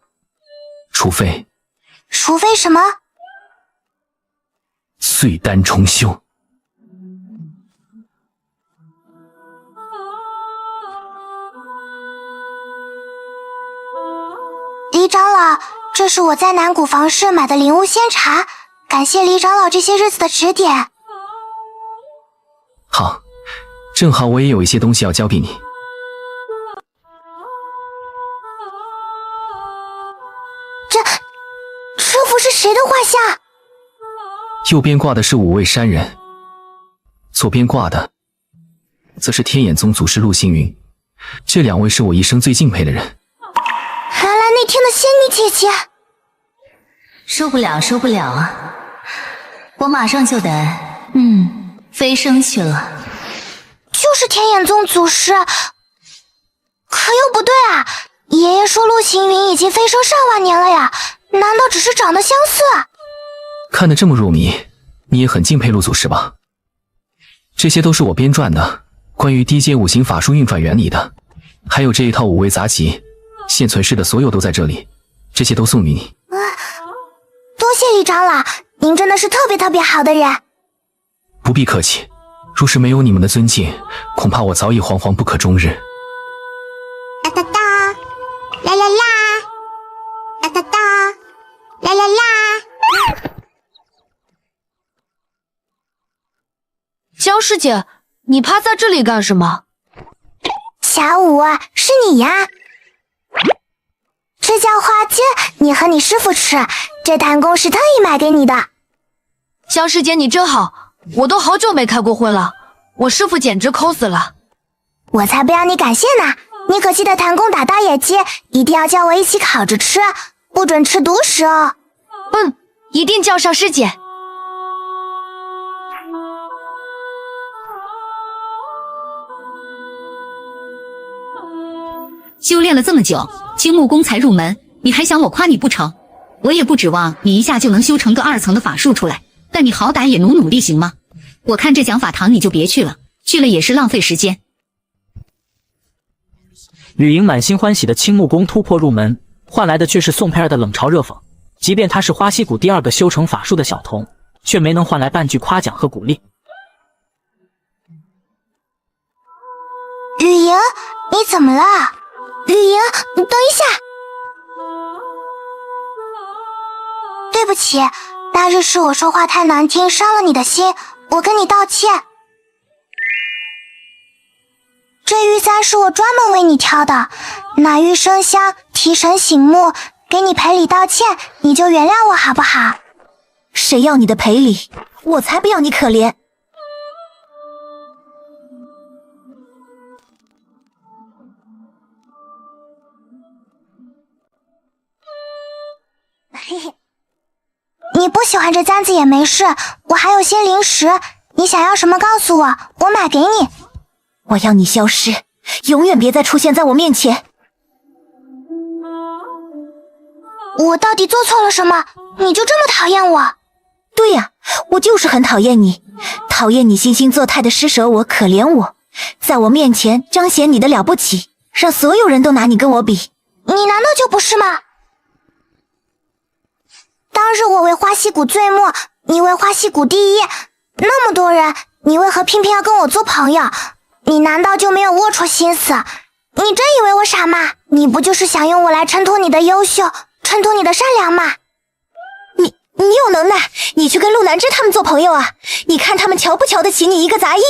除非什么？碎丹重修。李长老，这是我在南谷房舍买的灵物仙茶，感谢李长老这些日子的指点。好，正好我也有一些东西要交给你。这幅是谁的画像？右边挂的是5位山人，左边挂的则是天眼宗祖师陆星云。这2位是我一生最敬佩的人。原来那天的仙女姐姐。受不了，受不了啊！我马上就得飞升去了。就是天眼宗祖师，可又不对啊！爷爷说陆行云已经飞升上万年了呀，难道只是长得相似？看得这么入迷，你也很敬佩陆祖师吧？这些都是我编撰的，关于低阶5行法术运转原理的，还有这一套5味杂集，现存世的所有都在这里，这些都送与你。多谢李长老，您真的是特别好的人。不必客气，若是没有你们的尊敬，恐怕我早已惶惶不可终日。哒哒哒，啦啦啦，哒哒哒，啦啦啦。江师姐，你趴在这里干什么？小五，是你呀？这叫花煎，你和你师父吃，这弹弓是特意买给你的。江师姐你真好，我都好久没开过荤了，我师父简直抠死了。我才不要你感谢呢，你可记得弹弓打刀野鸡，一定要叫我一起烤着吃，不准吃独食哦。一定叫上师姐。修炼了这么久，青木宫才入门，你还想我夸你不成？我也不指望你一下就能修成个2层的法术出来，但你好歹也努力行吗？我看这讲法堂你就别去了，去了也是浪费时间。吕莹满心欢喜的青木宫突破入门，换来的却是宋佩儿的冷嘲热讽。即便她是花溪谷第2个修成法术的小童，却没能换来半句夸奖和鼓励。吕莹，你怎么了？吕莹，你等一下。对不起，那日是我说话太难听，伤了你的心，我跟你道歉。这玉菜是我专门为你挑的，奶玉生香，提神醒目，给你赔礼道歉，你就原谅我好不好？谁要你的赔礼？我才不要你可怜。嘿嘿，你不喜欢这簪子也没事，我还有些零食，你想要什么告诉我，我买给你。我要你消失，永远别再出现在我面前。我到底做错了什么？你就这么讨厌我？对呀，我就是很讨厌你，讨厌你惺惺作态的施舍我、可怜我，在我面前彰显你的了不起，让所有人都拿你跟我比。你难道就不是吗？当日我为花溪谷最末，你为花溪谷第一，那么多人，你为何偏偏要跟我做朋友？你难道就没有龌龊心思？你真以为我傻吗？你不就是想用我来衬托你的优秀，衬托你的善良吗？你有能耐，你去跟陆南之他们做朋友啊！你看他们瞧不瞧得起你一个杂役？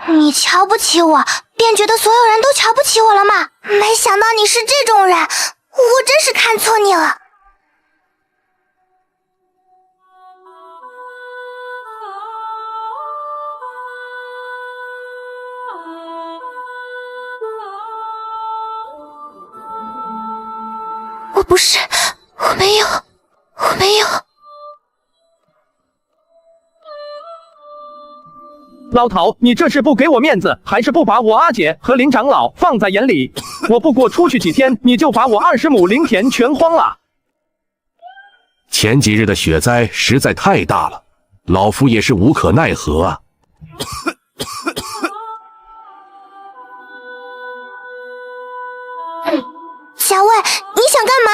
你瞧不起我，便觉得所有人都瞧不起我了吗？没想到你是这种人，我真是看错你了。我不是，我没有。老头，你这是不给我面子，还是不把我阿姐和林长老放在眼里？我不过出去几天，你就把我20亩灵田全荒了。前几日的雪灾实在太大了，老夫也是无可奈何啊。小魏，你想干嘛？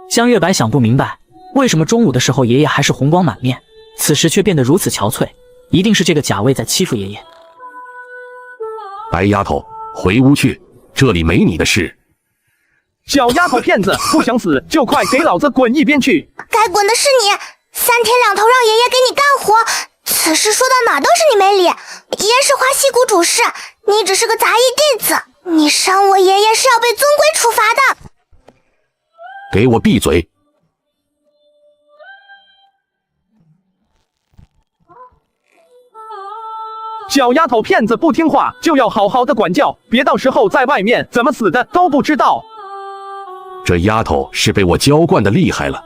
江月白想不明白，为什么中午的时候爷爷还是红光满面，此时却变得如此憔悴，一定是这个贾卫在欺负爷爷。白丫头，回屋去，这里没你的事。小丫头片子，不想死就快给老子滚一边去！该滚的是你，3天2头让爷爷给你干活，此事说到哪都是你没理。爷是花溪谷主事，你只是个杂役弟子，你伤我爷爷是要被尊贵处罚的。给我闭嘴！小丫头片子不听话，就要好好的管教，别到时候在外面怎么死的都不知道。这丫头是被我娇惯的厉害了。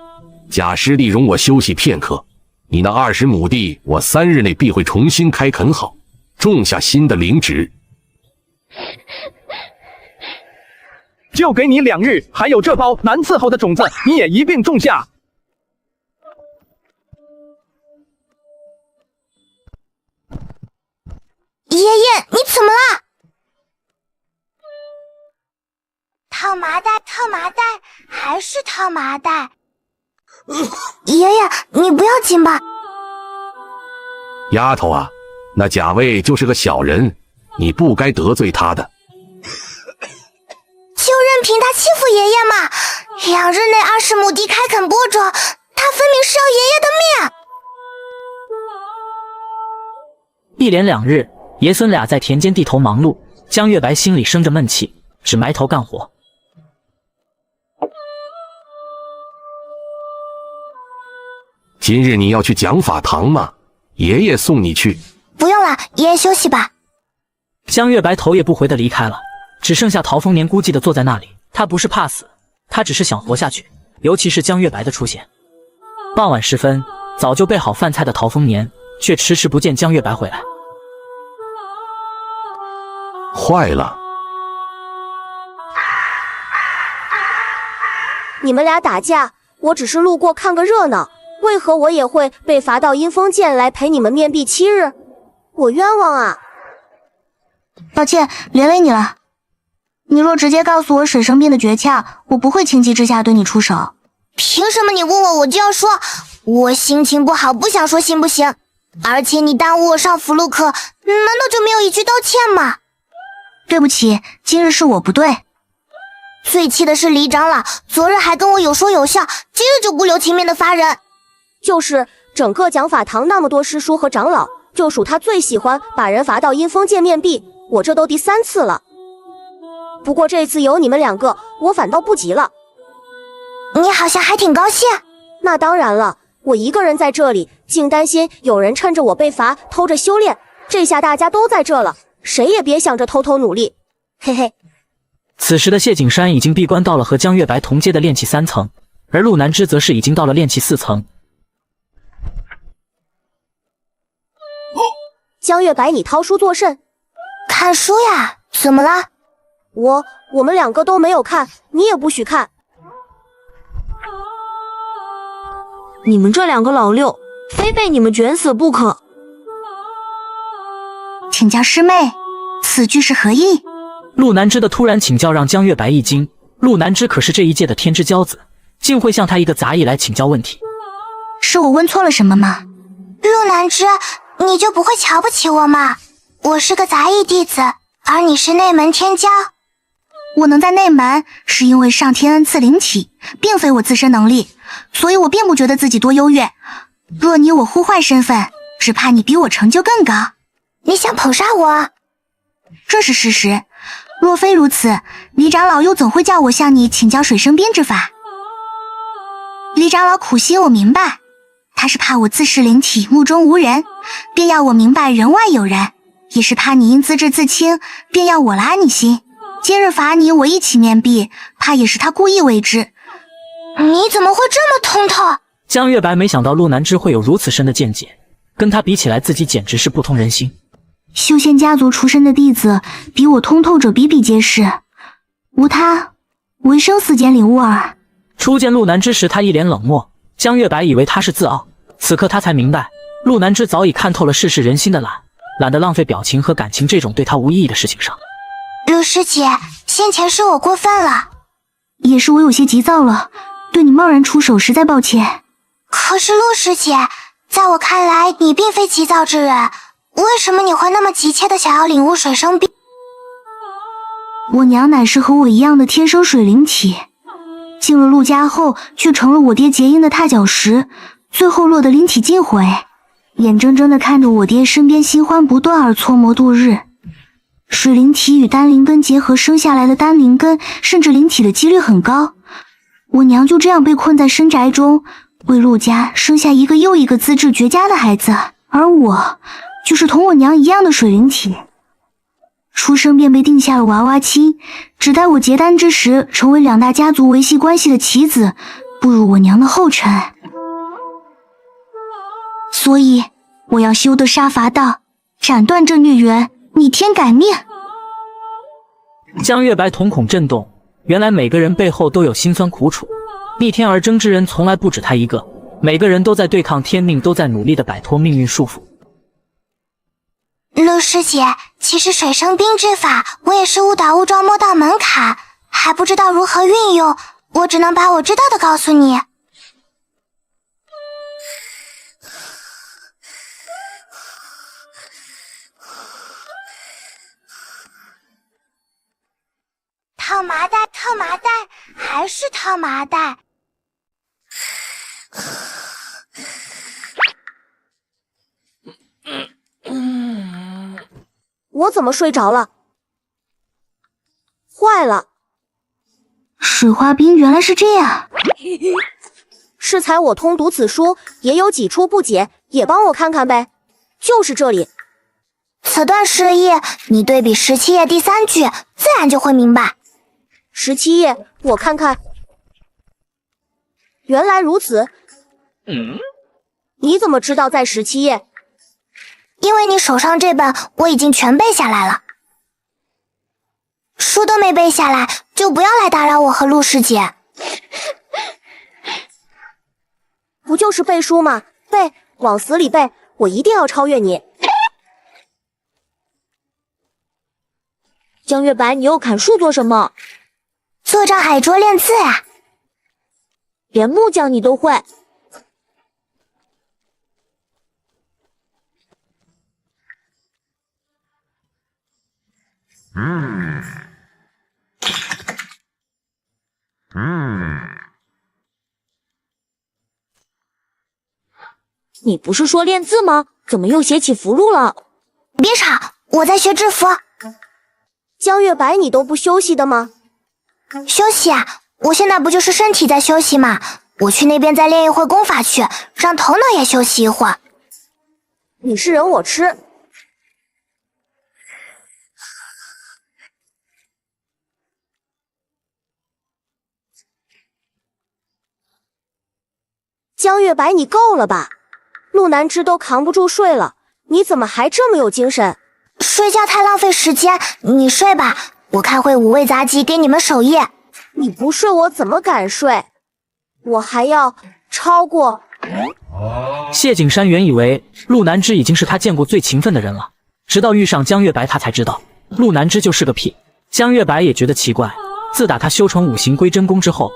贾师弟容我休息片刻，你那20亩地，我3日内必会重新开垦好，种下新的灵植。就给你2日，还有这包难伺候的种子，你也一并种下。爷爷，你怎么了？套麻袋，套麻袋，还是套麻袋。爷爷，你不要紧吧？丫头啊，那贾卫就是个小人，你不该得罪他的。就任凭他欺负爷爷嘛！2日内20亩地开垦播种，他分明是要爷爷的命。一连2日，爷孙俩在田间地头忙碌，江月白心里生着闷气，只埋头干活。今日你要去讲法堂吗？爷爷送你去。不用了，爷爷休息吧。江月白头也不回的离开了，只剩下陶丰年孤寂的坐在那里。他不是怕死，他只是想活下去，尤其是江月白的出现。傍晚时分，早就备好饭菜的陶丰年却迟迟不见江月白回来。坏了！你们俩打架，我只是路过看个热闹，为何我也会被罚到阴风剑来陪你们面壁7日？我冤枉啊！抱歉，连累你了。你若直接告诉我水生变的诀窍，我不会情急之下对你出手。凭什么你问我就要说？我心情不好，不想说行不行？而且你耽误我上符箓课，难道就没有一句道歉吗？对不起，今日是我不对。最气的是李长老，昨日还跟我有说有笑，今日就不留情面的罚人。就是整个讲法堂那么多师叔和长老，就属他最喜欢把人罚到阴风剑面壁。我这都第3次了。不过这次有你们2个，我反倒不急了。你好像还挺高兴。那当然了，我一个人在这里，竟担心有人趁着我被罚偷着修炼。这下大家都在这了，谁也别想着偷偷努力，嘿嘿。此时的谢景山已经闭关到了和江月白同阶的炼气3层，而陆南之则是已经到了炼气4层。江月白，你掏书作甚？看书呀，怎么了？我们2个都没有看，你也不许看。你们这2个老六，非被你们卷死不可。请教师妹，此句是何意？陆南之的突然请教让江月白一惊，陆南之可是这一届的天之骄子，竟会向他一个杂役来请教问题。是我问错了什么吗？陆南之，你就不会瞧不起我吗？我是个杂役弟子，而你是内门天骄。我能在内门，是因为上天恩赐灵体，并非我自身能力，所以我并不觉得自己多优越。若你我互换身份，只怕你比我成就更高。你想捧杀我？这是事实。若非如此，李长老又怎会叫我向你请教水生鞭之法？李长老苦心我明白，他是怕我自恃灵体，目中无人，便要我明白人外有人，也是怕你因资质自轻，便要我拉你心。今日罚你我一起面壁，怕也是他故意为之。你怎么会这么通透？江月白没想到陆南之会有如此深的见解，跟他比起来，自己简直是不通人心。修仙家族出身的弟子，比我通透者比比皆是，无他，唯生死间领悟耳。初见陆南之时，他一脸冷漠，江月白以为他是自傲，此刻他才明白，陆南之早已看透了世事人心的懒得浪费表情和感情这种对他无意义的事情上。陆师姐，先前是我过分了，也是我有些急躁了，对你贸然出手实在抱歉。可是陆师姐，在我看来，你并非急躁之人，为什么你会那么急切的想要领悟水生鞭？我娘乃是和我一样的天生水灵体，进了陆家后，却成了我爹结阴的踏脚石，最后落得灵体尽毁，眼睁睁地看着我爹身边新欢不断而搓磨度日。水灵体与丹灵根结合生下来的丹灵根，甚至灵体的几率很高。我娘就这样被困在深宅中，为陆家生下一个又一个资质绝佳的孩子，而我就是同我娘一样的水灵体，出生便被定下了娃娃亲，只待我结丹之时，成为2大家族维系关系的棋子，步入我娘的后尘。所以我要修得杀伐道，斩断这孽缘，逆天改命。江月白瞳孔震动，原来每个人背后都有辛酸苦楚，逆天而争之人从来不止他一个，每个人都在对抗天命，都在努力地摆脱命运束缚。陆师姐，其实水生冰之法，我也是误打误撞摸到门槛，还不知道如何运用，我只能把我知道的告诉你。套麻袋，套麻袋，还是套麻袋。我怎么睡着了？坏了！水花冰原来是这样。适才我通读此书，也有几处不解，也帮我看看呗。就是这里。此段诗意，你对比17页第3句，自然就会明白。17页，我看看。原来如此。你怎么知道在17页？因为你手上这本我已经全背下来了。书都没背下来，就不要来打扰我和陆师姐。不就是背书吗？背，往死里背，我一定要超越你。江月白，你又砍树做什么？坐上海桌练字啊。连木匠你都会。你不是说练字吗？怎么又写起符箓了？别吵，我在学制服。江月白，你都不休息的吗？休息啊，我现在不就是身体在休息吗？我去那边再练一会功法去，让头脑也休息一会儿。你是人我吃。江月白，你够了吧？陆南枝都扛不住睡了，你怎么还这么有精神？睡觉太浪费时间，你睡吧，我开会五味杂技给你们守夜。你不睡我怎么敢睡？我还要超过。谢景山原以为陆南枝已经是他见过最勤奋的人了，直到遇上江月白，他才知道陆南枝就是个屁。江月白也觉得奇怪，自打他修成五行归真功之后，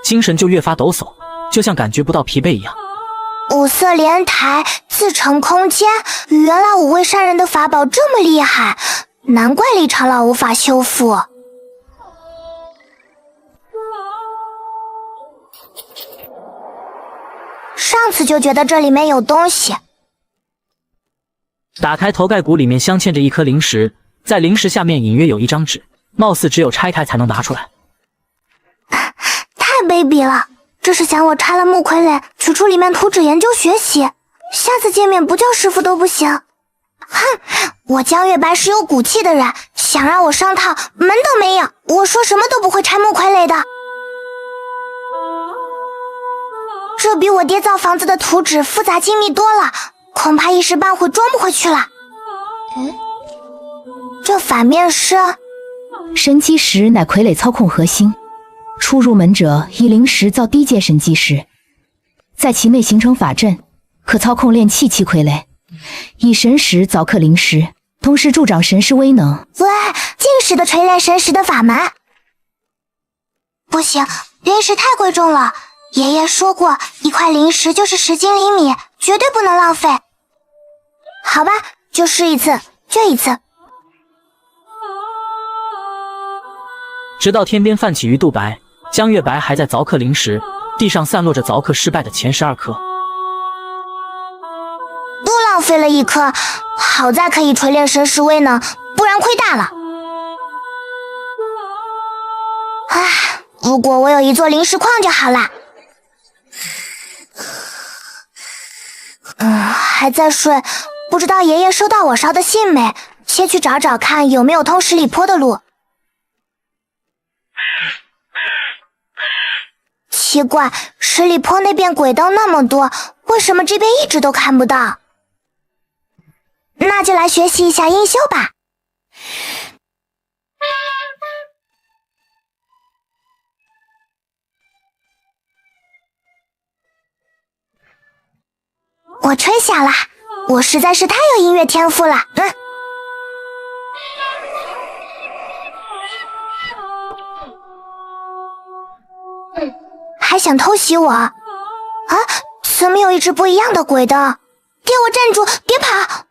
精神就越发抖擞，就像感觉不到疲惫一样。五色莲台，自成空间，原来五味善人的法宝这么厉害，难怪李长老无法修复。上次就觉得这里面有东西。打开头盖骨，里面镶嵌着一颗灵石，在灵石下面隐约有一张纸，貌似只有拆开才能拿出来。太卑鄙了，这是想我拆了木傀儡，取出里面图纸研究学习，下次见面不叫师傅都不行。哼，我江月白是有骨气的人，想让我上套门都没有，我说什么都不会拆木傀儡的。这比我爹造房子的图纸复杂精密多了，恐怕一时半会装不回去了。这反面是神机石，乃傀儡操控核心。初入门者以灵石造低阶神机石，在其内形成法阵，可操控炼器傀儡。以神石凿刻灵石，同时助长神石威能。喂，进士的锤炼神石的法门。不行，灵石太贵重了。爷爷说过，一块灵石就是10斤灵米，绝对不能浪费。好吧，就试一次，就一次。直到天边泛起鱼肚白，江月白还在凿刻灵石，地上散落着凿刻失败的前12颗，都浪费了1颗，好在可以锤炼神石威能，不然亏大了。唉，如果我有一座灵石矿就好了。还在睡，不知道爷爷收到我烧的信没？先去找找看有没有通十里坡的路。奇怪，十里坡那边鬼灯那么多，为什么这边一直都看不到？那就来学习一下阴修吧。我吹响了，我实在是太有音乐天赋了。还想偷袭我？啊，怎么有一只不一样的鬼灯？给我站住，别跑！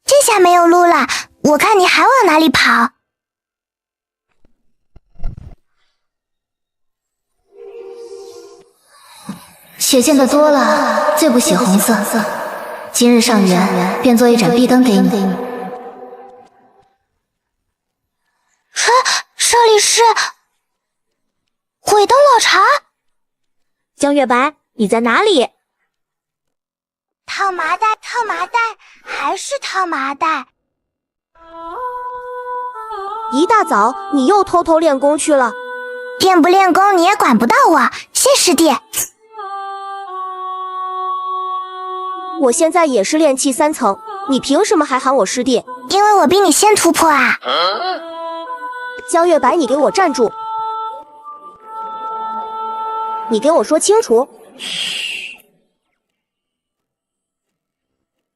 这下没有路了，我看你还往哪里跑？血见得多了，最不喜红色。今日上元，便做一盏壁灯给你。这里是鬼灯老茶。江月白，你在哪里？套麻袋，套麻袋，还是套麻袋。一大早你又偷偷练功去了？练不练功你也管不到我，谢师弟。我现在也是炼气3层，你凭什么还喊我师弟？因为我比你先突破啊！江月白，你给我站住！你给我说清楚！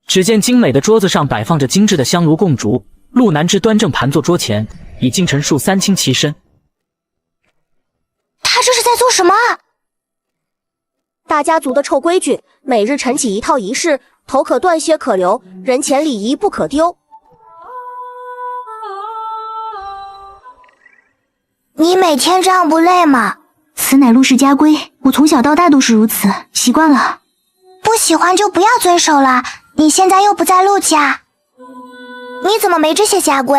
只见精美的桌子上摆放着精致的香炉供烛，陆南枝端正盘坐桌前，以净尘术3清其身。他这是在做什么？大家族的臭规矩，每日晨起一套仪式，头可断血可留，人前礼仪不可丢。你每天这样不累吗？此乃陆氏家规，我从小到大都是如此，习惯了。不喜欢就不要遵守了，你现在又不在陆家。你怎么没这些家规？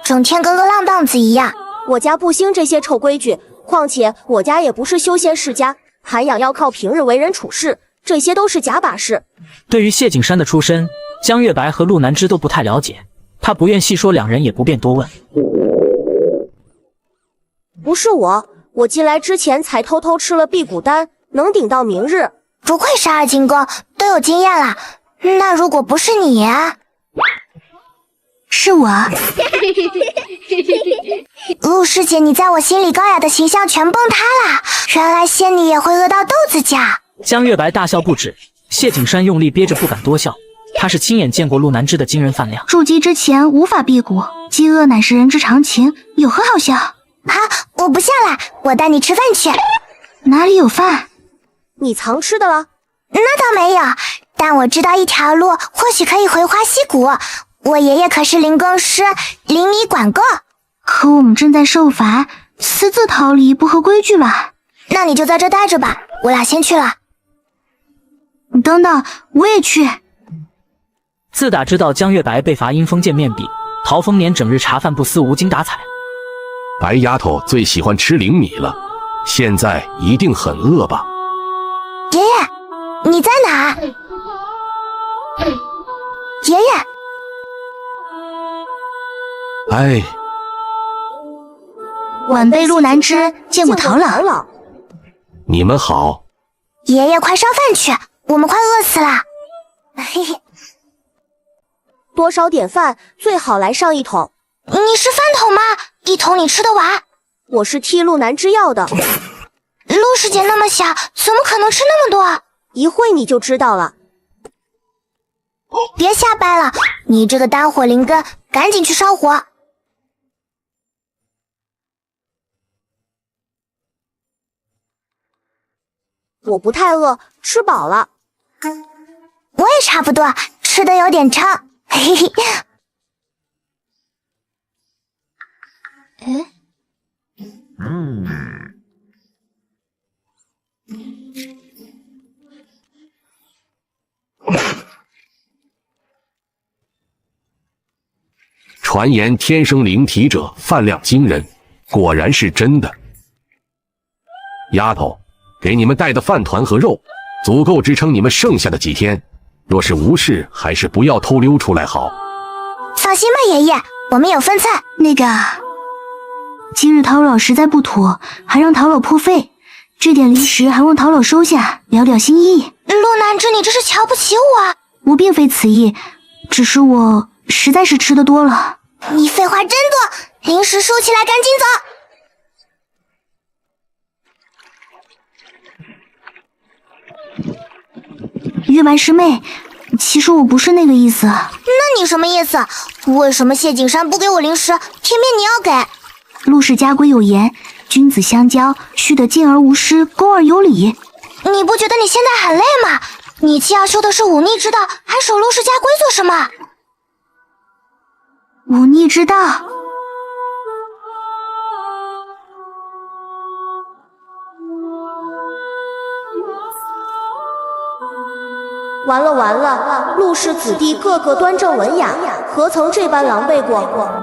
整天跟个浪荡子一样。我家不兴这些臭规矩，况且我家也不是修仙世家，涵养要靠平日为人处事，这些都是假把式。对于谢景山的出身，江月白和陆南之都不太了解，他不愿细说，两人也不便多问。不是我进来之前才偷偷吃了辟谷丹，能顶到明日。不愧是二进宫，都有经验了。那如果不是你啊？是我。陆师姐，你在我心里高雅的形象全崩塌了，原来仙女也会饿到豆子价。江月白大笑不止，谢景山用力憋着不敢多笑，他是亲眼见过陆南之的惊人饭量。筑基之前无法辟谷，饥饿乃是人之常情，有何好笑？好，我不笑了，我带你吃饭去。哪里有饭？你藏吃的了？那倒没有，但我知道一条路，或许可以回花溪谷。我爷爷可是灵工师，灵米管够。可我们正在受罚，私自逃离不合规矩吧？那你就在这待着吧，我俩先去了。你等等，我也去。自打知道江月白被罚阴风见面壁，陶丰年整日茶饭不思，无精打采。白丫头最喜欢吃灵米了，现在一定很饿吧？爷爷，你在哪？爷爷。哎，晚辈陆南之见过陶老。你们好。爷爷，快烧饭去，我们快饿死了。嘿嘿，多烧点饭，最好来上一桶。你是饭桶吗？一桶你吃得完？我是替陆南之要的。陆师姐那么小，怎么可能吃那么多？一会你就知道了。别瞎掰了，你这个丹火灵根，赶紧去烧火。我不太饿，吃饱了。我也差不多，吃的有点撑。嘿嘿。传言天生灵体者饭量惊人，果然是真的。丫头，给你们带的饭团和肉，足够支撑你们剩下的几天。若是无事，还是不要偷溜出来好。放心吧，爷爷，我们有分菜。那个，今日陶老实在不妥，还让陶老破费，这点零食还望陶老收下，聊表心意。陆南之，你这是瞧不起我？我并非此意，只是我实在是吃的多了。你废话真多，零食收起来，赶紧走。月白师妹，其实我不是那个意思。那你什么意思？为什么谢景山不给我零食，偏偏你要给？陆氏家规有言，君子相交，须得敬而无失，恭而有礼。你不觉得你现在很累吗？你既要修的是忤逆之道，还守陆氏家规做什么？忤逆之道。完了完了，陆氏子弟个个端正文雅，何曾这般狼狈过？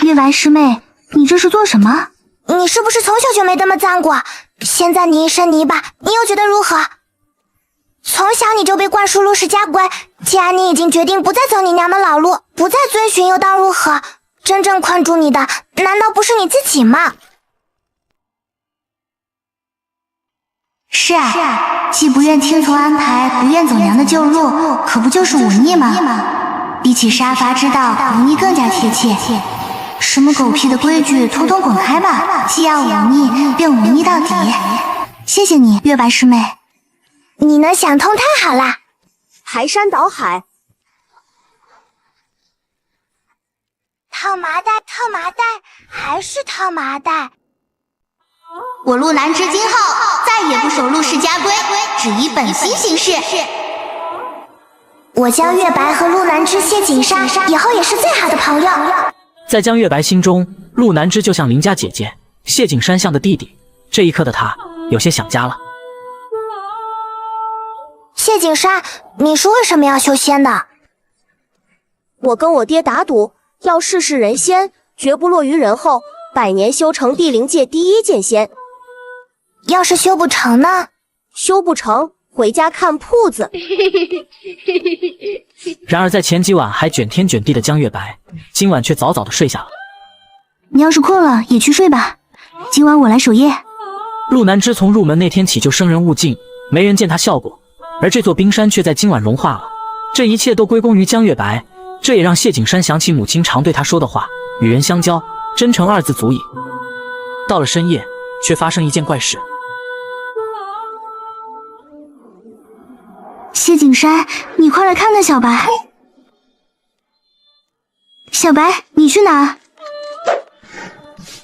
月白师妹，你这是做什么？你是不是从小就没这么脏过？现在你一身泥巴，你又觉得如何？从小你就被灌输陆氏家规，既然你已经决定不再走你娘的老路，不再遵循，又当如何？真正困住你的，难道不是你自己吗？是啊，既不愿听从安排，不愿走娘的旧路，可不就是忤逆吗？比起杀伐之道，忤逆更加贴切。什么狗屁的规矩，统统滚开吧！既要忤逆，便忤逆到底。谢谢你，月白师妹。你能想通太好啦！排山倒海，套麻袋，套麻袋，还是套麻袋。我陆南之今后再也不守陆氏家规，只以本心行事。我江月白和陆南之、谢景山以后也是最好的朋友。在江月白心中，陆南之就像邻家姐姐，谢景山像的弟弟。这一刻的他有些想家了。谢景山，你是为什么要修仙的？我跟我爹打赌，要世事人先，绝不落于人后，百年修成地灵界第一剑仙。要是修不成呢？修不成，回家看铺子。然而在前几晚还卷天卷地的江月白，今晚却早早的睡下了。你要是困了，也去睡吧。今晚我来守夜。陆南之从入门那天起就生人勿近，没人见他笑过，而这座冰山却在今晚融化了。这一切都归功于江月白，这也让谢景山想起母亲常对他说的话：与人相交，真诚二字足矣。到了深夜，却发生一件怪事。谢景山，你快来看看小白。小白，你去哪？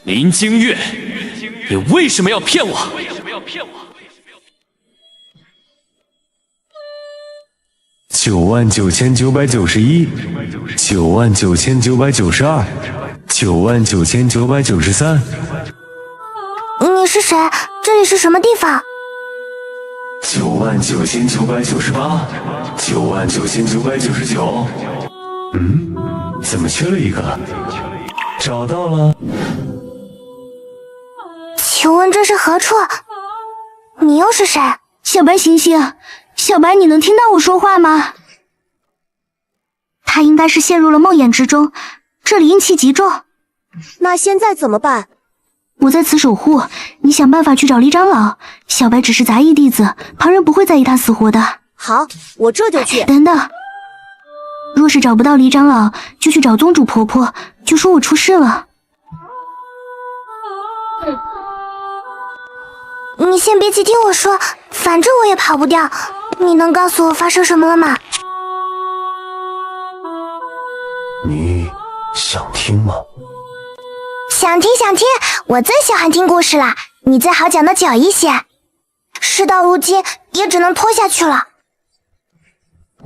林惊月，你为什么要骗我？99991 99992 99993。你是谁？这里是什么地方？99998 99999。怎么缺了一个？找到了。请问这是何处？你又是谁？小白醒醒！小白，你能听到我说话吗？他应该是陷入了梦魇之中，这里阴气极重。那现在怎么办？我在此守护，你想办法去找李长老。小白只是杂役弟子，旁人不会在意他死活的。好，我这就去。等等，若是找不到李长老，就去找宗主婆婆，就说我出事了。你先别急，听我说，反正我也跑不掉。你能告诉我发生什么了吗？你想听吗？想听，我最喜欢听故事了。你最好讲的久一些，事到如今也只能拖下去了。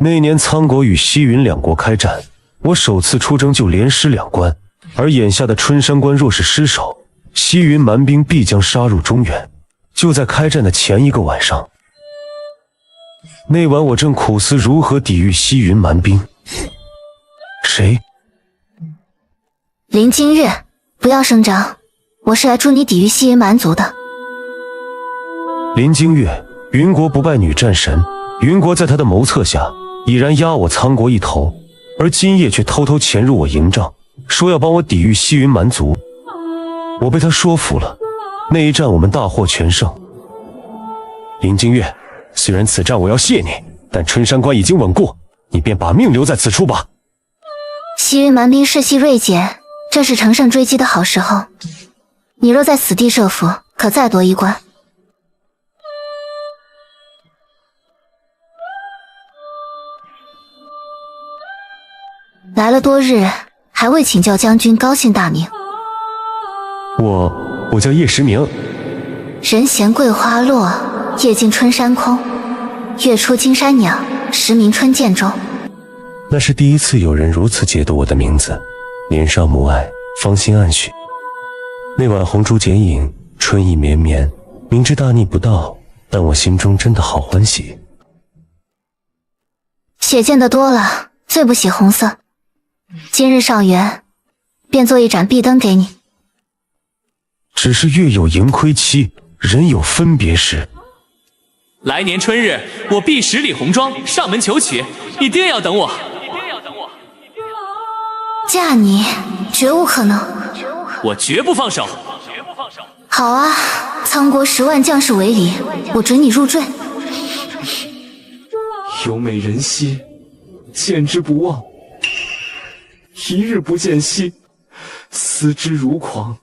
那年苍国与西云两国开战，我首次出征就连失2关，而眼下的春山关若是失守，西云蛮兵必将杀入中原。就在开战的前一个晚上，那晚我正苦思如何抵御西云蛮兵。谁？林惊月，不要声张，我是来助你抵御西云蛮族的。林惊月，云国不败女战神，云国在他的谋策下已然压我苍国一头，而今夜却偷偷潜入我营帐，说要帮我抵御西云蛮族。我被他说服了，那一战我们大获全胜。林惊月，虽然此战我要谢你，但春山关已经稳固，你便把命留在此处吧。西云蛮兵士气锐减，这是乘胜追击的好时候。你若在死地设伏，可再夺1关。来了多日，还未请教将军高姓大名。我叫叶时明。人闲桂花落，夜静春山空。月出惊山鸟，时鸣春涧中。那是第一次有人如此解读我的名字。年少母爱，芳心暗许。那晚红烛剪影，春意绵绵，明知大逆不道，但我心中真的好欢喜。血见得多了，最不喜红色。今日上元，便做一盏壁灯给你。只是月有盈亏期，人有分别时。来年春日，我必10里红妆上门求娶，一定要等我。嫁你绝无可能，我绝不放手。好啊，苍国10万将士为礼，我准你入赘。有美人兮，见之不忘；一日不见兮，思之如狂。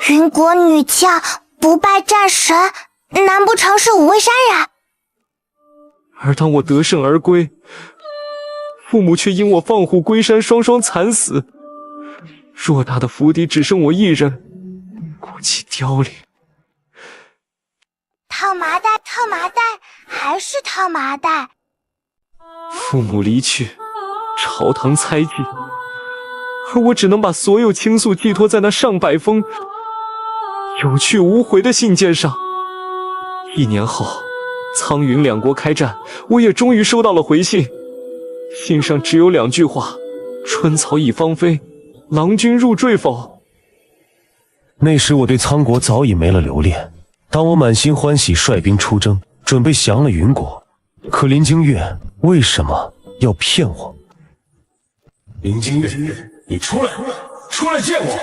云国女将，不败战神，难不成是5位山人？而当我得胜而归，父母却因我放虎归山，双双惨死。偌大的府邸只剩我一人，骨气凋零。套麻袋，还是套麻袋。父母离去，朝堂猜忌，而我只能把所有倾诉寄托在那上百封有去无回的信件上。1年后，苍云两国开战，我也终于收到了回信。信上只有2句话：春草已芳菲，郎君入赘否？那时我对苍国早已没了留恋。当我满心欢喜率兵出征，准备降了云国，可林京月为什么要骗我？林京月，你出来见我！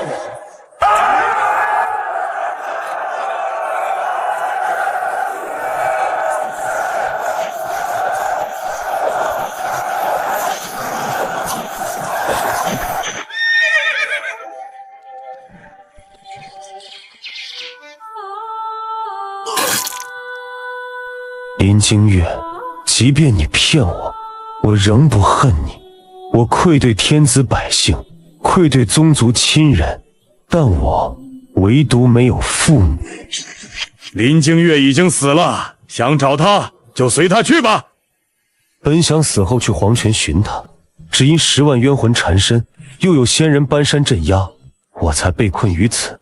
林京月，即便你骗我，我仍不恨你。我愧对天子百姓，愧对宗族亲人，但我唯独没有父母。林京月已经死了，想找他就随他去吧。本想死后去黄泉寻他，只因10万冤魂缠身，又有仙人搬山镇压，我才被困于此。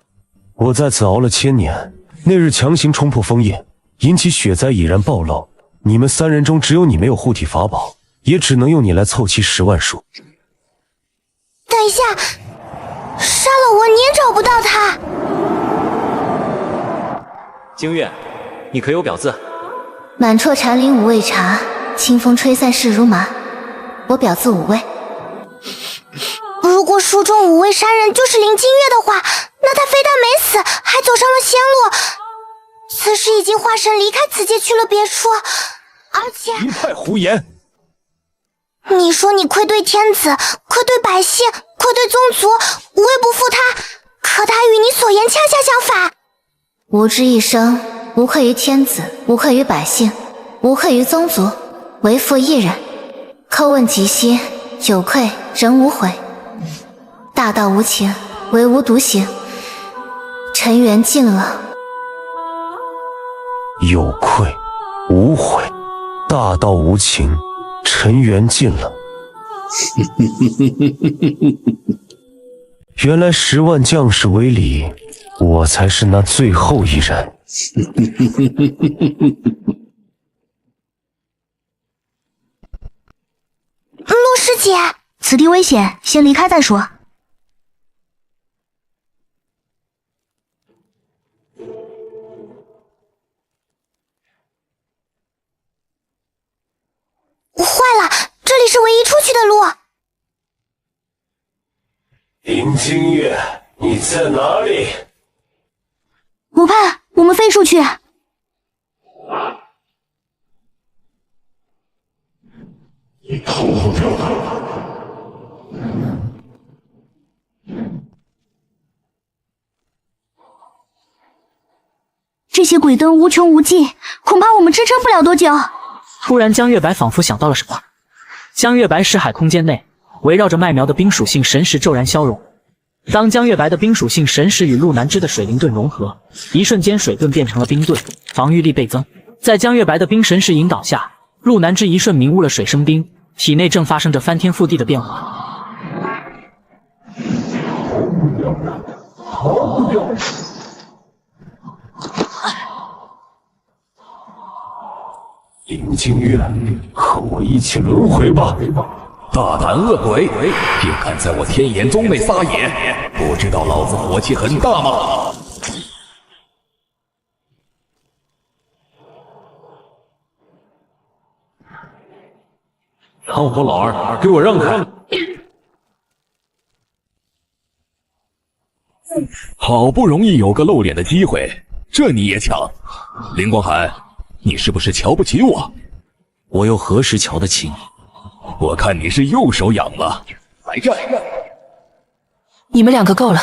我在此熬了1000年，那日强行冲破封印，引起血灾已然暴露。你们3人中只有你没有护体法宝，也只能用你来凑齐10万数。等一下，杀了我你也找不到他。京月，你可有表字？满啜禅林五味茶，清风吹散事如麻。我表字五味。如果书中五味杀人就是林京月的话，那他非但没死，还走上了仙路。此时已经化身离开此界去了别处，而且一派胡言！你说你愧对天子，愧对百姓，愧对宗族，无为不负他，可他与你所言恰恰相反。吾之一生，无愧于天子，无愧于百姓，无愧于宗族，为负一人。叩问极心，有愧仍无悔。大道无情，唯吾独行。尘缘尽了。有愧无悔，大道无情，尘缘尽了。原来10万将士为礼，我才是那最后一人。陆师姐，此地危险，先离开再说。坏了，这里是唯一出去的路。林清月，你在哪里？我怕，我们飞出去。你逃不掉的。这些鬼灯无穷无尽，恐怕我们支撑不了多久。突然，江月白仿佛想到了什么。江月白识海空间内围绕着麦苗的冰属性神石骤然消融。当江月白的冰属性神石与陆南之的水灵盾融合，一瞬间水盾变成了冰盾，防御力倍增。在江月白的冰神石引导下，陆南之一瞬明悟了水生冰，体内正发生着翻天覆地的变化。逃不掉！林清月，和我一起轮回吧！大胆恶鬼，竟敢在我天眼宗内撒野！不知道老子火气很大吗？苍火老二，给我让开！好不容易有个露脸的机会，这你也抢？林光寒，你是不是瞧不起我？我又何时瞧得起你？我看你是右手痒了，来这！你们2个够了。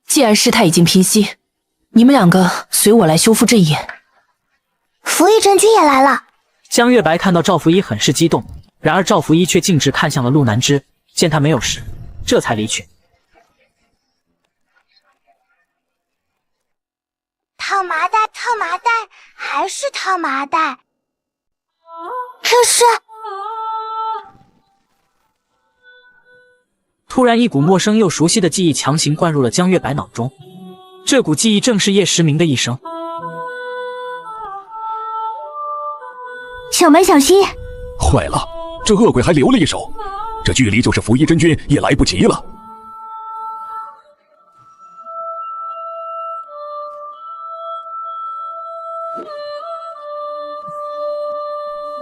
既然事态已经平息，你们2个随我来修复阵眼。服役真君也来了。江月白看到赵福一很是激动，然而赵福一却径直看向了陆南之，见他没有事，这才离去。套麻袋，套麻袋，还是套麻袋。这是……突然，一股陌生又熟悉的记忆强行灌入了江月白脑中。这股记忆正是叶时明的一生。小白小心！坏了，这恶鬼还留了一手，这距离就是符衣真君也来不及了。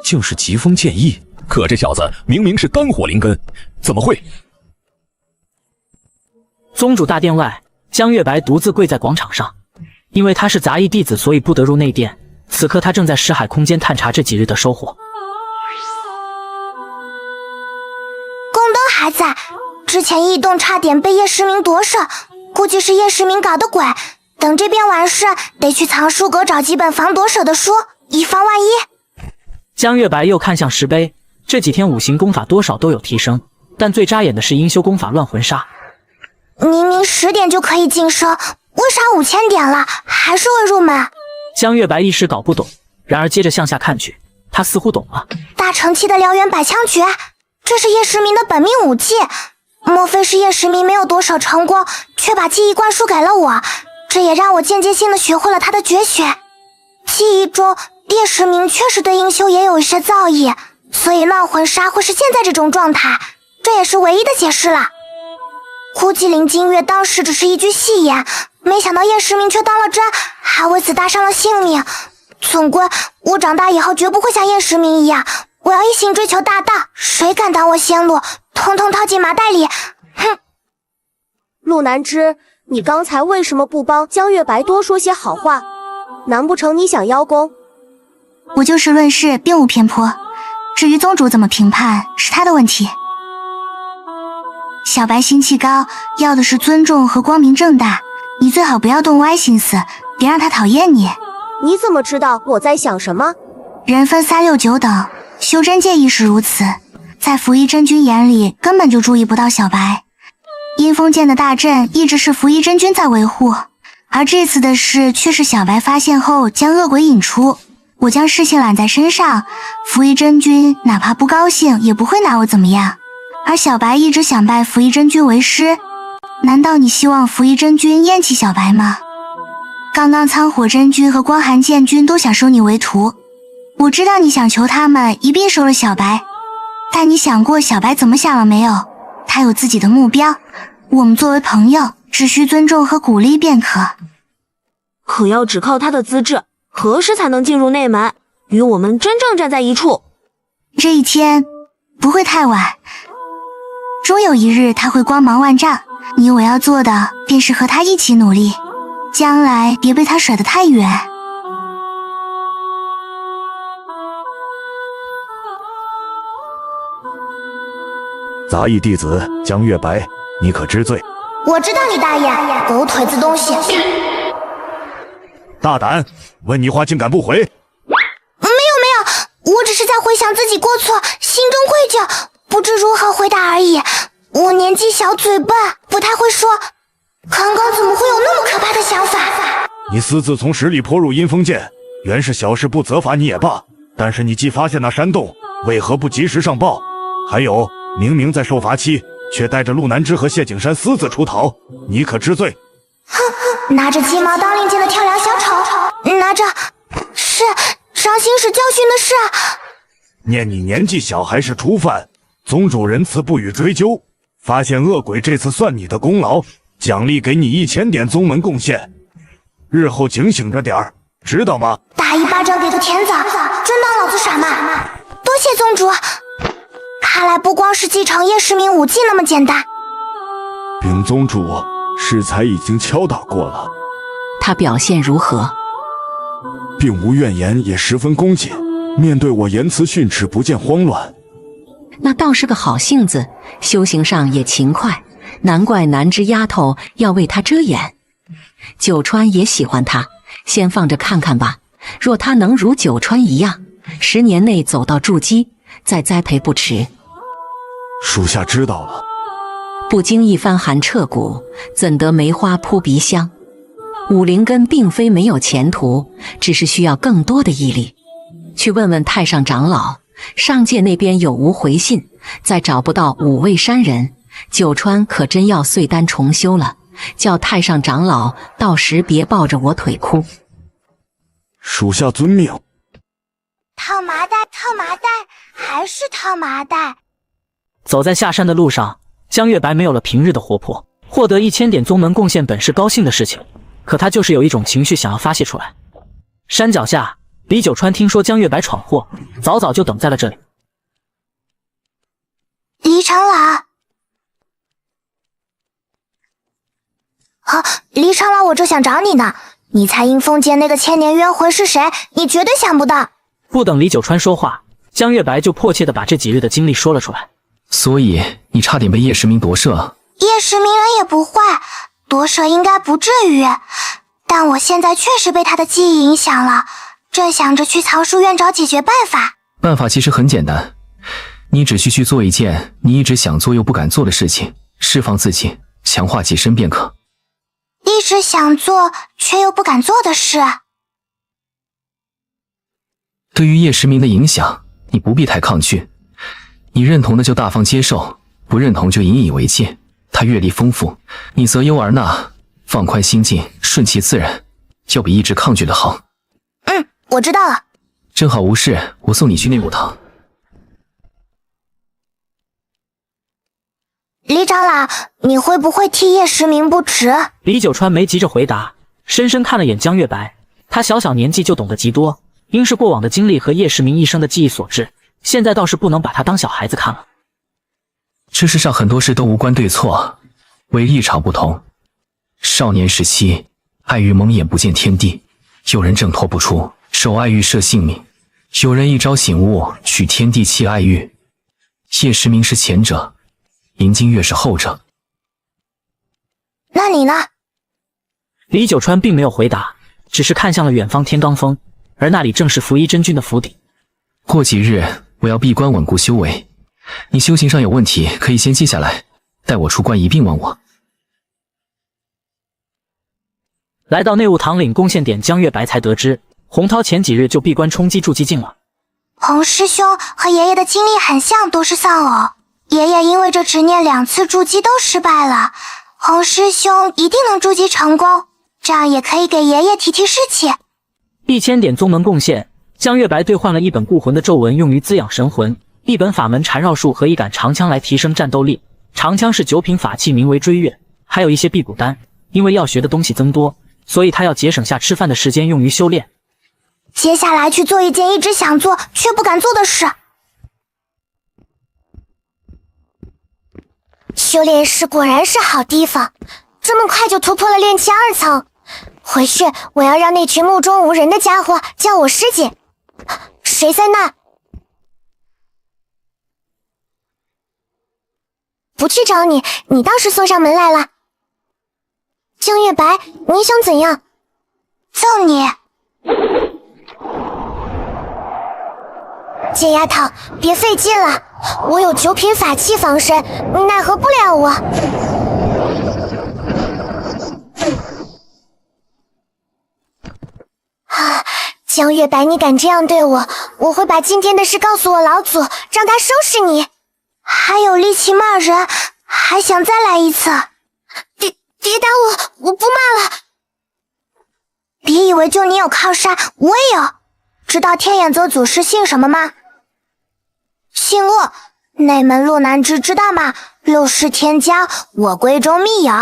竟是疾风剑意，可这小子明明是丹火灵根，怎么会？宗主大殿外，江月白独自跪在广场上，因为他是杂役弟子，所以不得入内殿。此刻他正在识海空间探查这几日的收获。宫灯还在，之前异动差点被叶时明夺舍，估计是叶时明搞的鬼。等这边完事，得去藏书阁找几本防夺舍的书，以防万一。江月白又看向石碑，这几天五行功法多少都有提升，但最扎眼的是阴修功法乱魂杀。明明10点就可以晋升，为啥5000点了还是未入门？江月白一时搞不懂，然而接着向下看去，他似乎懂了。大成期的燎原百枪诀，这是叶时明的本命武器，莫非是叶时明没有多少成功，却把记忆灌输给了我？这也让我间接性的学会了他的绝学。记忆中叶时明确实对阴修也有一些造诣，所以乱魂杀会是现在这种状态，这也是唯一的解释了。估计林金月当时只是一句戏言，没想到叶时明却当了真，还为此搭上了性命。总归我长大以后绝不会像叶时明一样，我要一心追求大道，谁敢挡我先路，统统套进麻袋里。哼！陆南之，你刚才为什么不帮江月白多说些好话？难不成你想邀功？我就事论事，并无偏颇。至于宗主怎么评判，是他的问题。小白心气高，要的是尊重和光明正大，你最好不要动歪心思，别让他讨厌你。你怎么知道我在想什么？人分3、6、9等，修真界亦是如此。在符衣真君眼里，根本就注意不到小白。阴风剑的大阵一直是符衣真君在维护，而这次的事却是小白发现后将恶鬼引出。我将事情揽在身上，符衣真君哪怕不高兴也不会拿我怎么样。而小白一直想拜符衣真君为师，难道你希望符衣真君厌弃小白吗？刚刚苍火真君和光寒剑君都想收你为徒，我知道你想求他们一并收了小白，但你想过小白怎么想了没有？他有自己的目标，我们作为朋友只需尊重和鼓励便可。可要只靠他的资质，何时才能进入内门，与我们真正站在一处？这一天不会太晚，终有一日他会光芒万丈，你我要做的便是和他一起努力，将来别被他甩得太远。杂役弟子江月白，你可知罪？我知道你大爷，狗腿子东西！大胆，问你话竟敢不回？没有，我只是在回想自己过错，心中愧疚，不知如何回答而已。我年纪小，嘴笨，不太会说。刚刚怎么会有那么可怕的想法？你私自从石里泼入阴风剑，原是小事不责罚你也罢，但是你既发现那山洞，为何不及时上报？还有，明明在受罚期，却带着陆南之和谢景山私自出逃，你可知罪？哼，拿着鸡毛当令箭的跳梁小丑，拿着是伤心时教训的事。念你年纪小还是初犯，宗主仁慈不予追究。发现恶鬼这次算你的功劳，奖励给你1000点宗门贡献。日后警醒着点儿，知道吗？打一巴掌给个甜枣，真当老子傻吗？多谢宗主。看来不光是继承叶时明武技那么简单。禀宗主，适才已经敲打过了，他表现如何？并无怨言，也十分恭谨。面对我言辞训斥，不见慌乱。那倒是个好性子，修行上也勤快，难怪南枝丫头要为他遮掩。九川也喜欢他，先放着看看吧。若他能如九川一样，10年内走到筑基，再栽培不迟。属下知道了。不经一番寒彻骨，怎得梅花扑鼻香？武灵根并非没有前途，只是需要更多的毅力。去问问太上长老，上界那边有无回信？再找不到5位山人，九川可真要碎丹重修了。叫太上长老到时别抱着我腿哭。属下遵命。套麻袋，套麻袋，还是套麻袋。走在下山的路上，江月白没有了平日的活泼。获得1000点宗门贡献本是高兴的事情，可他就是有一种情绪想要发泄出来。山脚下，李九川听说江月白闯祸，早早就等在了这里。李长老，李长老，我正想找你呢。你猜阴风界那个千年冤魂是谁？你绝对想不到。不等李九川说话，江月白就迫切地把这几日的经历说了出来。所以你差点被叶时明夺舍。叶时明人也不坏，夺舍应该不至于。但我现在确实被他的记忆影响了，正想着去藏书院找解决办法。办法其实很简单，你只需去做一件你一直想做又不敢做的事情，释放自己，强化己身便可。一直想做却又不敢做的事。对于叶时明的影响，你不必太抗拒，你认同的就大方接受，不认同就引以为戒。他阅历丰富，你择优而纳，放宽心境，顺其自然，要比一直抗拒的好。我知道了。正好无事，我送你去内务堂。李长老，你会不会替叶时明不迟？李九川没急着回答，深深看了眼江月白。他小小年纪就懂得极多，应是过往的经历和叶时明一生的记忆所致，现在倒是不能把他当小孩子看了。这世上很多事都无关对错，唯立场不同。少年时期，爱欲蒙眼不见天地，有人挣脱不出，受爱欲摄性命；有人一朝醒悟，取天地弃爱欲。叶时明是前者，林金月是后者。那你呢？李九川并没有回答，只是看向了远方天罡峰，而那里正是符衣真君的府邸。过几日我要闭关稳固修为，你修行上有问题可以先记下来，待我出关一并问我。来到内务堂领贡献点，江月白才得知洪涛前几日就闭关冲击筑基境了。洪师兄和爷爷的经历很像，都是丧偶。爷爷因为这执念2次筑基都失败了，洪师兄一定能筑基成功，这样也可以给爷爷提提士气。1000点宗门贡献，江月白兑换了一本固魂的咒文用于滋养神魂，一本法门缠绕术和一杆长枪来提升战斗力。长枪是9品法器，名为追月，还有一些辟谷丹，因为要学的东西增多，所以他要节省下吃饭的时间用于修炼。接下来去做一件一直想做却不敢做的事。修炼室果然是好地方，这么快就突破了炼气2层。回去我要让那群目中无人的家伙叫我师姐。谁在那？不去找你，你倒是送上门来了。江月白，你想怎样？揍你！贱丫头，别费劲了，我有9品法器防身，你奈何不了我。江月白，你敢这样对我，我会把今天的事告诉我老祖，让他收拾你。还有力气骂人，还想再来一次？别打我不骂了。别以为就你有靠山，我也有。知道天眼泽祖师姓什么吗？姓陆，内门陆南之，知道吗？陆氏天骄，我闺中密友。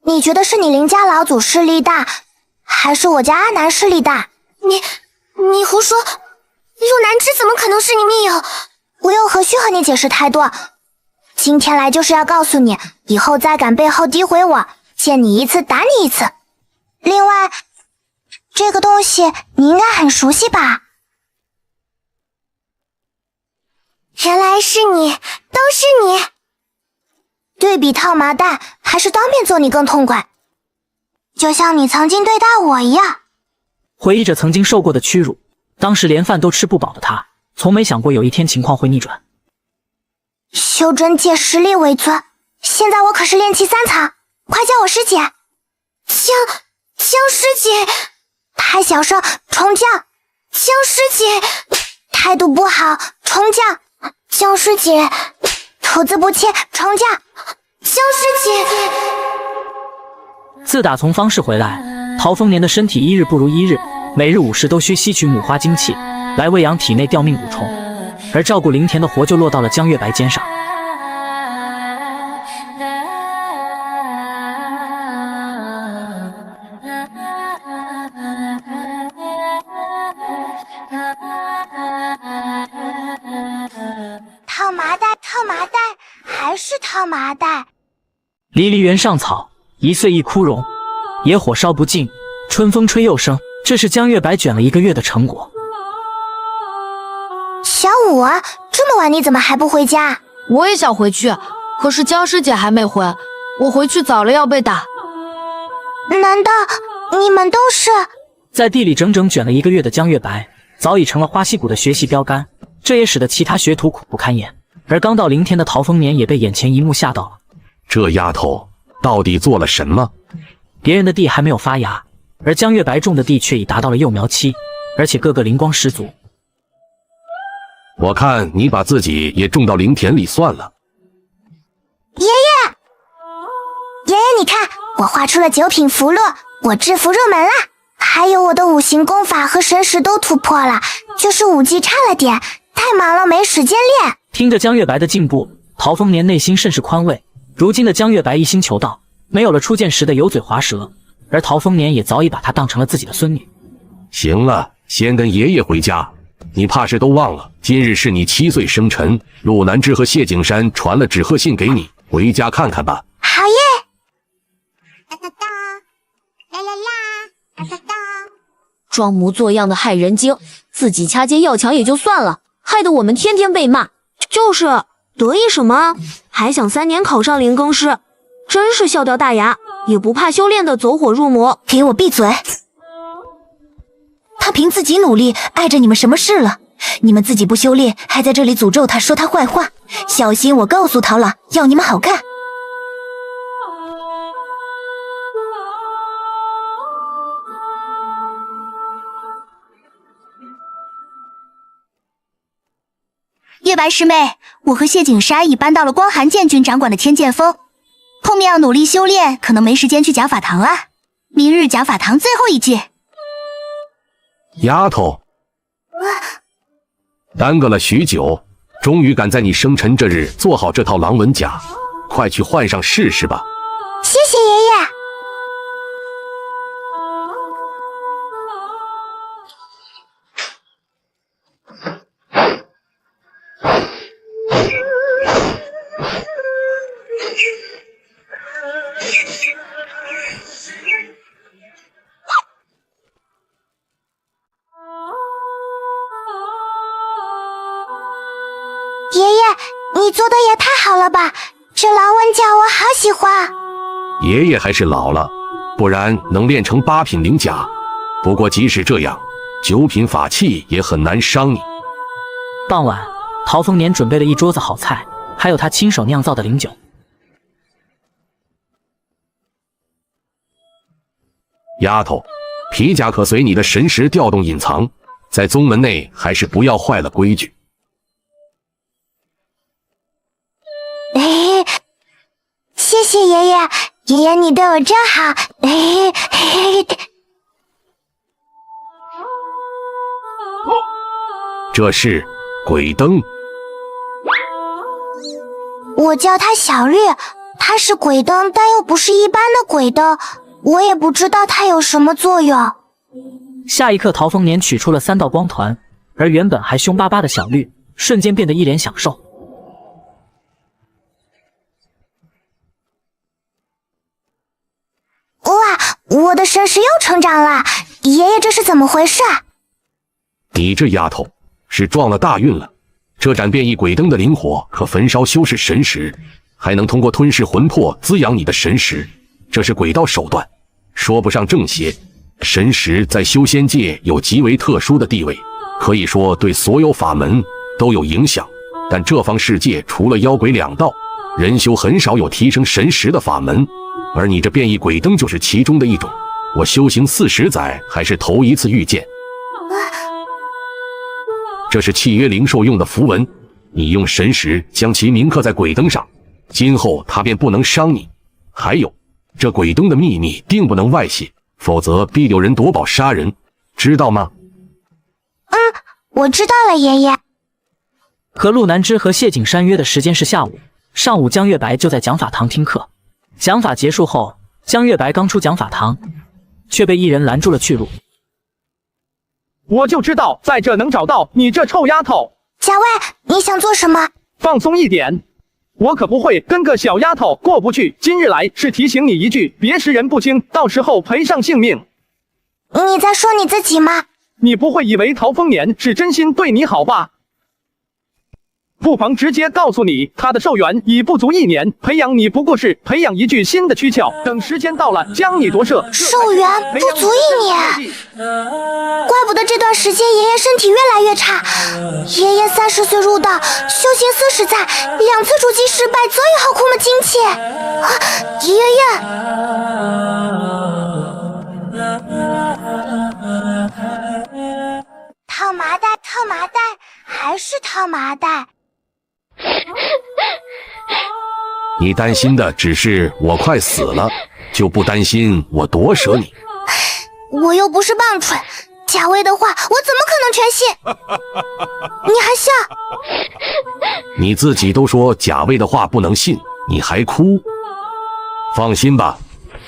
你觉得是你林家老祖势力大，还是我家阿南势力大？你胡说，陆南之怎么可能是你密友？我又何须和你解释太多？今天来就是要告诉你，以后再敢背后诋毁我，见你一次打你一次。另外，这个东西你应该很熟悉吧？原来是你，都是你。对比套麻袋，还是当面揍你更痛快，就像你曾经对待我一样。回忆着曾经受过的屈辱，当时连饭都吃不饱的他，从没想过有一天情况会逆转。修真界实力为尊，现在我可是炼气3层，快叫我师姐。江师姐，太小声，重叫。江师姐，态度不好，重叫。江师姐，吐字不切，重叫。江师姐。自打从方氏回来，陶丰年的身体一日不如一日，每日午时都需吸取母花精气，来喂养体内吊命蛊虫，而照顾林田的活就落到了江月白肩上。套麻袋，套麻袋，还是套麻袋。离离原上草，一岁一枯荣。野火烧不尽，春风吹又生。这是江月白卷了1个月的成果。小五啊，这么晚你怎么还不回家？我也想回去，可是江师姐还没回，我回去早了要被打。难道你们都是？在地里整整卷了1个月的江月白，早已成了花溪谷的学习标杆，这也使得其他学徒苦不堪言。而刚到林田的陶丰年也被眼前一幕吓到了。这丫头到底做了什么？别人的地还没有发芽，而江月白种的地却已达到了幼苗期，而且个个灵光十足。我看你把自己也种到灵田里算了。爷爷，你看，我画出了9品符箓，我制服入门了。还有我的5行功法和神识都突破了，就是武技差了点，太忙了没时间练。听着江月白的进步，陶丰年内心甚是宽慰。如今的江月白一心求道，没有了初见时的油嘴滑舌，而陶丰年也早已把她当成了自己的孙女。行了，先跟爷爷回家。你怕是都忘了，今日是你7岁生辰，陆南之和谢景山传了纸贺信给你，回家看看吧。好耶！装模作样的害人精，自己掐尖要强也就算了，害得我们天天被骂。就是得意什么？还想3年考上灵更师，真是笑掉大牙，也不怕修炼的走火入魔。给我闭嘴！他凭自己努力，碍着你们什么事了？你们自己不修炼，还在这里诅咒他，说他坏话，小心我告诉他了，要你们好看。月白师妹，我和谢景山已搬到了光寒剑君掌管的天剑峰，后面要努力修炼，可能没时间去假法堂啊。明日假法堂最后一句。丫头，耽搁了许久，终于赶在你生辰这日做好这套狼纹甲，快去换上试试吧。谢谢爷爷。爷爷，你做的也太好了吧！这狼纹甲我好喜欢。爷爷还是老了，不然能练成8品灵甲。不过即使这样，9品法器也很难伤你。傍晚，陶丰年准备了一桌子好菜，还有他亲手酿造的灵酒。丫头，皮甲可随你的神识调动隐藏，在宗门内还是不要坏了规矩。谢谢爷爷，爷爷你对我真好。这是鬼灯，我叫它小绿，它是鬼灯，但又不是一般的鬼灯，我也不知道它有什么作用。下一刻，陶丰年取出了3道光团，而原本还凶巴巴的小绿瞬间变得一脸享受。哇，我的神识又成长了！爷爷这是怎么回事？你这丫头是撞了大运了。这盏变异鬼灯的灵火可焚烧修士神识，还能通过吞噬魂魄滋养你的神识，这是鬼道手段，说不上正邪。神识在修仙界有极为特殊的地位，可以说对所有法门都有影响。但这方世界除了妖鬼2道，人修很少有提升神识的法门。而你这变异鬼灯就是其中的一种，我修行40载还是头一次遇见。这是契约灵兽用的符文，你用神识将其铭刻在鬼灯上，今后它便不能伤你。还有，这鬼灯的秘密定不能外泄，否则必有人夺宝杀人，知道吗？我知道了，爷爷。和陆南之和谢景山约的时间是下午，上午江月白就在讲法堂听课。讲法结束后，江月白刚出讲法堂，却被一人拦住了去路。我就知道在这能找到你这臭丫头。贾卫，你想做什么？放松一点，我可不会跟个小丫头过不去。今日来是提醒你一句，别识人不清，到时候赔上性命。你在说你自己吗？你不会以为陶丰年是真心对你好吧？不妨直接告诉你，他的寿元已不足1年，培养你不过是培养一具新的躯壳，等时间到了将你夺舍。寿元不足1年，怪不得这段时间爷爷身体越来越差。爷爷30岁入道，修行40载，2次筑基失败，早已耗空了精气。爷爷，套麻袋，套麻袋，还是套麻袋。你担心的只是我快死了，就不担心我夺舍你。我又不是棒槌，贾卫的话我怎么可能全信？你还笑？你自己都说贾卫的话不能信，你还哭？放心吧，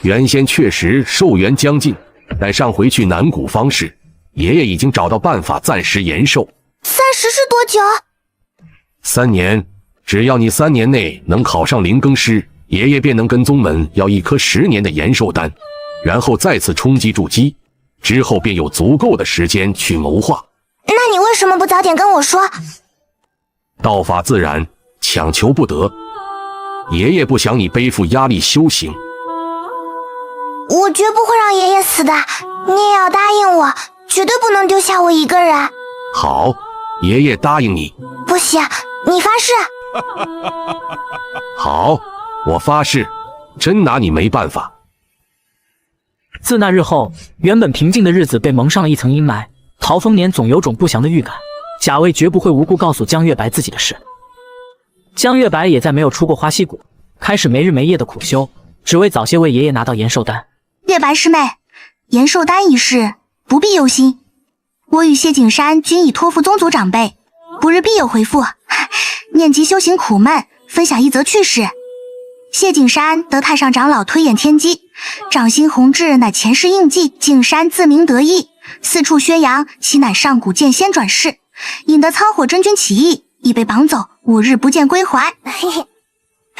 原先确实寿元将近，但上回去南谷方士，爷爷已经找到办法暂时延寿。30是多久？3年，只要你3年内能考上灵更师，爷爷便能跟宗门要一颗10年的延寿丹，然后再次冲击筑基，之后便有足够的时间去谋划。那你为什么不早点跟我说？道法自然，强求不得。爷爷不想你背负压力修行。我绝不会让爷爷死的，你也要答应我，绝对不能丢下我一个人。好，爷爷答应你。不行，你发誓。好，我发誓，真拿你没办法。自那日后，原本平静的日子被蒙上了一层阴霾。陶丰年总有种不祥的预感，贾卫绝不会无故告诉江月白自己的事。江月白也再没有出过花溪谷，开始没日没夜的苦修，只为早些为爷爷拿到延寿丹。月白师妹，延寿丹一事不必忧心，我与谢景山均已托付宗族长辈，不日必有回复。念及修行苦闷，分享一则趣事。谢景山得太上长老推演天机，掌心红痣乃前世印记，景山自鸣得意，四处宣扬其乃上古剑仙转世，引得仓火真君起义，已被绑走，5日不见归还。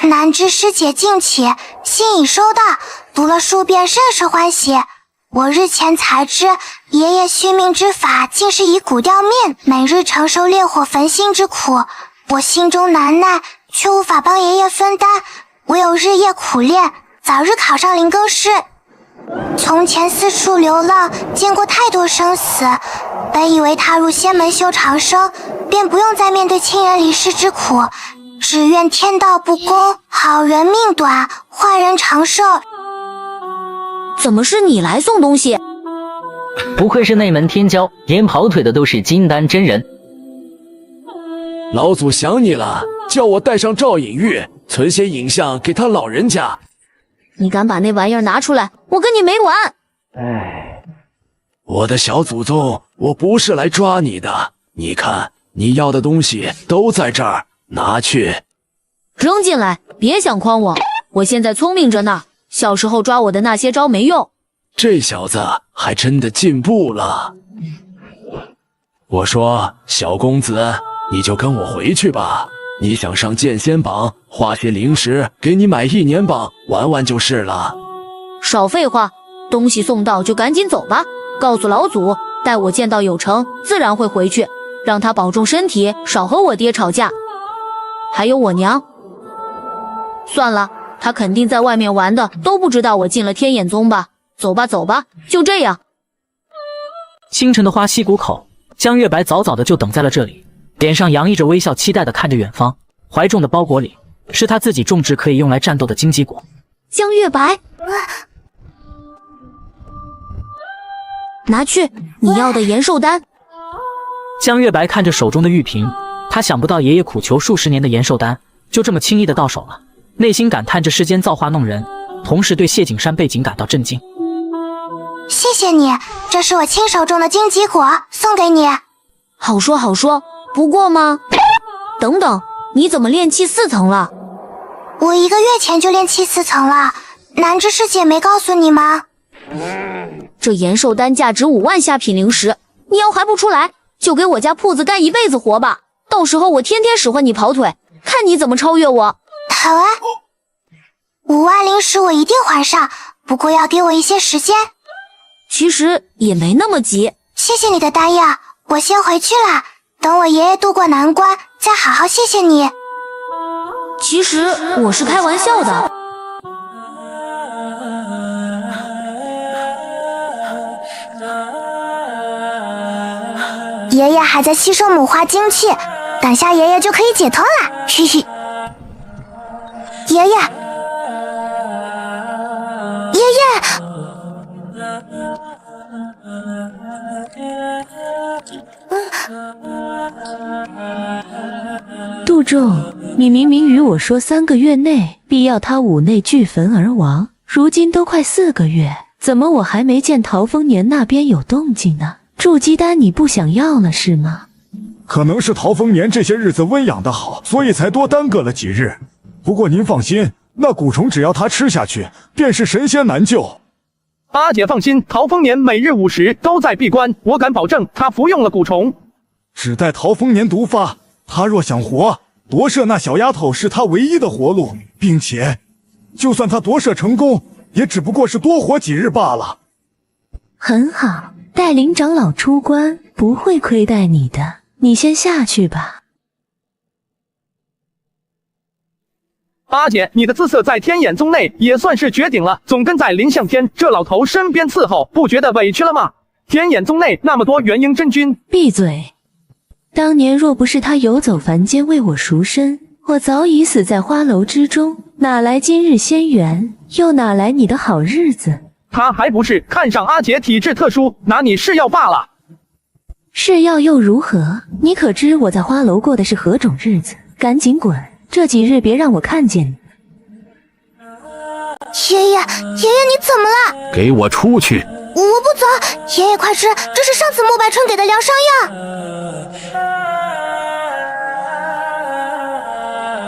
南知师姐敬启，信已收到，读了数遍，甚是欢喜。我日前才知，爷爷续命之法竟是以骨吊面，每日承受烈火焚心之苦。我心中难耐，却无法帮爷爷分担，唯有日夜苦练，早日考上灵更师。从前四处流浪，见过太多生死，本以为踏入仙门修长生，便不用再面对亲人离世之苦。只愿天道不公，好人命短，坏人长寿。怎么是你来送东西？不愧是内门天骄，连跑腿的都是金丹真人。老祖想你了，叫我带上赵隐玉，存些影像给他老人家。你敢把那玩意儿拿出来，我跟你没完！哎，我的小祖宗，我不是来抓你的，你看你要的东西都在这儿，拿去。扔进来，别想诓我，我现在聪明着呢，小时候抓我的那些招没用。这小子还真的进步了。我说，小公子，你就跟我回去吧。你想上剑仙榜，花些灵石给你买1年榜，玩玩就是了。少废话，东西送到就赶紧走吧。告诉老祖，待我剑道有成，自然会回去，让他保重身体，少和我爹吵架。还有我娘，算了，他肯定在外面玩的，都不知道我进了天眼宗吧。走吧走吧，就这样。清晨的花溪谷口，江月白早早的就等在了这里，脸上洋溢着微笑，期待的看着远方。怀中的包裹里是他自己种植可以用来战斗的荆棘果。江月白，拿去你要的延寿丹。江月白看着手中的玉瓶，他想不到爷爷苦求数10年的延寿丹就这么轻易的到手了，内心感叹这世间造化弄人，同时对谢景山背景感到震惊。谢谢你，这是我亲手种的荆棘果，送给你。好说好说，不过吗？等等，你怎么炼气4层了？我1个月前就炼气4层了，南之师姐没告诉你吗？这延寿丹价值5万下品灵石，你要还不出来，就给我家铺子干一辈子活吧。到时候我天天使唤你跑腿，看你怎么超越我。好啊，5万灵石我一定还上，不过要给我一些时间。其实也没那么急。谢谢你的答应，我先回去了，等我爷爷渡过难关，再好好谢谢你。其实我是开玩笑的。爷爷还在吸收母花精气，等下爷爷就可以解脱了。嘿嘿，爷爷，爷爷。杜仲，你明明与我说3个月内必要他五内俱焚而亡，如今都快4个月，怎么我还没见陶丰年那边有动静呢？筑基丹你不想要了是吗？可能是陶丰年这些日子温养的好，所以才多耽搁了几日。不过您放心，那蛊虫只要他吃下去，便是神仙难救。阿姐放心，陶丰年每日午时都在闭关，我敢保证他服用了蛊虫。只待陶丰年毒发，他若想活，夺舍那小丫头是他唯一的活路，并且，就算他夺舍成功，也只不过是多活几日罢了。很好，带领长老出关不会亏待你的，你先下去吧。阿姐，你的姿色在天眼宗内也算是绝顶了，总跟在林向天这老头身边伺候，不觉得委屈了吗？天眼宗内那么多元婴真君，闭嘴！当年若不是他游走凡间为我赎身，我早已死在花楼之中，哪来今日仙缘，又哪来你的好日子？他还不是看上阿姐体质特殊，拿你试药罢了。试药又如何？你可知我在花楼过的是何种日子？赶紧滚！这几日别让我看见你。爷爷，爷爷你怎么了？给我出去！我不走，爷爷快吃，这是上次莫百春给的疗伤药。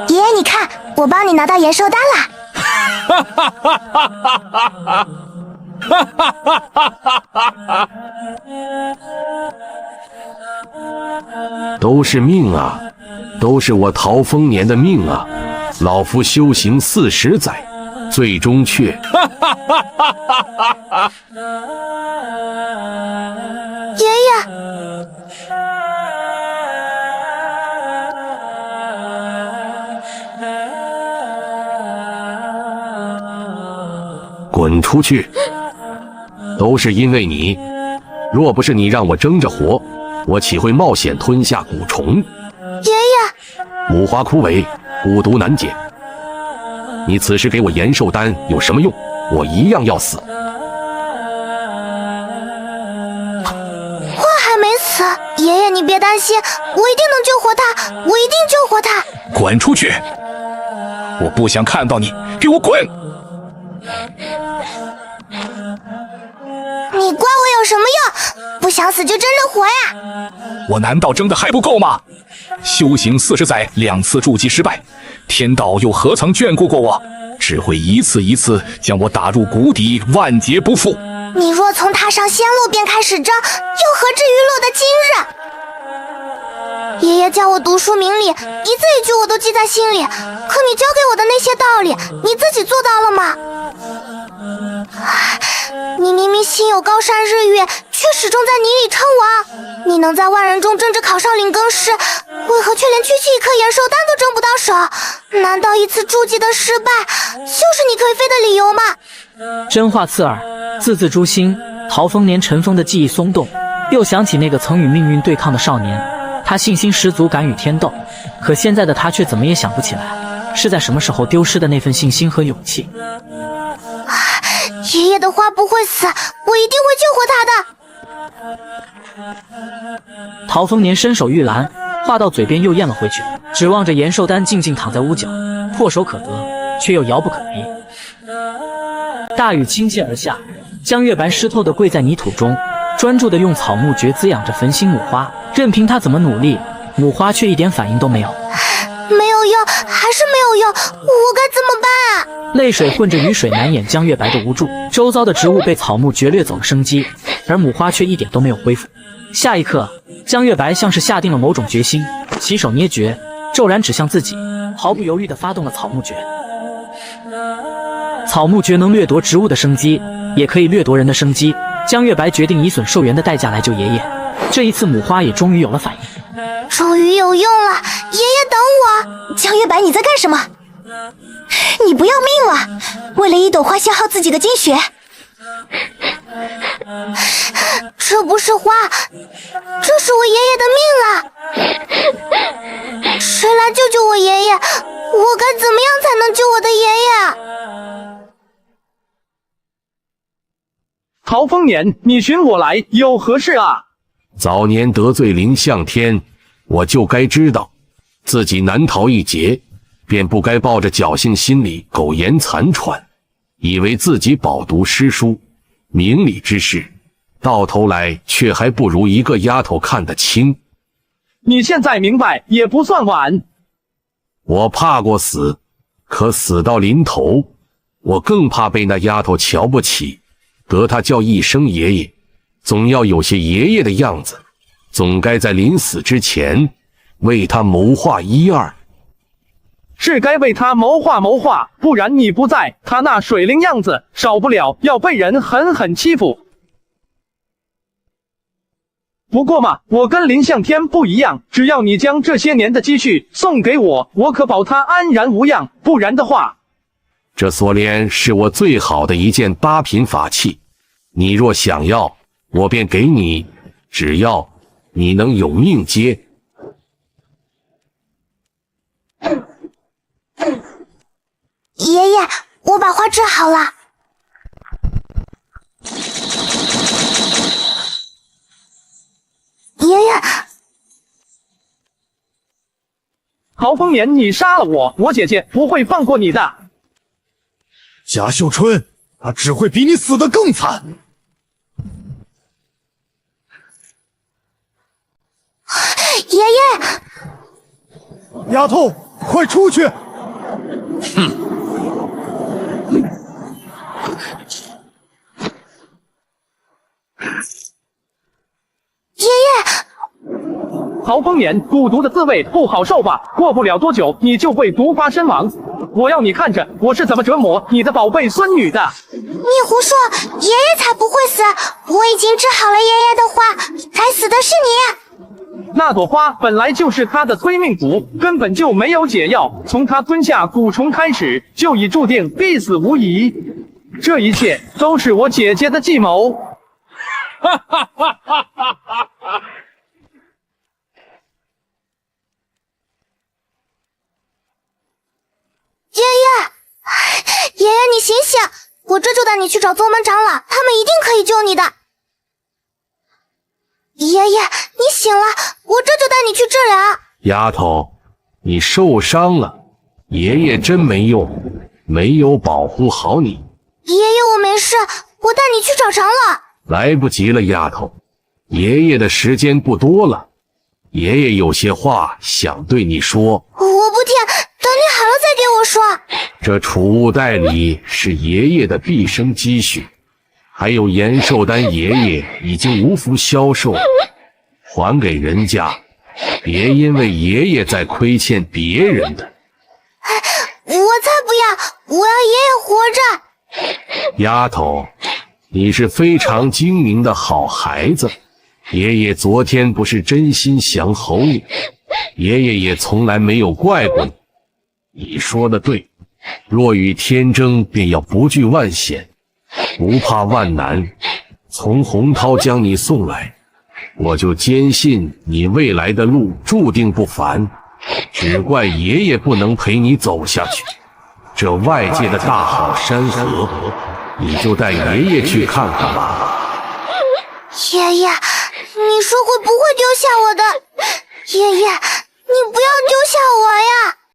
爷爷你看，我帮你拿到延寿丹了。哈哈哈哈哈哈！哈哈哈哈哈哈！都是命啊，都是我陶丰年的命啊！老夫修行40载，最终却……哈哈哈哈哈哈！爷爷。滚出去！都是因为你，若不是你让我争着活，我岂会冒险吞下蛊虫？爷爷，母花枯萎，蛊毒难解，你此时给我延寿丹有什么用？我一样要死。花还没死，爷爷你别担心，我一定能救活他，我一定救活他。滚出去！我不想看到你，给我滚！你怪我有什么用？不想死就真的活呀！我难道争的还不够吗？修行40载，2次筑基失败，天道又何曾眷顾过我？只会一次一次将我打入谷底，万劫不复。你若从踏上仙路便开始争，又何至于落得今日？爷爷教我读书明理，一字一句我都记在心里。可你教给我的那些道理，你自己做到了吗？你明明心有高山日月，却始终在泥里称王。你能在万人中争着考上灵更师，为何却连区区一颗延寿丹都争不到手？难道一次筑基的失败，就是你颓废的理由吗？真话刺耳，字字诛心。陶丰年尘封的记忆松动，又想起那个曾与命运对抗的少年，他信心十足，敢与天斗。可现在的他却怎么也想不起来，是在什么时候丢失的那份信心和勇气。爷爷的花不会死，我一定会救活他的。陶丰年伸手欲拦，话到嘴边又咽了回去，指望着延寿丹静静躺在屋角，唾手可得，却又遥不可及。大雨倾泻而下，江月白湿透的跪在泥土中，专注地用草木蕨滋养着焚心母花，任凭他怎么努力，母花却一点反应都没有。没有用，还是没有用，我该怎么办啊？泪水混着雨水难掩江月白的无助，周遭的植物被草木蕨掠走了生机，而母花却一点都没有恢复。下一刻，江月白像是下定了某种决心，起手捏诀，骤然指向自己，毫不犹豫地发动了草木诀。草木诀能掠夺植物的生机，也可以掠夺人的生机。江月白决定以损寿元的代价来救爷爷。这一次，母花也终于有了反应。终于有用了，爷爷等我！江月白，你在干什么？你不要命了？为了一朵花消耗自己的精血？这不是花，这是我爷爷的命啊！谁来救救我爷爷？我该怎么样才能救我的爷爷？陶丰年，你寻我来有何事啊？早年得罪林向天，我就该知道自己难逃一劫，便不该抱着侥幸心理苟延残喘，以为自己饱读诗书，明理之事，到头来却还不如一个丫头看得清。你现在明白也不算晚。我怕过死，可死到临头，我更怕被那丫头瞧不起，得她叫一声爷爷，总要有些爷爷的样子，总该在临死之前为她谋划一二。是该为他谋划，不然你不在，他那水灵样子，少不了要被人狠狠欺负。不过嘛，我跟林向天不一样，只要你将这些年的积蓄送给我，我可保他安然无恙。不然的话，这锁链是我最好的一件八品法器，你若想要，我便给你，只要你能有命接。爷爷，我把花治好了。爷爷，陶丰年，你杀了我，我姐姐不会放过你的。贾秀春，他只会比你死得更惨。爷爷，丫头，快出去！哼！爷爷，陶丰年，蛊毒的滋味不好受吧？过不了多久，你就会毒发身亡。我要你看着我是怎么折磨你的宝贝孙女的。你胡说，爷爷才不会死，我已经治好了爷爷的花，该死的是你。那朵花本来就是他的催命蛊，根本就没有解药。从他吞下蛊虫开始，就已注定必死无疑。这一切都是我姐姐的计谋。哈哈哈哈哈哈！爷爷，你醒醒！我这就带你去找宗门长老，他们一定可以救你的。爷爷，你醒了，我这就带你去治疗。丫头，你受伤了，爷爷真没用，没有保护好你。爷爷，我没事，我带你去找长老。来不及了，丫头，爷爷的时间不多了，爷爷有些话想对你说。我不听，等你好了再给我说。这储物袋里是爷爷的毕生积蓄，还有延寿丹，爷爷已经无福消受，还给人家，别因为爷爷在亏欠别人的。我才不要，我要爷爷活着。丫头，你是非常精明的好孩子，爷爷昨天不是真心想吼你，爷爷也从来没有怪过你。你说的对，若与天争，便要不惧万险，不怕万难。从洪涛将你送来，我就坚信你未来的路注定不凡，只怪爷爷不能陪你走下去。这外界的大好山河，你就带爷爷去看看吧。爷爷，你说会不会丢下我的？爷爷。